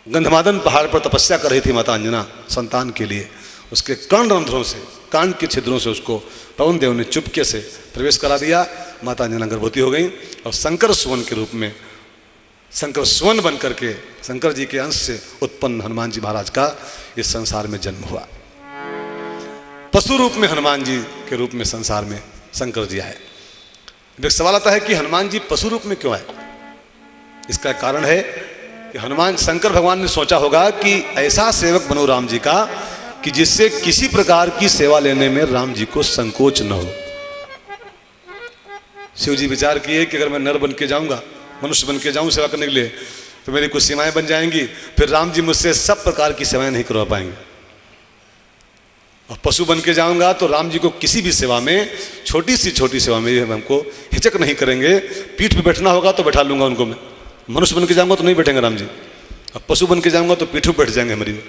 गंधमादन पहाड़ पर तपस्या कर रही थी माता अंजना संतान के लिए, उसके कर्णरंध्रों से, कान के छिद्रों से उसको पवन देव ने चुपके से प्रवेश करा दिया। माता अंजना गर्भवती हो गई, और शंकर सुवन के रूप में, शंकर सुवन बन करके शंकर जी के अंश से उत्पन्न हनुमान जी महाराज का इस संसार में जन्म हुआ। पशु रूप में हनुमान जी के रूप में संसार में शंकर जी आए। एक सवाल आता है कि हनुमान जी पशु रूप में क्यों आए। इसका कारण है कि हनुमान शंकर भगवान ने सोचा होगा कि ऐसा सेवक बनो राम जी का कि जिससे किसी प्रकार की सेवा लेने में राम जी को संकोच न हो। शिव जी विचार किए कि अगर मैं नर बन के जाऊंगा, मनुष्य बन के जाऊं सेवा करने के लिए, तो मेरी कुछ सीमाएं बन जाएंगी, फिर राम जी मुझसे सब प्रकार की सेवाएं नहीं करवा पाएंगे। और पशु बन के जाऊंगा तो राम जी को किसी भी सेवा में, छोटी सेवा में हमको हिचक नहीं करेंगे। पीठ पे बैठना होगा तो बैठा लूंगा उनको मैं। मनुष्य बन के जाऊंगा तो नहीं बैठेंगे राम जी, और पशु बन के जाऊंगा तो पीठ पे बैठ जाएंगे हमारी।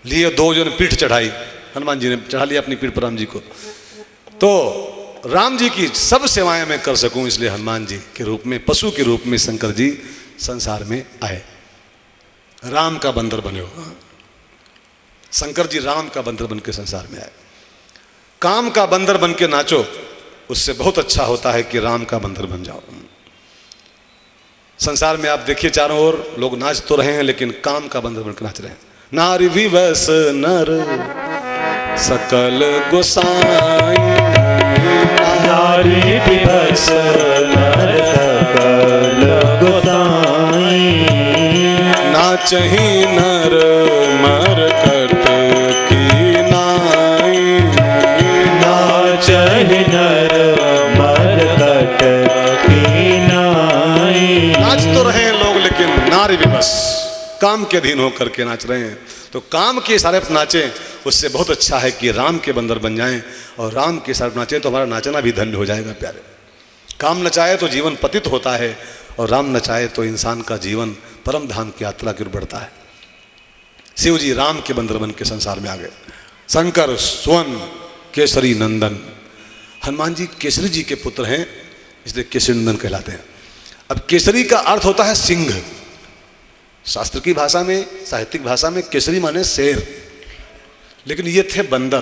लिए दो जो ने पीठ चढ़ाई, हनुमान जी ने चढ़ा लिया अपनी पीठ पर राम जी को। तो राम जी की सब सेवाएं मैं कर सकूं, इसलिए हनुमान जी के रूप में, पशु के रूप में शंकर जी संसार में आए। राम का बंदर बने हो, शंकर जी राम का बंदर बन के संसार में आए। काम का बंदर बन के नाचो, उससे बहुत अच्छा होता है कि राम का बंदर बन जाओ। संसार में आप देखिए चारों ओर लोग नाच तो रहे हैं, लेकिन काम का बंदर बनकर नाच रहे हैं। नारी विवश नर सकल गोसाई नारी विभस नर सकल गोसाई नाचही नर मरकट की नाई नाचहि नर मरकट की नाई। नाच तो रहे हैं लोग लेकिन नारी विवश काम के अधीन होकर के नाच रहे हैं। तो काम के इशारे पर नाचें, उससे बहुत अच्छा है कि राम के बंदर बन जाएं और राम के इशारे पर नाचें तो हमारा नाचना भी धन्य हो जाएगा प्यारे। काम नचाए तो जीवन पतित होता है और राम नचाए तो इंसान का जीवन परम धाम की यात्रा की ओर बढ़ता है। शिव जी राम के बंदर बन के संसार में आ गए। शंकर स्वर्ण केसरी नंदन, हनुमान जी केसरी जी के पुत्र हैं इसलिए केसरी नंदन कहलाते हैं। अब केसरी का अर्थ होता है सिंह। शास्त्र की भाषा में, साहित्यिक भाषा में केसरी माने शेर, लेकिन ये थे बंदर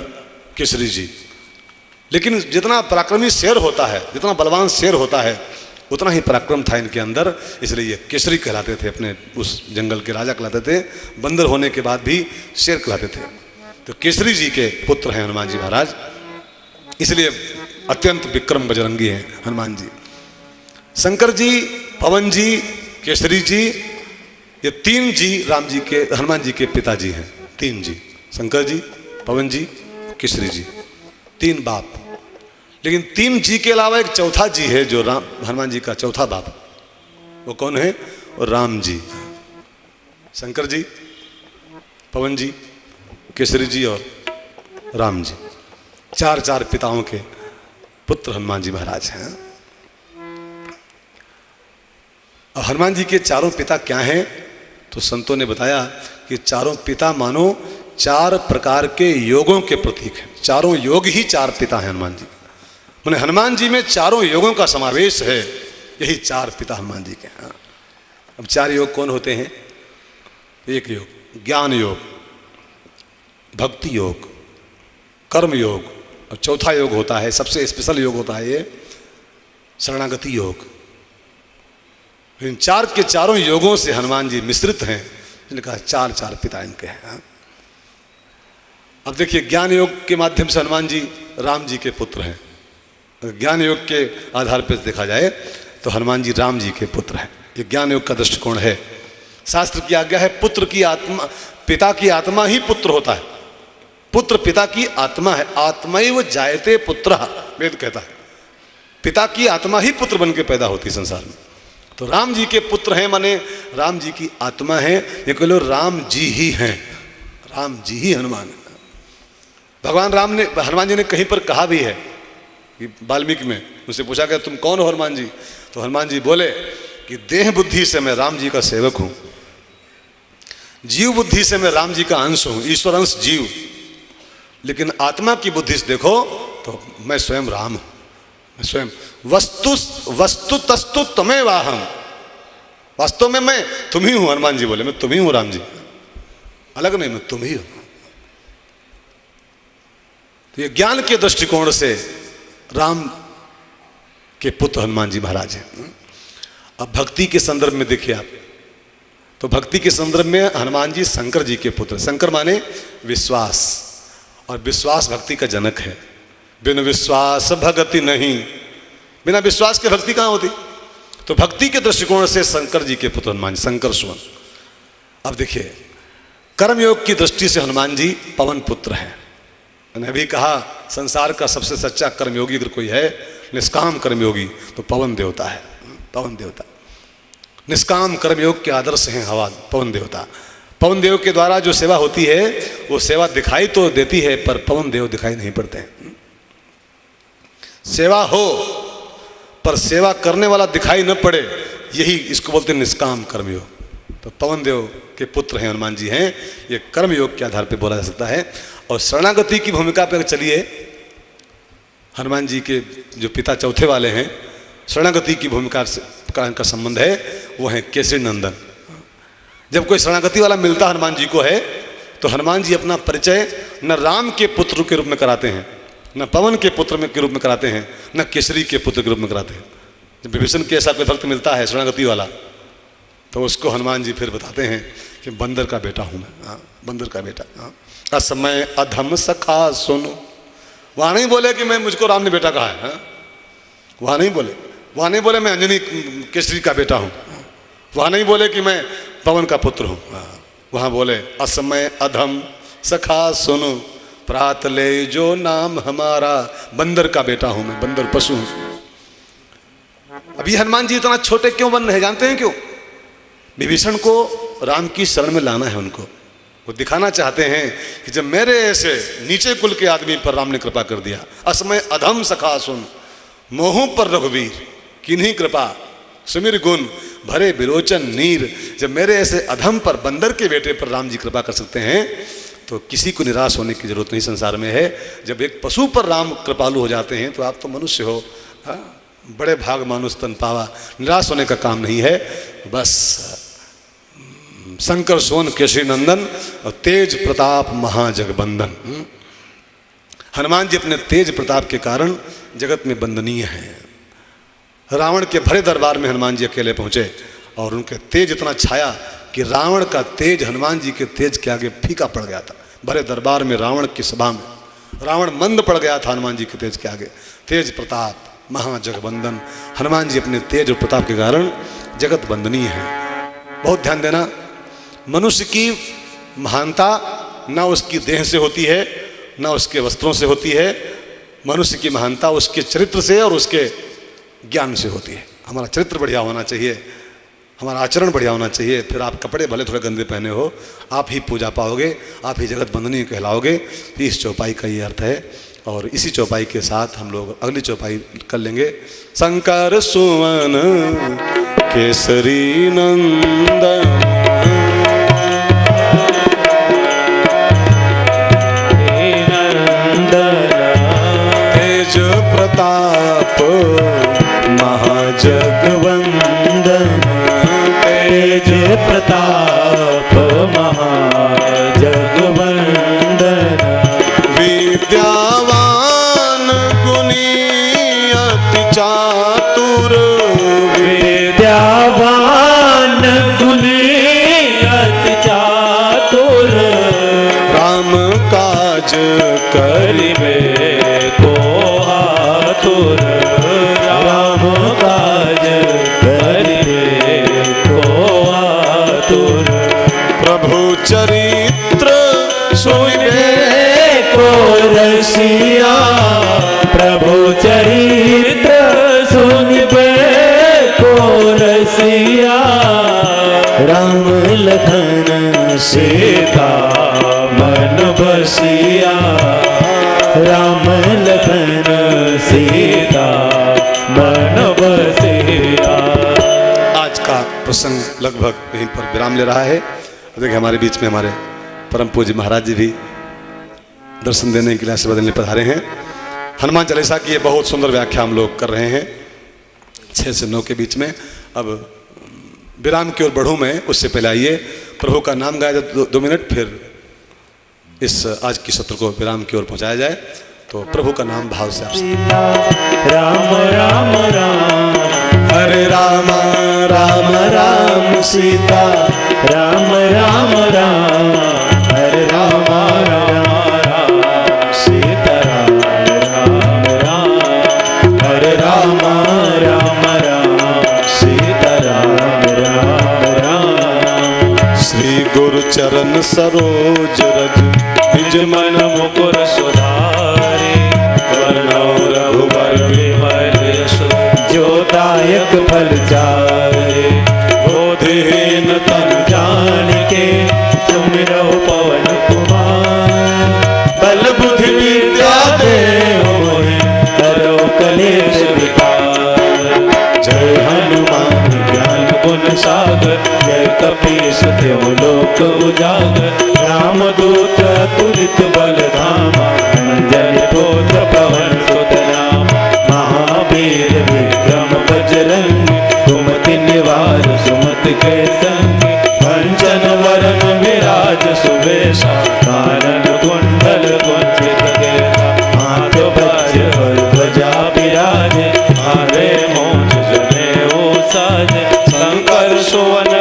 केसरी जी। लेकिन जितना पराक्रमी शेर होता है, जितना बलवान शेर होता है, उतना ही पराक्रम था इनके अंदर, इसलिए ये केसरी कहलाते थे। अपने उस जंगल के राजा कहलाते थे, बंदर होने के बाद भी शेर कहलाते थे। तो केसरी जी के पुत्र हैं हनुमान जी महाराज, इसलिए अत्यंत विक्रम बजरंगी हैं हनुमान जी। शंकर जी, पवन जी, केसरी जी, ये तीन जी राम जी के, हनुमान जी के पिताजी हैं। तीन जी, शंकर जी, पवन जी, केसरी जी, तीन बाप। लेकिन तीन जी के अलावा एक चौथा जी है जो राम, हनुमान जी का चौथा बाप, वो कौन है? और राम जी। शंकर जी, पवन जी, केसरी जी और राम जी, चार चार पिताओं के पुत्र हनुमान जी महाराज हैं। और हनुमान जी के चारों पिता क्या हैं? तो संतों ने बताया कि चारों पिता मानो चार प्रकार के योगों के प्रतीक हैं। चारों योग ही चार पिता हैं हनुमान जी। माने हनुमान जी में चारों योगों का समावेश है, यही चार पिता हनुमान जी के हैं। अब चार योग कौन होते हैं? एक योग ज्ञान योग, भक्ति योग, कर्म योग, और चौथा योग होता है, सबसे स्पेशल योग होता है ये शरणागति योग। इन चार के चारों योगों से हनुमान जी मिश्रित हैं, इसलिए कहा चार चार पिता इनके हैं। अब देखिए ज्ञान योग के माध्यम से हनुमान जी राम जी के पुत्र हैं। ज्ञान योग के आधार पर देखा जाए तो हनुमान जी राम जी के पुत्र हैं। ये ज्ञान योग का दृष्टिकोण है। शास्त्र की आज्ञा है पुत्र की आत्मा, पिता की आत्मा ही पुत्र होता है। पुत्र पिता की आत्मा है। आत्मैव जायते पुत्रः, वेद कहता है पिता की आत्मा ही पुत्र बन के पैदा होती है संसार में। तो राम जी के पुत्र हैं, माने राम जी की आत्मा है। ये कह लो राम जी ही हैं, राम जी ही हनुमान है। भगवान राम ने, हनुमान जी ने कहीं पर कहा भी है कि वाल्मीकि में उनसे पूछा गया तुम कौन हो हनुमान जी? तो हनुमान जी बोले कि देह बुद्धि से मैं राम जी का सेवक हूं, जीव बुद्धि से मैं राम जी का अंश हूं, ईश्वर अंश जीव, लेकिन आत्मा की बुद्धि से देखो तो मैं स्वयं राम हूं। मैं स्वयं वस्तु तस्तु तमेवाहम, वास्तव में मैं तुम ही हूं। हनुमान जी बोले मैं तुम ही हूं राम जी, अलग नहीं, मैं तुम ही हूं। तो ये ज्ञान के दृष्टिकोण से राम के पुत्र हनुमान जी महाराज हैं। अब भक्ति के संदर्भ में देखिए आप, तो भक्ति के संदर्भ में हनुमान जी शंकर जी के पुत्र। शंकर माने विश्वास, और विश्वास भक्ति का जनक है। बिन विश्वास भक्ति नहीं, बिना विश्वास के भक्ति कहाँ होती? तो भक्ति के दृष्टिकोण से शंकर जी के पुत्र हनुमान जी, शंकर सुवन। अब देखिए कर्मयोग की दृष्टि से हनुमान जी पवन पुत्र हैं। मैंने अभी कहा संसार का सबसे सच्चा कर्मयोगी अगर कोई है, निष्काम कर्मयोगी, तो पवन देवता है। पवन देवता निष्काम कर्मयोग के आदर्श हैं हवा, पवन देवता। पवन देव के द्वारा जो सेवा होती है वो सेवा दिखाई तो देती है, पर पवन देव दिखाई नहीं पड़ते हैं। सेवा हो पर सेवा करने वाला दिखाई न पड़े, यही इसको बोलते हैं निष्काम कर्मयोग। तो पवन देव के पुत्र हैं हनुमान जी हैं। ये कर्मयोग के आधार पर बोला जा सकता है। और शरणागति की भूमिका पर चलिए, हनुमान जी के जो पिता चौथे वाले हैं, शरणागति की भूमिका से का संबंध है, वो है केसरी नंदन। जब कोई शरणागति वाला मिलता हनुमान जी को है, तो हनुमान जी अपना परिचय न राम के पुत्र के रूप में कराते हैं, न पवन के पुत्र के रूप में कराते हैं, न केसरी के पुत्र के रूप में कराते हैं। जब विभीषण के ऐसा कोई भक्त मिलता है शरणागति वाला, तो उसको हनुमान जी फिर बताते हैं कि बंदर का बेटा हूँ मैं, हाँ बंदर का बेटा। हाँ असमय अधम सखा सुनो, वहाँ नहीं बोले कि मैं मुझको राम ने बेटा कहा है, हाँ वहाँ नहीं बोले, वहाँ नहीं बोले मैं अंजनी केसरी का बेटा हूँ, वहाँ नहीं बोले कि मैं पवन का पुत्र हूँ, वहाँ बोले असमय अधम सखा सुनो, प्रात ले जो नाम हमारा, बंदर का बेटा हूँ मैं, बंदर पशु हूँ। अभी हनुमान जी इतना छोटे क्यों बन रहे जानते हैं क्यों? विभीषण को राम की शरण में लाना है उनको, वो दिखाना चाहते हैं कि जब मेरे ऐसे नीचे कुल के आदमी पर राम ने कृपा कर दिया, असमय अधम सखा सुन, मोहू पर रघुवीर किन्हीं कृपा सुमिर गुण भरे बिलोचन नीर, जब मेरे ऐसे अधम पर, बंदर के बेटे पर राम जी कृपा कर सकते हैं तो किसी को निराश होने की जरूरत नहीं संसार में है। जब एक पशु पर राम कृपालु हो जाते हैं तो आप तो मनुष्य हो, बड़े भाग मानुष तन पावा, निराश होने का काम नहीं है। बस शंकर सोन केशरी नंदन और तेज प्रताप महाजगबंदन, हनुमान जी अपने तेज प्रताप के कारण जगत में वंदनीय हैं। रावण के भरे दरबार में हनुमान जी अकेले पहुंचे और उनके तेज इतना छाया कि रावण का तेज हनुमान जी के तेज के आगे फीका पड़ गया था। भरे दरबार में रावण की सभा में रावण मंद पड़ गया था हनुमान जी के तेज के आगे। तेज प्रताप महाजगबंदन, हनुमान जी अपने तेज और प्रताप के कारण जगत वंदनीय है। बहुत ध्यान देना, मनुष्य की महानता ना उसकी देह से होती है ना उसके वस्त्रों से होती है, मनुष्य की महानता उसके चरित्र से और उसके ज्ञान से होती है। हमारा चरित्र बढ़िया होना चाहिए, हमारा आचरण बढ़िया होना चाहिए, फिर आप कपड़े भले थोड़े गंदे पहने हो, आप ही पूजा पाओगे, आप ही जगत वंदनीय कहलाओगे। तो इस चौपाई का ये अर्थ है और इसी चौपाई के साथ हम लोग अगली चौपाई कर लेंगे। शंकर सुवन केसरी नंदन, तेज प्रताप महाजगवंदन, तेज प्रताप महाजगवंदन, विद्यावान गुणी अति चातुर, विद्यावान गुणी अति चातुर, राम काज करिबे को आतुर, राम काज करिबे को आतुर, प्रभु चरित्र सुनिबे को रसिया, प्रभु चरित्र सुनिबे को रसिया, राम लखन सीता मन बसिया, राम लखन सीता मन बसिया। आज का प्रसंग लगभग यहीं पर विराम ले रहा है। देखिए हमारे बीच में हमारे परम पूज्य महाराज जी भी दर्शन देने के लिए आशीर्वाद देने पधारे हैं। हनुमान चालीसा की ये बहुत सुंदर व्याख्या हम लोग कर रहे हैं 6 से 9 के बीच में। अब विराम की ओर बढ़ूं मैं, उससे पहले आइए प्रभु का नाम गाया जाए 2 मिनट, फिर इस आज की सत्र को विराम की ओर पहुंचाया जाए। तो प्रभु का नाम भाव से आपसे। राम राम राम हरे राम राम राम सीता, राम राम राम हरे राम राम राम सीता, राम राम हरे राम राम राम सीता, राम राम। श्री गुरु चरण सरोज रज निज मन मुकुर सुधारे, वरनौ रघुबर विमल यशु, जो दायक फल चारे, बोधहीन तन जानिके, सुमिरौ पवन कुमार, बल बुद्धि विद्या देहु मोहि, हरौ कलेश विकार। जय हनुमान ज्ञान गुण सागर, जय कपीस तिहुँ लोक उजागर, रामदूत तुलित बल धामा, अंजनी पुत्र पवन सुत नामा, महावीर विक्रम बजरंगी, कुमति निवार सुमति के संगी, कंचन वरन विराज सुवेशा, कानन कुंडल कुंचित केसा, हाथ वज्र और ध्वजा विराजे, भाले मोछ जनेऊ साजे, शंकर सुवन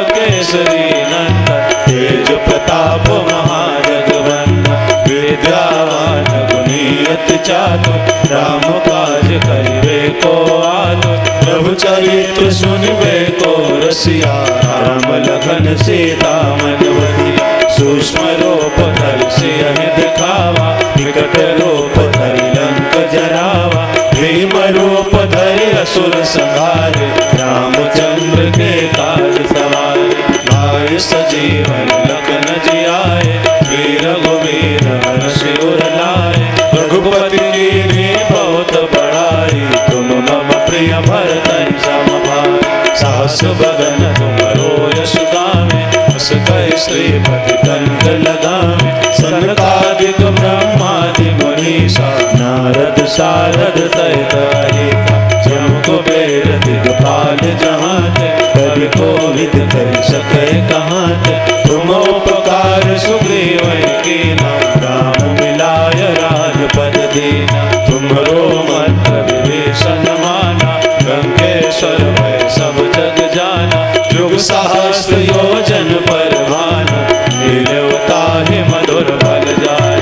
प्रताप महाजगवंदन, विद्यावान गुणी अति चातुर, राम काज करिबे को आतुर, प्रभु चरित्र सुनिबे को रसिया, राम लखन सीता मन बसिया, सूक्ष्म रूप धरि सियहि दिखावा, विकट रूप धरि लंक जरावा, भीम रूप धरि असुर संहारे, रामचंद्र के काज सवारे, लाए सजीवन लखन जियाए, वीर रघुवीर हर्ष उर लाए, रघुपति कीन्ही बहुत बड़ाई, तुम मम प्रिय भरतहि सम भाई, सास बदन तुमरो यश गावें, हस कहि श्रीपति कंठ लगावें, सनकादिक ब्रह्मादि मुनीसा, नारद सारद सहित अहिता, जम कुबेर दिगपाल जहांते, कवि कोविद कहि सके कहांते, तुम उपकार सुग्रीव कीना, राम मिलाय राजपद दीना, तुमरो मंत्र विभीषण माना, लंकेश्वर भय सब जग जाना, युग सहस्र योजन पर भाना, नीरवता ही मधुर बल जाय,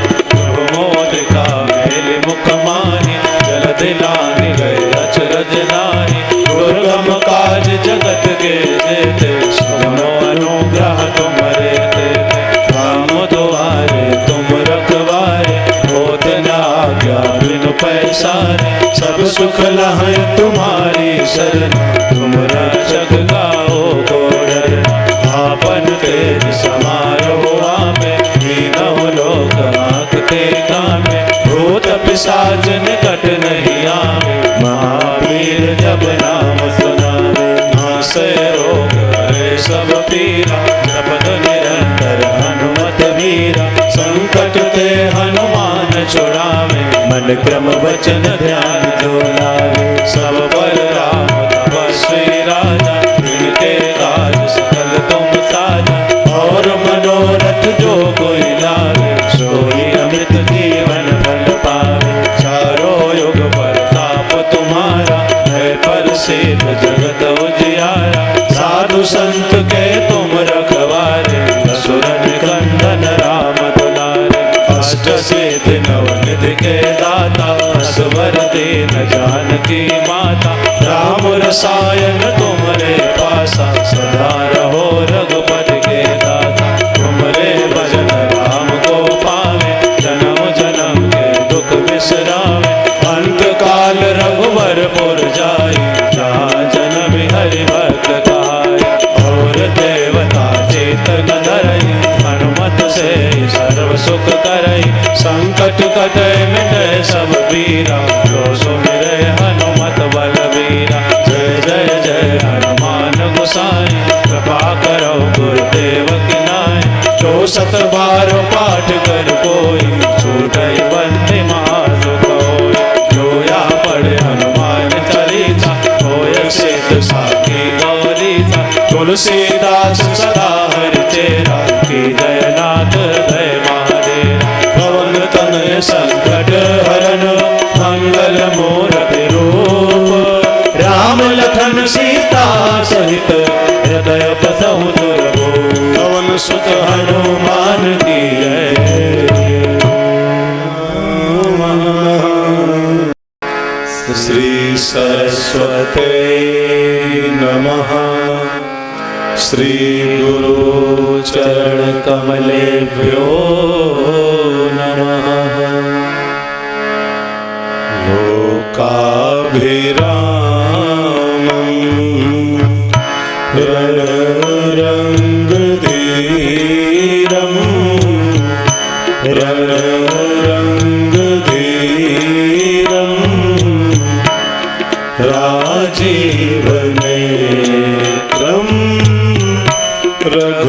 मोदिका मेलि मुख माहि, जलधि लांघि गए अचरज नाहि, दुर्गम काज जगत के जेते, सुनो अनुग्रह तुम्हारे तेते, राम दुआरे तुम रखवारे, होत न आज्ञा बिनु पैसारे, सब सुख लहै तुम्हारी शरण, तुम रक्षक गाओ को डरना, आपन तेज समारो आपे, कीनहु लोक आंकते कामे, भूत पिशाच निकट नहीं आवे, महावीर जब नाम सुनावे, नासै रोग हरै सब पीरा, जपत निरंतर हनुमत वीरा, संकट ते हनुमान छुड़ावे, मन क्रम वचन ध्यान जो लावे, सब पर राम तपस्वी राजा, इनके काज सकल तुम साजा, और मनोरथ जो कोई लावे, सोई अमृत जीवन फल पावे, चारों युग प्रताप तुम्हारा, है प्रसिद्ध जगत उजियारा, साधु संत के तुम रखवारे, असुर निकंदन राम दुलारे, अष्ट सिद्धि नवनिधि के दाता, असवर दीन जानकी माता, राम रसायन तुमरे पासा, सदा रहो रघुपति के दाता, तुमरे भजन राम को पावे, जन्म जन्म के दुख बिसरावे, अंत काल रघुवर पुर जाई, जहाँ जन्म हरि भक्त कहाई, और देवता चेतन धरई, हनुमत से सर्व सुख करई, संकट कटे मिटे सब पीरा, जो सुमिरै हनुमत बलबीरा, जय जय जय हनुमान गोसाई, कृपा करो गुरुदेव की नाई, जो सत बार पाठ कर कोई, छूटई बंदी महासुख होई, जो या पढ़े हनुमान चालीसा, होय सिद्ध साखी गौरीसा, तुलसीदास सदा हरि चेरा, की जयनाथ जय महादेव, पवन तनय संकट हरन, मंगल मूर्ति रूप, राम लखन सीता सहित, हृदय बसहु सुरभूप, पवन सुत हनुमान की जय। श्री सरस्वते नमः, श्री गुरु चरण कमलेभ्यो नमः, लोकाभिरामं रणरङ्गधीरं राजीवनेत्रं रघुवंशनाथं,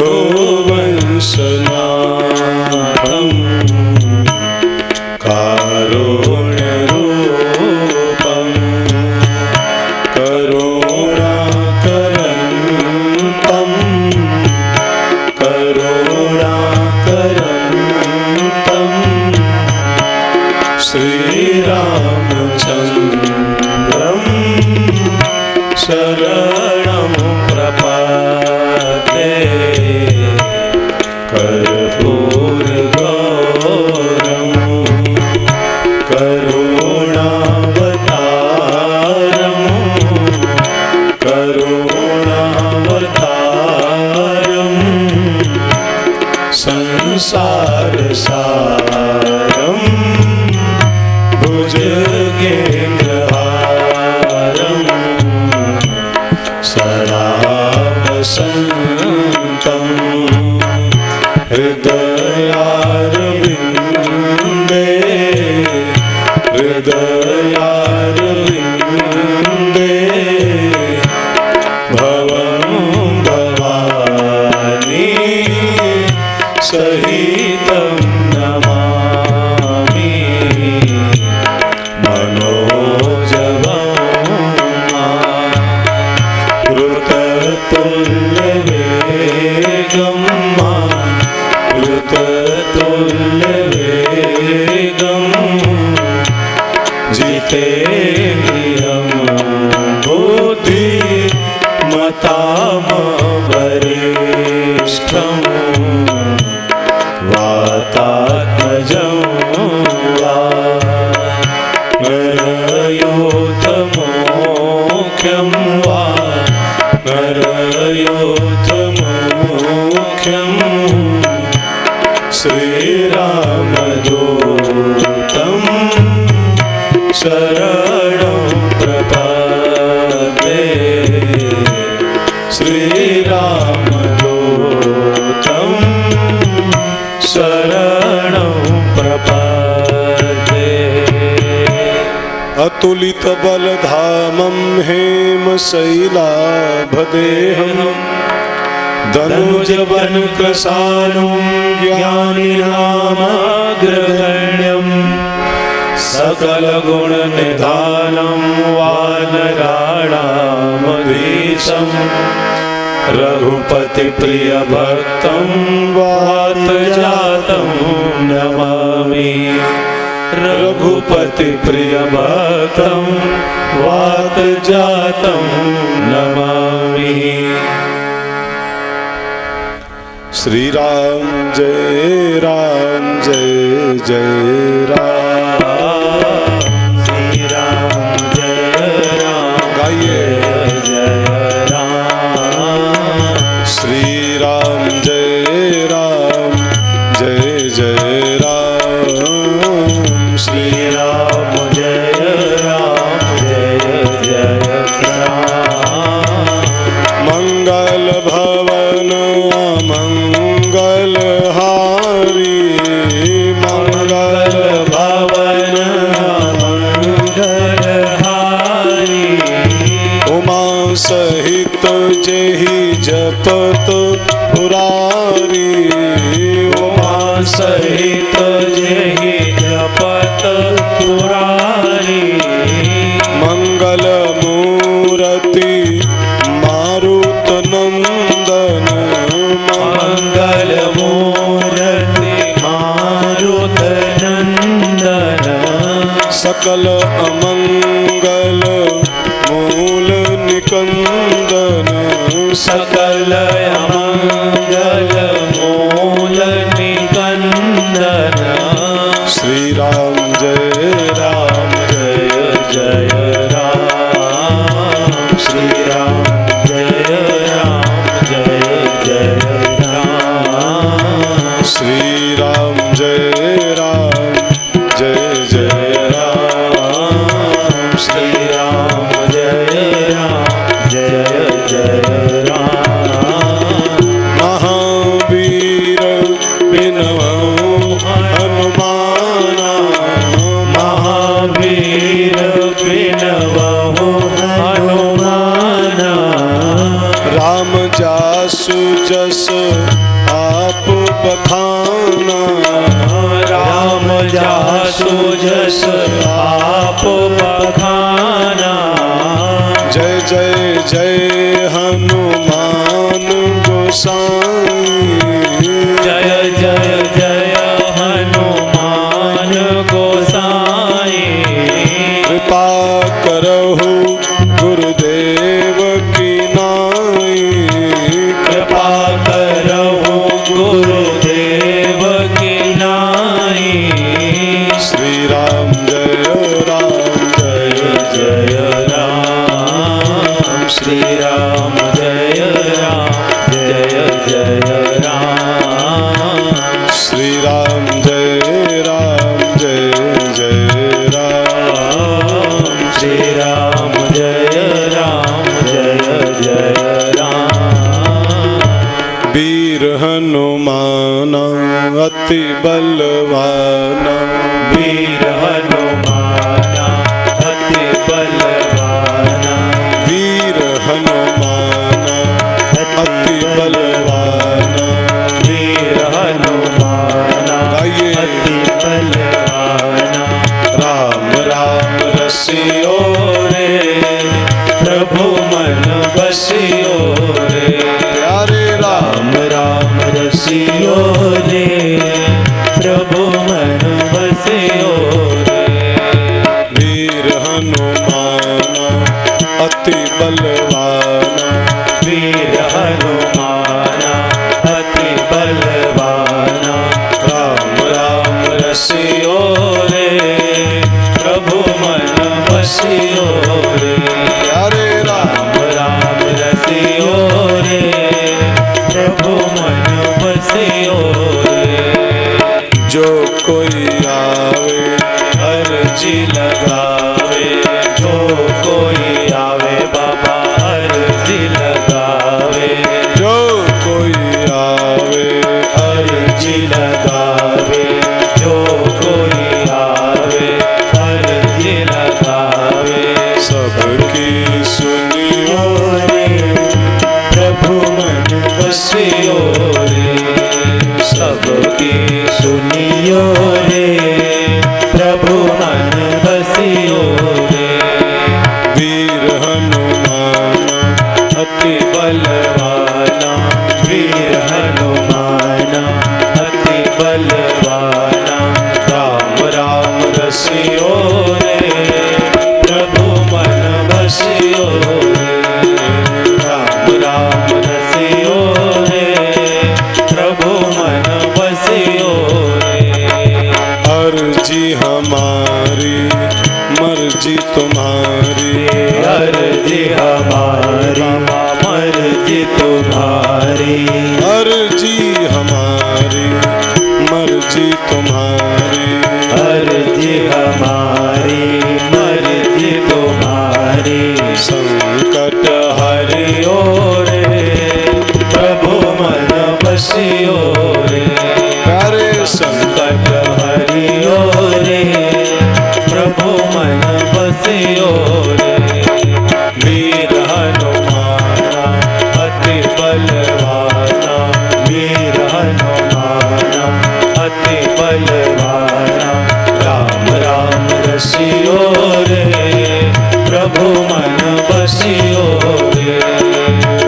कारुण्यरूपं करुणाकरन्तं, करुणाकरन्तं, श्रीरामचन्द्रं शरणं प्रपद्ये, संसार सारम भुजगेन्द्रहारम सदा वसन्तं हृदयारविन्दे हृदयारविन्दे भवं भवानी सहितं नमामि मनोजवं ऋततुल्यवेगं ऋततुल्यवेगं जितेन्द्रियं बुद्धिमतामवरिष्ठं वातात्मजं नरयोधमुख्यं वा नरयोधमुख्यं श्रीरामदूतं शरणं प्रपद्ये श्रीरामदूतं शरणं प्रपद्ये अतुलित बलधामं हेमशैलाभदेहं धनुजवन कृशानुं ज्ञानिनामाग्रगण्यं सकलगुणनिधानं वानराणामधीशं रघुपतिप्रियभक्तं वातजातं नमामि रघुपतिप्रियभक्तं वातजातं नमामि। श्री राम जय जय राम। श्री राम जय राम गाइए जय राम। श्री राम जय जय राम। श्री राम जय जय राम। मंगल भवन मंगल हारी मंगल भवन मंगल हारी उमा सहित जेहि जपत पुरारी उमा सहित जेहि जपत पुरारी मंगल मूर्ति मारुत नंदन मंगल मूर्ति मारुत नंदन सकल अमंगल मूल निकंदन सकल अमंगल मूल निकंदन श्री राम जय जय राम। श्री राम जय जय राम। श्री राम जय जय राम। श्री राम जय जय राम। महावीर बिनवं हनुमाना महावीर बिनवहु हनुमाना राम जासु जस आप बखाना राम जासु जस आप बखाना जय जय जय हनुमान गोसाई जय जय जय हनुमान गोसाई कृपा करहु गुरुदेव की नाई कृपा करहु गुरुदेव हनुमाना अति बलवाना, वीर हनुमाना अति बलवाना, वीर हनुमाना अति बलवाना, वीर हनुमाना गाइए। अति बलवाना। राम राम रसियो रे प्रभु मन बसियो रे, प्यारे राम राम रसियो रे प्रभु मन बसियो रे। वीर हनुमाना अति बलवाना, वीर हनुमाना अति बलवाना, राम राम रसियो रे प्रभु मन बसियो रे। प्यारे राम राम रसियो रे प्रभु मन बसियो रे। जो कोई आवे अर्जी लगावे, जो कोई आवे बाबा अर्जी लगावे, जो कोई आवे अर्जी लगावे, जो कोई आवे अर्जी लगावे। सबकी सुनियो रे प्रभु मन बसियो रे, सबकी सुनियो रे प्रभु मन बसियो रे। वीर हनुमाना अति बलवाना, वीर हनुमाना अति बलवाना, राम राम रसियो रे प्रभु मन बसियो रे। राम राम रसियो रे प्रभु मन बसियो रे। अर्जी हमारी मर्जी तुम्हारी, अर्जी हमारी मर्जी तुम्हारी, अर्जी हमारी मर्जी तुम्हारी, अर्जी हमारी मर्जी तुम्हारी। संकट हरियो रे प्रभु मन बसियो रे, प्यारे संकट हरियो रे प्रभु मन बसियो रे। वीर हनुमाना अति बलवाना, वीर हनुमाना अति बलवाना, राम राम रसियो रे प्रभु मन बसियो रे।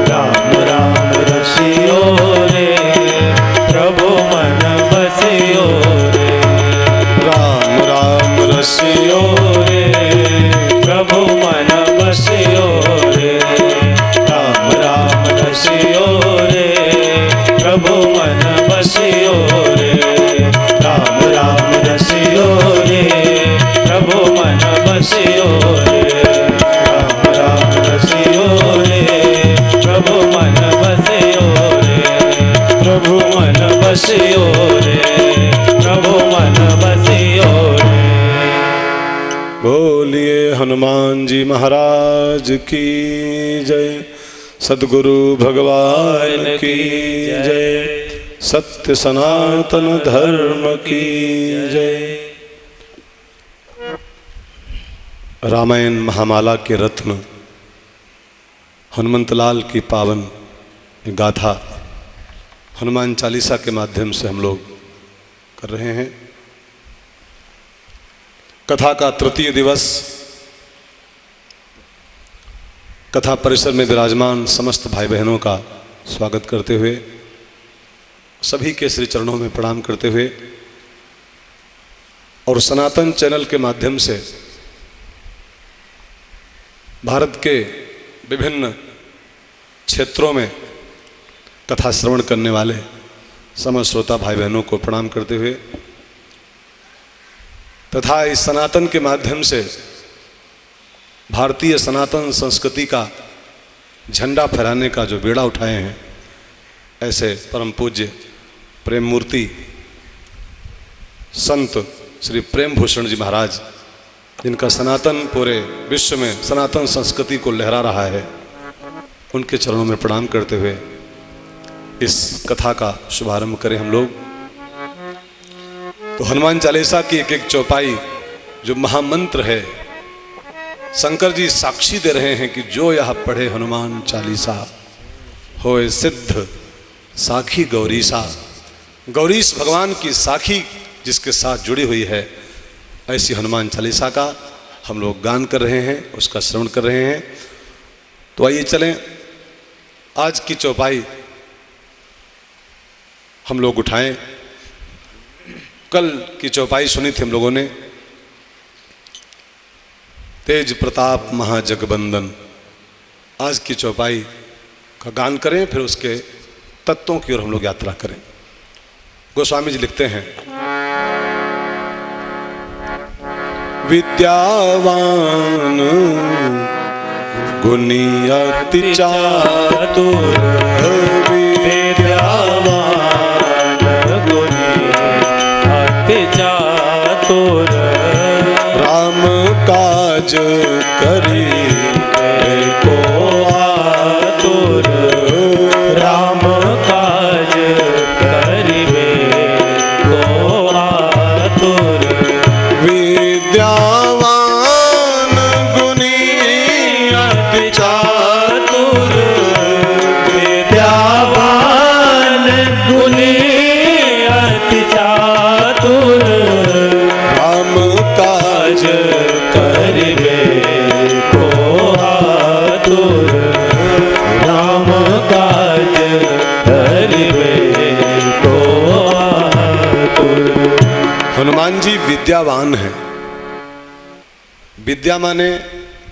राम राम रसियो रे प्रभु मन बसियो रे। राम राम बसियो रे प्रभु मन बसियो रे। राम राम रसियो रे प्रभु मन बसियो रे। राम राम रसियो रे प्रभु मन बसियो रे। राम राम रसियो रे प्रभु मन बसियो रे। प्रभु मन बसियो रे प्रभु मन बसियो रे। बोलिए हनुमान जी महाराज की जय, सद्गुरु भगवान की जय, सत्य सनातन धर्म की जय। रामायण महामाला के रत्न हनुमंतलाल की पावन गाथा हनुमान चालीसा के माध्यम से हम लोग कर रहे हैं। कथा का तृतीय दिवस, कथा परिसर में विराजमान समस्त भाई बहनों का स्वागत करते हुए, सभी के श्री चरणों में प्रणाम करते हुए और सनातन चैनल के माध्यम से भारत के विभिन्न क्षेत्रों में कथा श्रवण करने वाले समस्त श्रोता भाई बहनों को प्रणाम करते हुए तथा इस सनातन के माध्यम से भारतीय सनातन संस्कृति का झंडा फहराने का जो बेड़ा उठाए हैं, ऐसे परम पूज्य प्रेम मूर्ति संत श्री प्रेम भूषण जी महाराज, जिनका सनातन पूरे विश्व में सनातन संस्कृति को लहरा रहा है, उनके चरणों में प्रणाम करते हुए इस कथा का शुभारंभ करें हम लोग। तो हनुमान चालीसा की एक एक चौपाई जो महामंत्र है, शंकर जी साक्षी दे रहे हैं कि जो यह पढ़े हनुमान चालीसा होए सिद्ध साखी गौरीसा। गौरीश भगवान की साखी जिसके साथ जुड़ी हुई है, ऐसी हनुमान चालीसा का हम लोग गान कर रहे हैं, उसका श्रवण कर रहे हैं। तो आइए चलें, आज की चौपाई हम लोग उठाएं। कल की चौपाई सुनी थी हम लोगों ने, तेज प्रताप महाजगबंदन। आज की चौपाई का गान करें, फिर उसके तत्वों की ओर हम लोग यात्रा करें। गोस्वामी जी लिखते हैं, विद्यावान गुणी अति चातुर, विद्यावान गुणी अति चातुर, राम काज करी को आतुर, राम काज करिबे को आतुर। विद्यावान गुणी अति चातुर, विद्यावान गुणी अति चातुर, राम काज करिबे को आतुर, राम काज करिबे को आतुर। हनुमान जी विद्यावान है। विद्या माने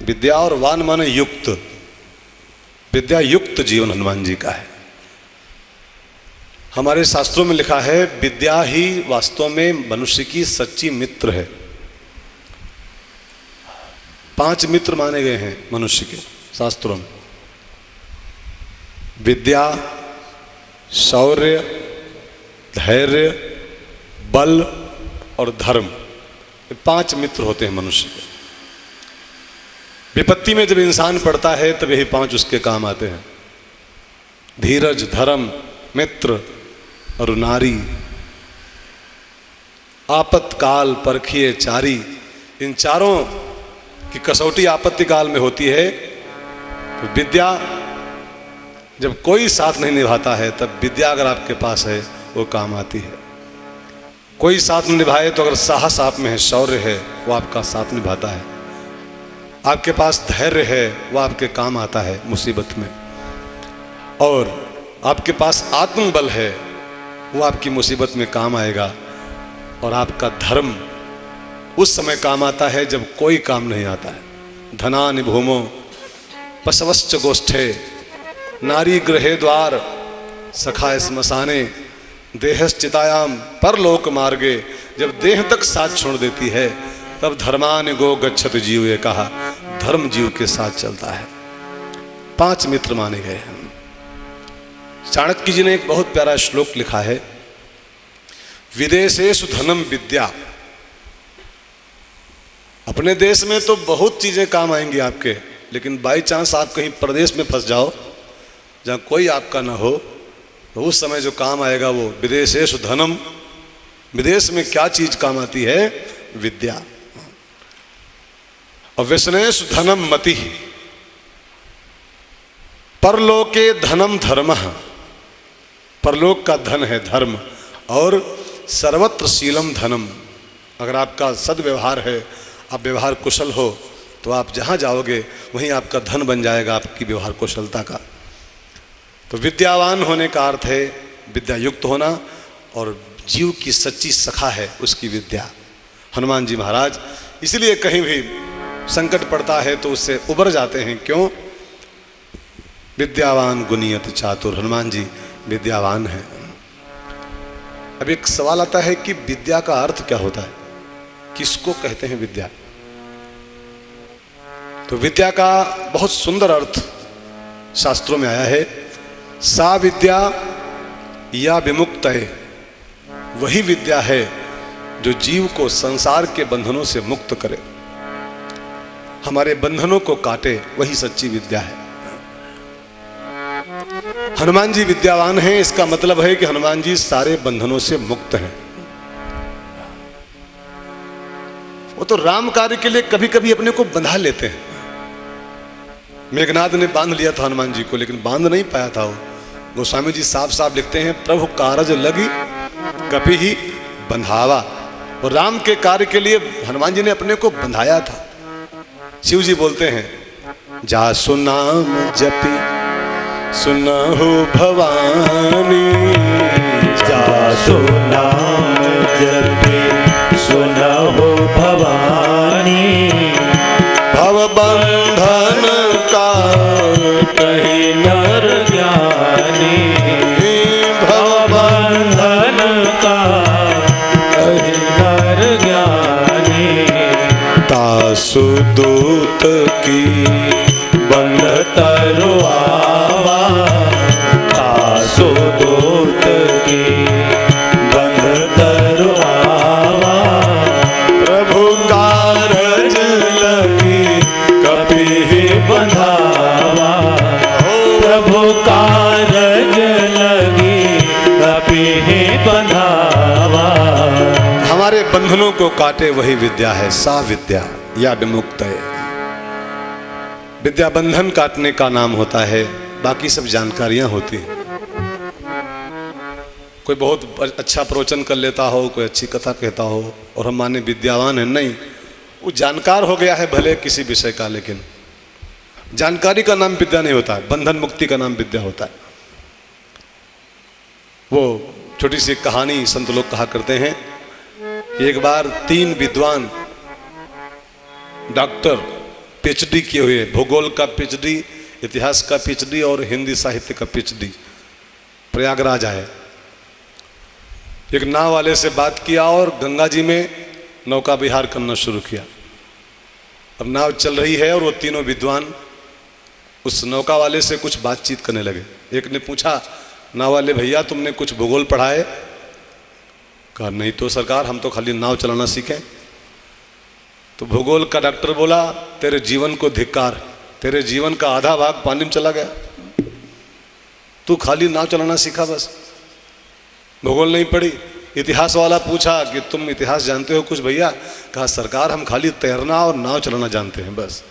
विद्या और वान माने युक्त। विद्या युक्त जीवन हनुमान जी का है। हमारे शास्त्रों में लिखा है, विद्या ही वास्तव में मनुष्य की सच्ची मित्र है। 5 मित्र माने गए हैं मनुष्य के शास्त्रों में, विद्या, शौर्य, धैर्य, बल और धर्म। ये 5 मित्र होते हैं मनुष्य के। विपत्ति में जब इंसान पड़ता है तब यही 5 उसके काम आते हैं, धीरज, धर्म, मित्र और नारी। आपत्काल परखिए चारी। इन चारों की कसौटी आपत्ति काल में होती है। तो विद्या जब कोई साथ नहीं निभाता है, तब विद्या अगर आपके पास है वो काम आती है। कोई साथ नहीं निभाए तो अगर साहस आप में है, शौर्य है, वो आपका साथ निभाता है। आपके पास धैर्य है, वो आपके काम आता है मुसीबत में। और आपके पास आत्मबल है, वो आपकी मुसीबत में काम आएगा। और आपका धर्म उस समय काम आता है जब कोई काम नहीं आता है। धनानि भूमो पशवश्च गोष्ठे, नारी गृहे द्वार, सखा श्मशाने, देहश्चितायाम परलोक मार्गे। जब देह तक साथ छोड़ देती है तब धर्मान गो गच्छत जीव, ये कहा, धर्म जीव के साथ चलता है। 5 मित्र माने गए हैं। चाणक्य जी ने एक बहुत प्यारा श्लोक लिखा है, विदेशेषु धनम विद्या। अपने देश में तो बहुत चीजें काम आएंगी आपके, लेकिन बाई चांस आप कहीं प्रदेश में फंस जाओ जहां कोई आपका ना हो, तो उस समय जो काम आएगा वो विदेशेषु धनम। विदेश में क्या चीज काम आती है? विद्या। और व्यसनेषु धनम मति, परलोके धनम धर्म। परलोक का धन है धर्म। और सर्वत्र शीलम धनम। अगर आपका सद्व्यवहार है, आप व्यवहार कुशल हो, तो आप जहाँ जाओगे वहीं आपका धन बन जाएगा, आपकी व्यवहार कुशलता का। तो विद्यावान होने का अर्थ है विद्या युक्त होना, और जीव की सच्ची सखा है उसकी विद्या। हनुमान जी महाराज इसलिए कहीं भी संकट पड़ता है तो उससे उबर जाते हैं। क्यों? विद्यावान गुणियत चातुर। हनुमान जी विद्यावान है। अब एक सवाल आता है कि विद्या का अर्थ क्या होता है, किसको कहते हैं विद्या? तो विद्या का बहुत सुंदर अर्थ शास्त्रों में आया है। सा विद्या या विमुक्त है, वही विद्या है जो जीव को संसार के बंधनों से मुक्त करे, हमारे बंधनों को काटे, वही सच्ची विद्या है। हनुमान जी विद्यावान हैं, इसका मतलब है कि हनुमान जी सारे बंधनों से मुक्त हैं। वो तो राम कार्य के लिए कभी कभी अपने को बंधा लेते हैं। मेघनाद ने बांध लिया था हनुमान जी को, लेकिन बांध नहीं पाया था वो। गोस्वामी जी साफ साफ लिखते हैं, प्रभु कारज लगी कभी ही बंधावा। और राम के कार्य के लिए हनुमान जी ने अपने को बंधाया था। शिव जी बोलते हैं, जा सुनाम जपी सुनहु भवानी, जा सुनाम जपी सुनहु भवानी, भव बंधन का कही नर ज्ञानी, भव बंधन का कही नर ज्ञानी, तासु दूत की बंध तरुआवा, तासु दूत की बंध तरुआवा, प्रभु कारज लगी कभी बंधावा, प्रभु कारज लगी कभी बंधावा। हमारे बंधनों को काटे वही विद्या है, सा विद्या या विमुक्त है। विद्या बंधन काटने का नाम होता है, बाकी सब जानकारियां होती हैं। कोई बहुत अच्छा प्रवचन कर लेता हो, कोई अच्छी कथा कहता हो और हम माने विद्यावान है, नहीं, वो जानकार हो गया है भले किसी विषय का, लेकिन जानकारी का नाम विद्या नहीं होता है, बंधन मुक्ति का नाम विद्या होता है। वो छोटी सी कहानी संत लोग कहा करते हैं, एक बार 3 विद्वान डॉक्टर पीएचडी किए हुए, भूगोल का पीएचडी, इतिहास का पीएचडी और हिंदी साहित्य का पीएचडी, प्रयागराज आए। एक नाव वाले से बात किया और गंगा जी में नौका विहार करना शुरू किया। अब नाव चल रही है और वो तीनों विद्वान उस नौका वाले से कुछ बातचीत करने लगे। एक ने पूछा, नाव वाले भैया तुमने कुछ भूगोल पढ़ा है? कहा नहीं तो सरकार, हम तो खाली नाव चलाना सीखें। तो भूगोल का डॉक्टर बोला, तेरे जीवन को धिक्कार, तेरे जीवन का आधा भाग पानी में चला गया, तू खाली नाव चलाना सीखा बस, भूगोल नहीं पढ़ी। इतिहास वाला पूछा कि तुम इतिहास जानते हो कुछ भैया? कहा सरकार हम खाली तैरना और नाव चलाना जानते हैं बस,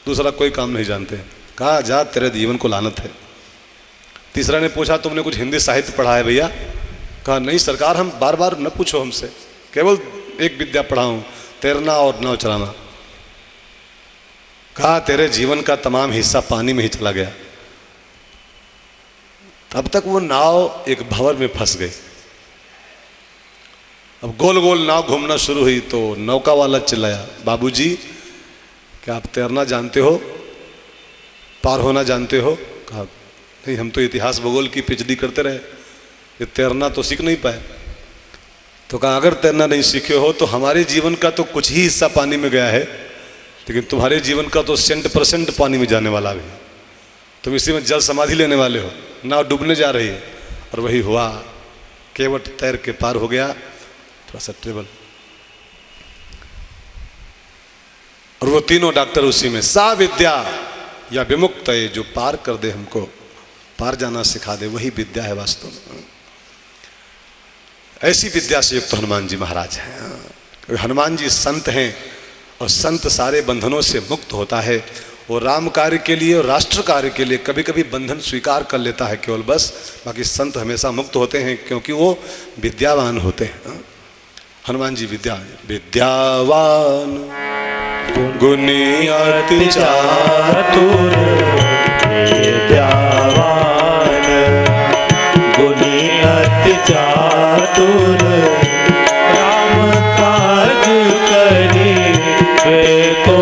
दूसरा कोई काम नहीं जानते हैं। कहा जा तेरे जीवन को लानत है। तीसरा ने पूछा तुमने कुछ हिंदी साहित्य पढ़ा है भैया? कहा नहीं सरकार, हम बार बार न पूछो हमसे, केवल एक विद्या पढ़ा हूं, तैरना और नाव चलाना। कहा तेरे जीवन का तमाम हिस्सा पानी में ही चला गया। तब तक वो नाव एक भंवर में फंस गई। अब गोल गोल नाव घूमना शुरू हुई तो नौका वाला चिल्लाया, बाबूजी क्या आप तैरना जानते हो, पार होना जानते हो? कहा नहीं, हम तो इतिहास भूगोल की पीएचडी करते रहे, ये तैरना तो सीख नहीं पाए। तो कहा अगर तैरना नहीं सीखे हो तो हमारे जीवन का तो कुछ ही हिस्सा पानी में गया है, लेकिन तुम्हारे जीवन का तो 100% पानी में जाने वाला भी। तुम इसी में जल समाधि लेने वाले हो, नाव डूबने जा रही है। और वही हुआ, केवट तैर के पार हो गया, थोड़ा सा ट्रेबल। और वो तीनों डॉक्टर उसी में, सा विद्या या विमुक्त है, जो पार कर दे, हमको पार जाना सिखा दे, वही विद्या है वास्तव में। ऐसी विद्या से युक्त हनुमान जी महाराज हैं। हनुमान जी संत हैं और संत सारे बंधनों से मुक्त होता है। वो राम कार्य के लिए और राष्ट्र कार्य के लिए कभी कभी बंधन स्वीकार कर लेता है केवल बस, बाकी संत हमेशा मुक्त होते हैं क्योंकि वो विद्यावान होते हैं। हनुमान जी विद्यावान गुणी अति चातुर, विद्यावान गुणी अति चातुर, राम काज करिबे को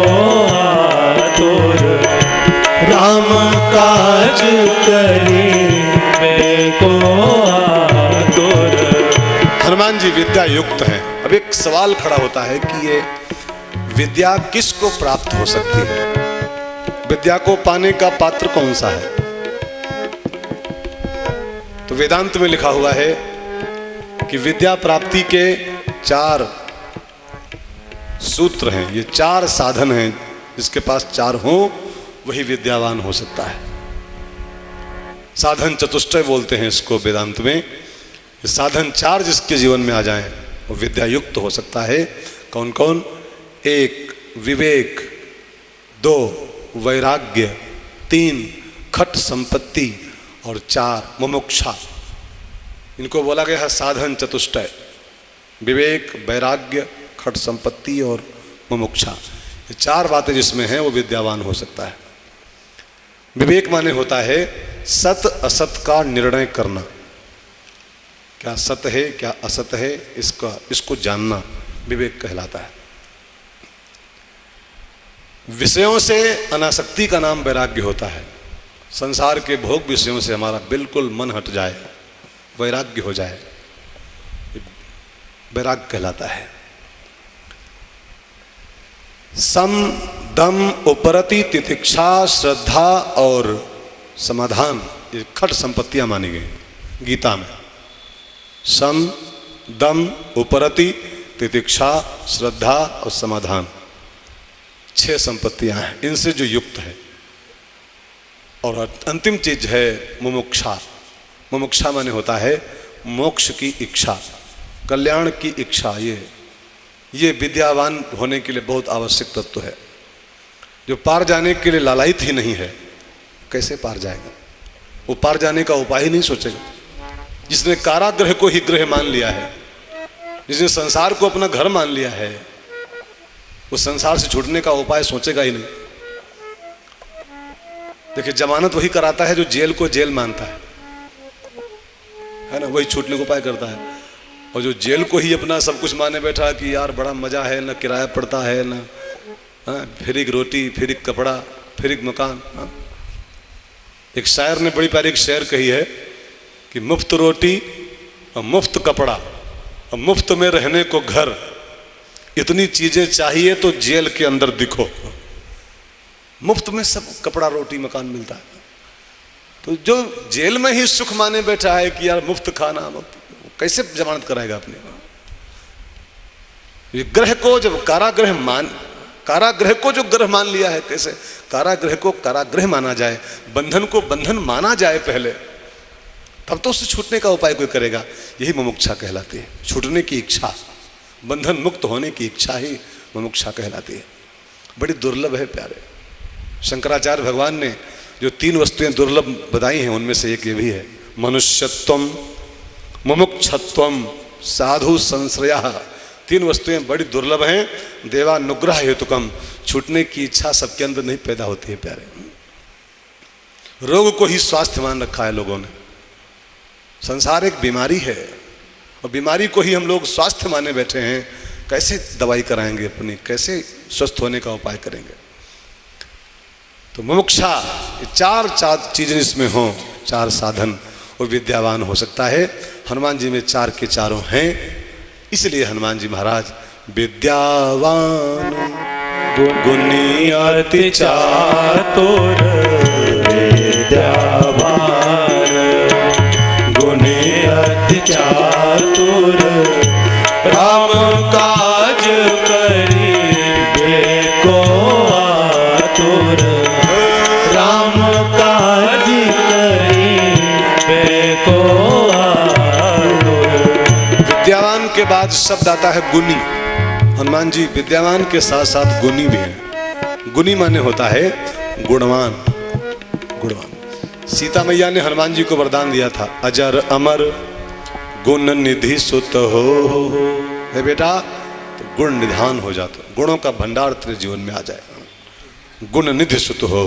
आतुर, राम काज करिबे को आतुर। हनुमान जी विद्या युक्त हैं। अब एक सवाल खड़ा होता है कि ये विद्या किसको प्राप्त हो सकती है, विद्या को पाने का पात्र कौन सा है? तो वेदांत में लिखा हुआ है कि विद्या प्राप्ति के 4 सूत्र हैं, ये 4 साधन हैं, जिसके पास 4 हो वही विद्यावान हो सकता है। साधन चतुष्टय बोलते हैं इसको वेदांत में। साधन 4 जिसके जीवन में आ जाएं वो विद्या युक्त हो सकता है। कौन कौन? 1 विवेक, 2 वैराग्य, 3 खट संपत्ति और 4 मुमुक्षा। इनको बोला गया है साधन चतुष्टय। विवेक, वैराग्य, खट संपत्ति और मुमुक्षा, ये 4 बातें जिसमें हैं वो विद्यावान हो सकता है। विवेक माने होता है सत असत का निर्णय करना, क्या सत्य है क्या असत्य है इसको जानना विवेक कहलाता है। विषयों से अनासक्ति का नाम वैराग्य होता है। संसार के भोग विषयों से हमारा बिल्कुल मन हट जाए, वैराग्य हो जाए, वैराग्य कहलाता है। सम दम उपरति तितिक्षा श्रद्धा और समाधान, ये खट संपत्तियां मानी गई गीता में। सम दम उपरति तितिक्षा श्रद्धा और समाधान, 6 संपत्तियां हैं, इनसे जो युक्त है। और अंतिम चीज है मुमुक्षा। मुमुक्षा माने होता है मोक्ष की इच्छा, कल्याण की इच्छा। ये विद्यावान होने के लिए बहुत आवश्यक तत्व है। जो पार जाने के लिए लालायित ही नहीं है, कैसे पार जाएगा? वो पार जाने का उपाय ही नहीं सोचेगा। जिसने कारागृह को ही गृह मान लिया है, जिसने संसार को अपना घर मान लिया है, वो संसार से छूटने का उपाय सोचेगा ही नहीं। देखिए, जमानत वही कराता है जो जेल को जेल मानता है ना, वही छूटने का उपाय करता है। और जो जेल को ही अपना सब कुछ माने बैठा कि यार बड़ा मजा है, ना किराया पड़ता है, ना फिर एक रोटी, फिर एक कपड़ा, फिर एक मकान। एक शायर ने बड़ी प्यारी एक शेर कही है कि मुफ्त रोटी और मुफ्त कपड़ा और मुफ्त में रहने को घर, इतनी चीजें चाहिए तो जेल के अंदर दिखो। मुफ्त में सब कपड़ा, रोटी, मकान मिलता है। तो जो जेल में ही सुख माने बैठा है कि यार मुफ्त खाना, मुफ्त, कैसे जमानत कराएगा अपने? ये ग्रह को जब कारागृह को जो ग्रह मान लिया है, कैसे कारागृह को कारागृह माना जाए, बंधन को बंधन माना जाए पहले, तब तो उससे छूटने का उपाय कोई करेगा। यही मुमुक्षा कहलाती है, छूटने की इच्छा, बंधन मुक्त होने की इच्छा ही मुमुक्षा कहलाती है। बड़ी दुर्लभ है प्यारे। शंकराचार्य भगवान ने जो 3 वस्तुएं दुर्लभ बताई हैं, उनमें से एक ये भी है, मनुष्यत्वम, मुमुक्षत्वम, साधु संश्रयः। 3 वस्तुएं बड़ी दुर्लभ हैं। देवानुग्रह हेतुकम, छूटने की इच्छा सबके अंदर नहीं पैदा होती है प्यारे। रोग को ही स्वास्थ्य मान रखा है लोगों ने। संसार एक बीमारी है और बीमारी को ही हम लोग स्वास्थ्य माने बैठे हैं। कैसे दवाई कराएंगे अपनी, कैसे स्वस्थ होने का उपाय करेंगे? तो मुमुक्षा, ये 4 चीजें इसमें हों, 4 साधन, वो विद्यावान हो सकता है। हनुमान जी में 4 के चारों हैं, इसलिए हनुमान जी महाराज विद्यावान गुणी अति चातुर, विद्यावान गुणी अति चातुर, राम काज करिबे को आतुर, राम काज करिबे को आतुर। विद्यावान के बाद शब्द आता है गुणी। हनुमान जी विद्यावान के साथ साथ गुणी भी हैं। गुणी माने होता है गुणवान, गुणवान। सीता मैया ने हनुमान जी को वरदान दिया था, अजर अमर गुण निधि सुत हो। है बेटा, तो गुण निधान हो जाता, गुणों का भंडार तेरे जीवन में आ जाए। गुण निधि सुत हो,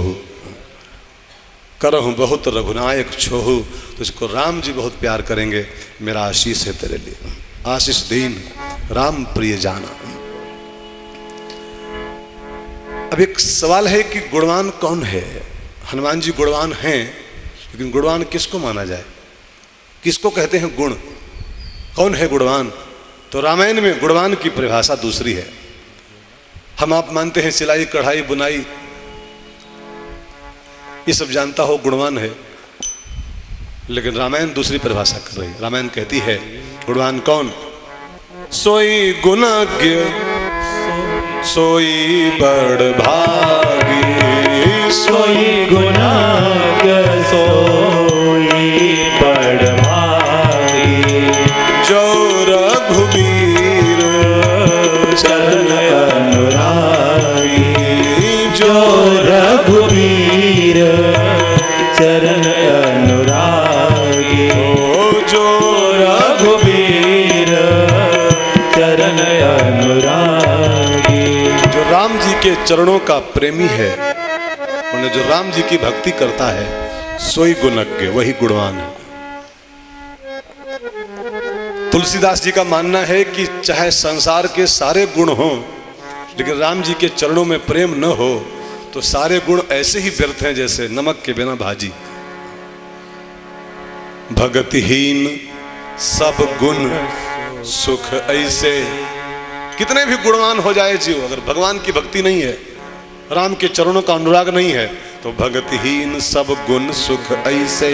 करहु बहुत रघुनायक छोहु। तो इसको राम जी बहुत प्यार करेंगे। मेरा आशीष है तेरे लिए, आशीष दीन राम प्रिय जाना। अब एक सवाल है कि गुणवान कौन है? हनुमान जी गुणवान हैं, लेकिन गुणवान किसको माना जाए? किसको कहते हैं गुण? कौन है गुणवान? तो रामायण में गुणवान की परिभाषा दूसरी है। हम आप मानते हैं सिलाई कढ़ाई बुनाई ये सब जानता हो गुणवान है, लेकिन रामायण दूसरी परिभाषा कर रही है। रामायण कहती है गुणवान कौन? सोई गुणज्ञ सोई बड़ भागी, सोई गुणज्ञ सोई बड़ भागी, जो रघुबीर चरण अनुरागी, अनुरागी। जो राम जी के चरणों का प्रेमी है, उन्हें जो राम जी की भक्ति करता है, सोई गुणज्ञ, वही गुणवान है। तुलसीदास जी का मानना है कि चाहे संसार के सारे गुण हों, लेकिन राम जी के चरणों में प्रेम न हो तो सारे गुण ऐसे ही व्यर्थ हैं जैसे नमक के बिना भाजी। भगतिहीन सब गुण सुख ऐसे, कितने भी गुणवान हो जाए जीव, अगर भगवान की भक्ति नहीं है, राम के चरणों का अनुराग नहीं है, तो भगतिहीन सब गुण सुख ऐसे,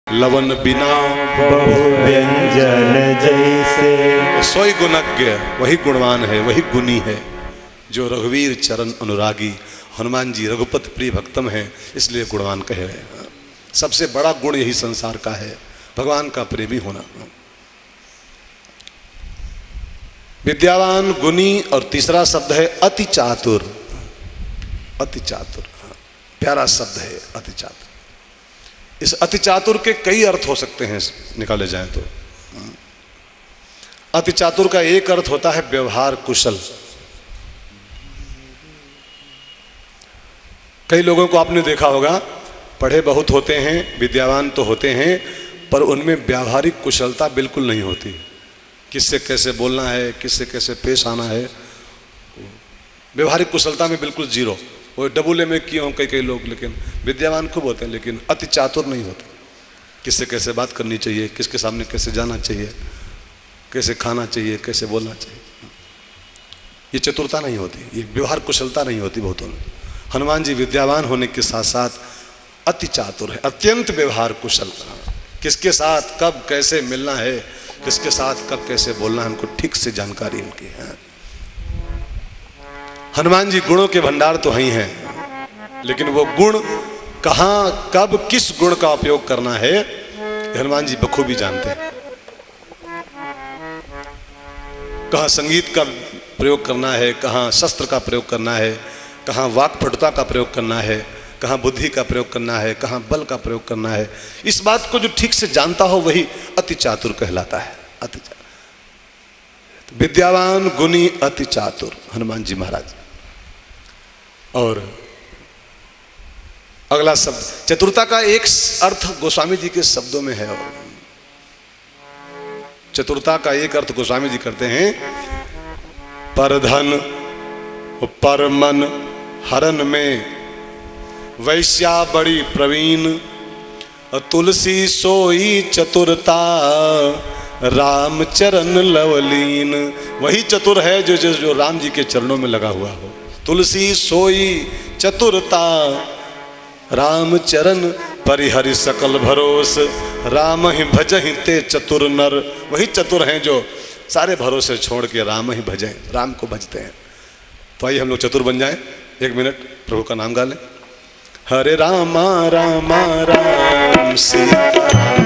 लवन बिना बहु व्यंजन जैसे। सोई गुणज्ञ, वही गुणवान है, वही गुणी है जो रघुवीर चरण अनुरागी। हनुमान जी रघुपति प्रिय भक्तम है, इसलिए गुणवान कहे गए। सबसे बड़ा गुण यही संसार का है, भगवान का प्रेमी होना। विद्यावान, गुणी, और तीसरा शब्द है अति चातुर। अति चातुर, प्यारा शब्द है अति चातुर। इस अति चातुर के कई अर्थ हो सकते हैं निकाले जाएं तो। अति चातुर का एक अर्थ होता है व्यवहार कुशल। कई लोगों को आपने देखा होगा, पढ़े बहुत होते हैं, विद्यावान तो होते हैं, पर उनमें व्यावहारिक कुशलता बिल्कुल नहीं होती। किससे कैसे बोलना है, किससे कैसे पेश आना है, व्यवहारिक कुशलता में बिल्कुल जीरो। वो डबल में किए हों कई लोग, लेकिन विद्यावान खूब होते हैं, लेकिन अति चातुर नहीं होते। किससे कैसे बात करनी चाहिए, किसके सामने कैसे जाना चाहिए, कैसे खाना चाहिए, कैसे बोलना चाहिए, ये चतुरता नहीं होती, ये व्यवहार कुशलता नहीं होती बहुतों में। हनुमान जी विद्यावान होने के साथ साथ अति चातुर है, अत्यंत व्यवहार कुशल। किसके साथ कब कैसे मिलना है, किसके साथ कब कैसे बोलना है, उनको ठीक से जानकारी उनकी है। हनुमान जी गुणों के भंडार तो ही हैं, लेकिन वो गुण कहाँ कब किस गुण का उपयोग करना है, हनुमान जी बखूबी जानते हैं। कहाँ संगीत का प्रयोग करना है, कहाँ शस्त्र का प्रयोग करना है, कहाँ वाक्पटुता का प्रयोग करना है, कहाँ बुद्धि का प्रयोग करना है, कहाँ बल का प्रयोग करना है। इस बात को जो ठीक से जानता हो वही अति चातुर कहलाता है। अति चातुर, विद्यावान, गुणी, अति चातुर, हनुमान जी महाराज। और अगला शब्द चतुरता का एक अर्थ गोस्वामी जी के शब्दों में है। और चतुरता का एक अर्थ गोस्वामी जी करते हैं, परधन परमन हरन में वैश्या बड़ी प्रवीण, तुलसी सोई चतुरता राम चरण लवलीन। वही चतुर है जो राम जी के चरणों में लगा हुआ हो। तुलसी सोई चतुरता राम चरण परिहरि सकल भरोस, राम ही भजहि ते चतुर नर। वही चतुर हैं जो सारे भरोसे छोड़ के राम ही भजें, राम को भजते हैं। तो आइए हम लोग चतुर बन जाएं। एक मिनट प्रभु का नाम गा लें। हरे रामा रामा राम सीताराम।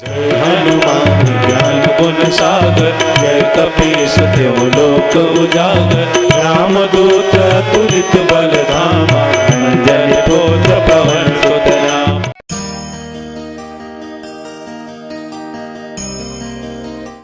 जय हनुमान ज्ञान गुण सागर, जय कपीस तिहुँ लोक उजागर। राम दूत तुलित बल धामा, अंजनी पुत्र पवन